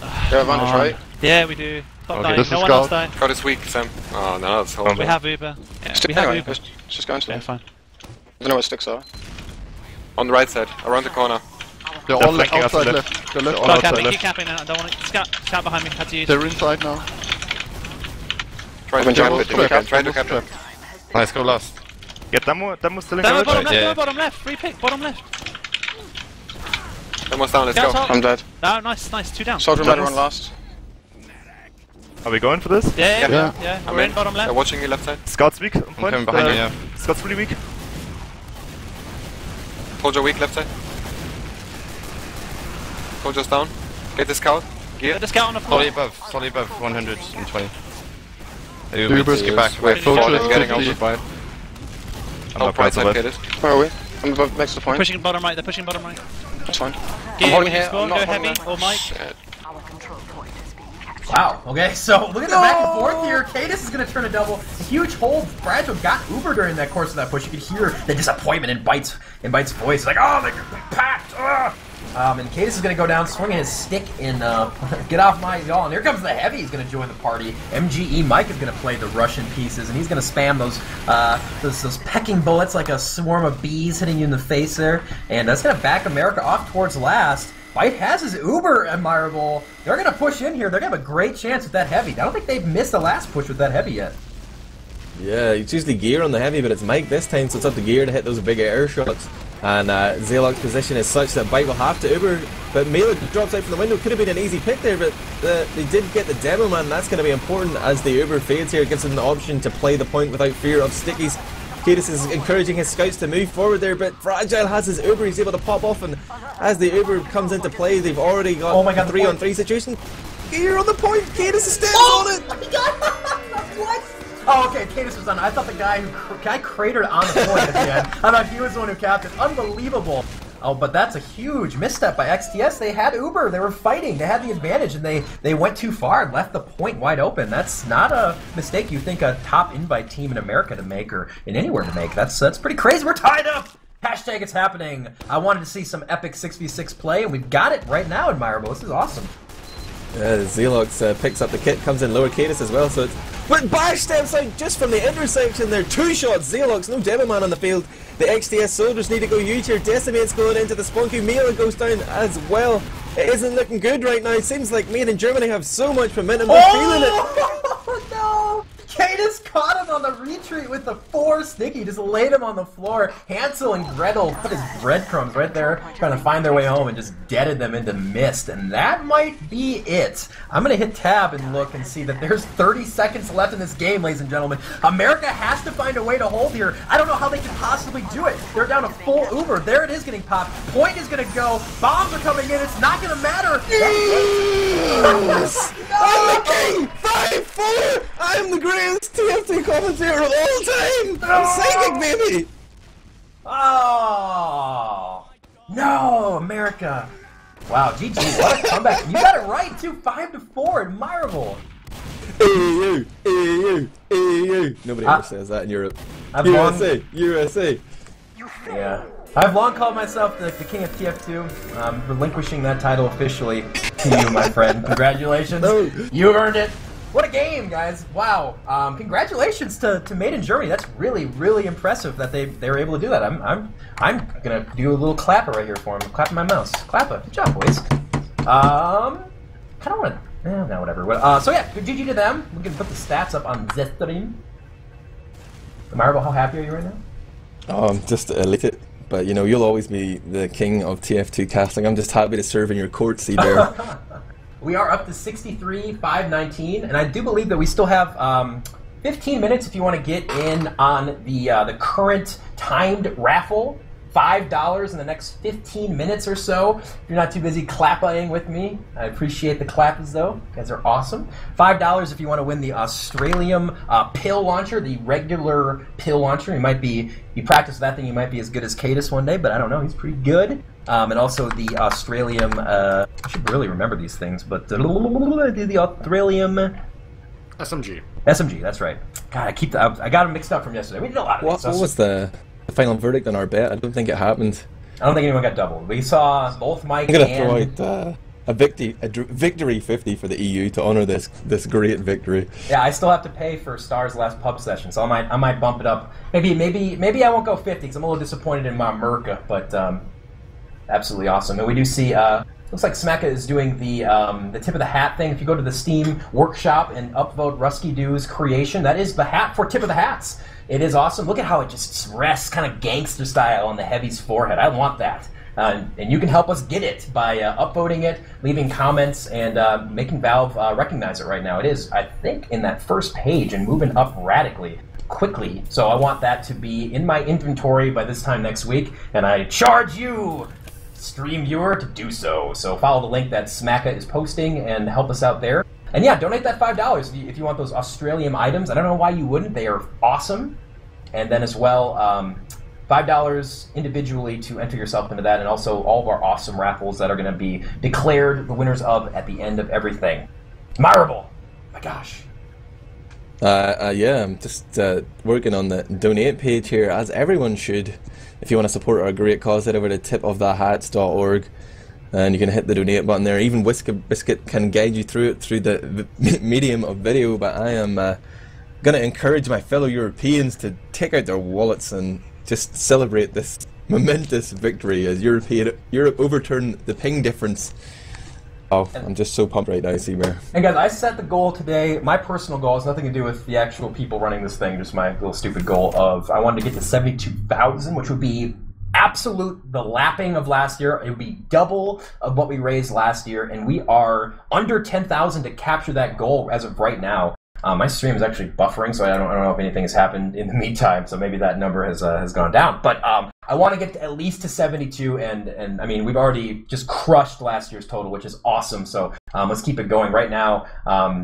Speaker 12: You have advantage, right?
Speaker 9: Yeah, we do. Stop dying.
Speaker 5: This
Speaker 9: no
Speaker 5: is
Speaker 9: one else dying.
Speaker 12: God is weak, Sam. Oh, no, that's horrible.
Speaker 9: We have Uber. Yeah, we have Uber.
Speaker 12: Just go into
Speaker 9: Yeah, fine.
Speaker 12: I don't know where sticks are. On the right side, around the corner.
Speaker 5: They're all outside left. They're left.
Speaker 9: Start capping, keep capping. I don't want to. Scout behind me. Had to use.
Speaker 5: They're inside now.
Speaker 12: Try to cap it.
Speaker 5: Nice, go last.
Speaker 4: Get Demo still in
Speaker 9: Demo
Speaker 4: garage?
Speaker 9: bottom left. Free pick, bottom left.
Speaker 12: Demo's down, let's go. I'm dead.
Speaker 9: No, nice. 2 down.
Speaker 12: Soldier might run last.
Speaker 4: Are we going for this?
Speaker 9: Yeah. We're in bottom left.
Speaker 12: They're watching you left side.
Speaker 4: Scout's weak.
Speaker 5: I'm coming behind you, yeah.
Speaker 4: Scout's really weak.
Speaker 12: Soldier weak, left side. Soldier's down. Get the scout. Gear.
Speaker 9: Get the scout on the floor.
Speaker 5: Solely above 120.
Speaker 12: Ubers get back. We're getting over by. Oh, right side, get it. Where are we? I'm above next to the point.
Speaker 9: Pushing bottom right. They're pushing bottom right.
Speaker 12: That's fine.
Speaker 9: I'm
Speaker 12: holding here.
Speaker 9: Go heavy. Or Mike.
Speaker 1: Wow, okay, so look at the back and forth here. Cadis is going to turn a double. A huge hold. Fragile got Uber during that course of that push. You could hear the disappointment in Bite's voice. Like, oh, they're packed. And Cadis is going to go down, swinging his stick and get off my y'all. And here comes the Heavy. He's going to join the party. MGE Mike is going to play the Russian pieces, and he's going to spam those pecking bullets like a swarm of bees hitting you in the face there. And that's going to back America off towards last. Bite has his Uber admirable. They're going to push in here. They're going to have a great chance with that Heavy. I don't think they've missed the last push with that Heavy yet.
Speaker 2: Yeah, it's usually Gear on the Heavy, but it's Mike this time, so it's up to Gear to hit those big air shots. And Zalok's position is such that Bite will have to Uber, but Melee drops out from the window. Could have been an easy pick there, but they did get the Demo Man. That's going to be important as the Uber fades here. It gives them the option to play the point without fear of stickies. Cadis is encouraging his scouts to move forward there, but Fragile has his Uber, he's able to pop off, and as the Uber comes into play, they've already got a 3-on-3 situation. Here on the point, Cadis is still on it!
Speaker 1: What? Oh, okay, Cadis was on. I thought the guy cratered on the point at the end. I thought he was the one who capped it. Unbelievable. Oh, but that's a huge misstep by XTS. They had Uber. They were fighting. They had the advantage, and they went too far and left the point wide open. That's not a mistake you think a top invite team in America to make or in anywhere to make. That's pretty crazy. We're tied up. Hashtag it's happening. I wanted to see some epic 6v6 play, and we've got it right now, Admirable. This is awesome.
Speaker 2: Zelox picks up the kit, comes in lower Cadis as well, so it's... But Bash steps out just from the intersection there, 2 shots, Zelox, no Demoman on the field. The XTS soldiers need to go huge here, Decimate's going into the Spunky, Mila goes down as well. It isn't looking good right now, it seems like Made in Germany have so much momentum, they're feeling it.
Speaker 1: Oh no! Cadis caught him on the retreat with the 4 sticky, just laid him on the floor. Hansel and Gretel put his breadcrumbs right there, trying to find their way home, and just deaded them into mist. And that might be it. I'm going to hit tab and look and see that there's 30 seconds left in this game, ladies and gentlemen. America has to find a way to hold here. I don't know how they can possibly do it. They're down a full Uber. There it is getting popped. Point is going to go. Bombs are coming in. It's not going to matter.
Speaker 2: Yes! I'm the king! 5-4! I'm the greatest TFT commentator of all time! I'm psychic, baby!
Speaker 1: Oh! No, America! Wow, GG, what a comeback. You got it right, too. 5-4, admirable.
Speaker 2: EU, EU, EU. Nobody ever says that in Europe. USA.
Speaker 1: Yeah. I've long called myself the king of TF2. I'm relinquishing that title officially to you, my friend. Congratulations. You earned it. What a game, guys. Wow. Congratulations to Made in Germany. That's really, really impressive that they were able to do that. I'm gonna do a little clapper right here for him. Clapping my mouse. Clapper. Good job, boys. Kinda wanna no, whatever. So yeah, GG to them. We can put the stats up on the stream. Marvel, how happy are you right now?
Speaker 2: Oh, I'm just elated. But, you know, you'll always be the king of TF2 casting. I'm just happy to serve in your court, see there.
Speaker 1: We are up to 63, 519, and I do believe that we still have 15 minutes if you want to get in on the current timed raffle. $5 in the next 15 minutes or so. If you're not too busy clapping with me, I appreciate the clappers though. You guys are awesome. $5 if you want to win the Australium pill launcher, the regular pill launcher. You practice that thing, you might be as good as Cadis one day, but I don't know, he's pretty good. And also the Australium, I should really remember these things, but the Australium... SMG, that's right. God, I got them mixed up from yesterday. We did a lot of
Speaker 2: What was the final verdict on our bet? I don't think it happened.
Speaker 1: I don't think anyone got doubled. We saw both Mike
Speaker 2: I'm gonna throw out a victory 50 for the EU to honor this great victory.
Speaker 1: Yeah, I still have to pay for Star's last pub session, so I might bump it up. Maybe I won't go 50 because I'm a little disappointed in my Merca, but absolutely awesome. And we do see looks like Smecca is doing the tip of the hat thing. If you go to the Steam workshop and upvote Rusky Doo's creation, that is the hat for tip of the hats. It is awesome. Look at how it just rests kind of gangster style on the Heavy's forehead. I want that. And you can help us get it by upvoting it, leaving comments, and making Valve recognize it right now. It is, I think, in that first page and moving up radically quickly. So I want that to be in my inventory by this time next week, and I charge you, stream viewer, to do so. So follow the link that Smacka is posting and help us out there. And yeah, donate that $5 if you want those Australium items. I don't know why you wouldn't. They are awesome. And then as well, $5 individually to enter yourself into that, and also all of our awesome raffles that are going to be declared the winners of at the end of everything. Marble! My gosh.
Speaker 2: Yeah, I'm just working on the donate page here, as everyone should. If you want to support our great cause, head over to tipofthehats.org. And you can hit the donate button there. Even Biscuit can guide you through it through the medium of video. But I am going to encourage my fellow Europeans to take out their wallets and just celebrate this momentous victory as Europe overturned the ping difference. Oh, I'm just so pumped right now, Seabear.
Speaker 1: And guys, I set the goal today. My personal goal has nothing to do with the actual people running this thing. Just my little stupid goal of I wanted to get to 72,000, which would be the lapping of last year. It would be double of what we raised last year, and we are under 10,000 to capture that goal as of right now. My stream is actually buffering, so I don't know if anything has happened in the meantime. So maybe that number has gone down. But I want to get at least to 72, and I mean we've already just crushed last year's total, which is awesome. So let's keep it going right now.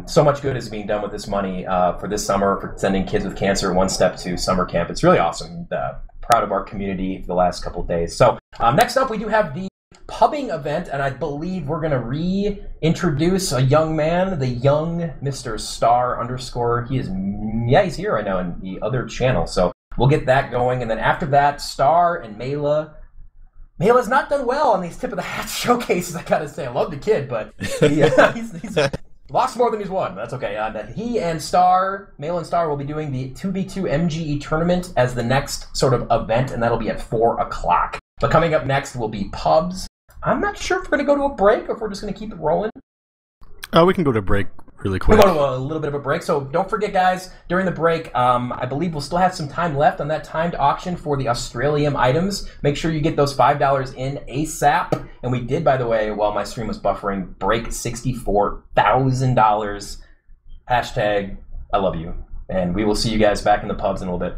Speaker 1: So much good is being done with this money for this summer for sending kids with cancer one step to summer camp. It's really awesome. Proud of our community for the last couple of days. So next up, we do have the pubbing event, and I believe we're going to reintroduce a young man, the young Mr. Star _. He's here right now in the other channel, so we'll get that going. And then after that, Star and Mela's not done well on these tip of the hat showcases, I gotta say. I love the kid, but he's lost more than he's won. That's okay. He and Mela and Star will be doing the 2v2 MGE tournament as the next sort of event, and that'll be at 4 o'clock. But coming up next will be pubs. I'm not sure if we're going to go to a break or if we're just going to keep it rolling.
Speaker 6: We can go to a break really quick.
Speaker 1: We'll go to a little bit of a break. So don't forget, guys, during the break, I believe we'll still have some time left on that timed auction for the Australian items. Make sure you get those $5 in ASAP. And we did, by the way, while my stream was buffering, break $64,000. Hashtag I love you. And we will see you guys back in the pubs in a little bit.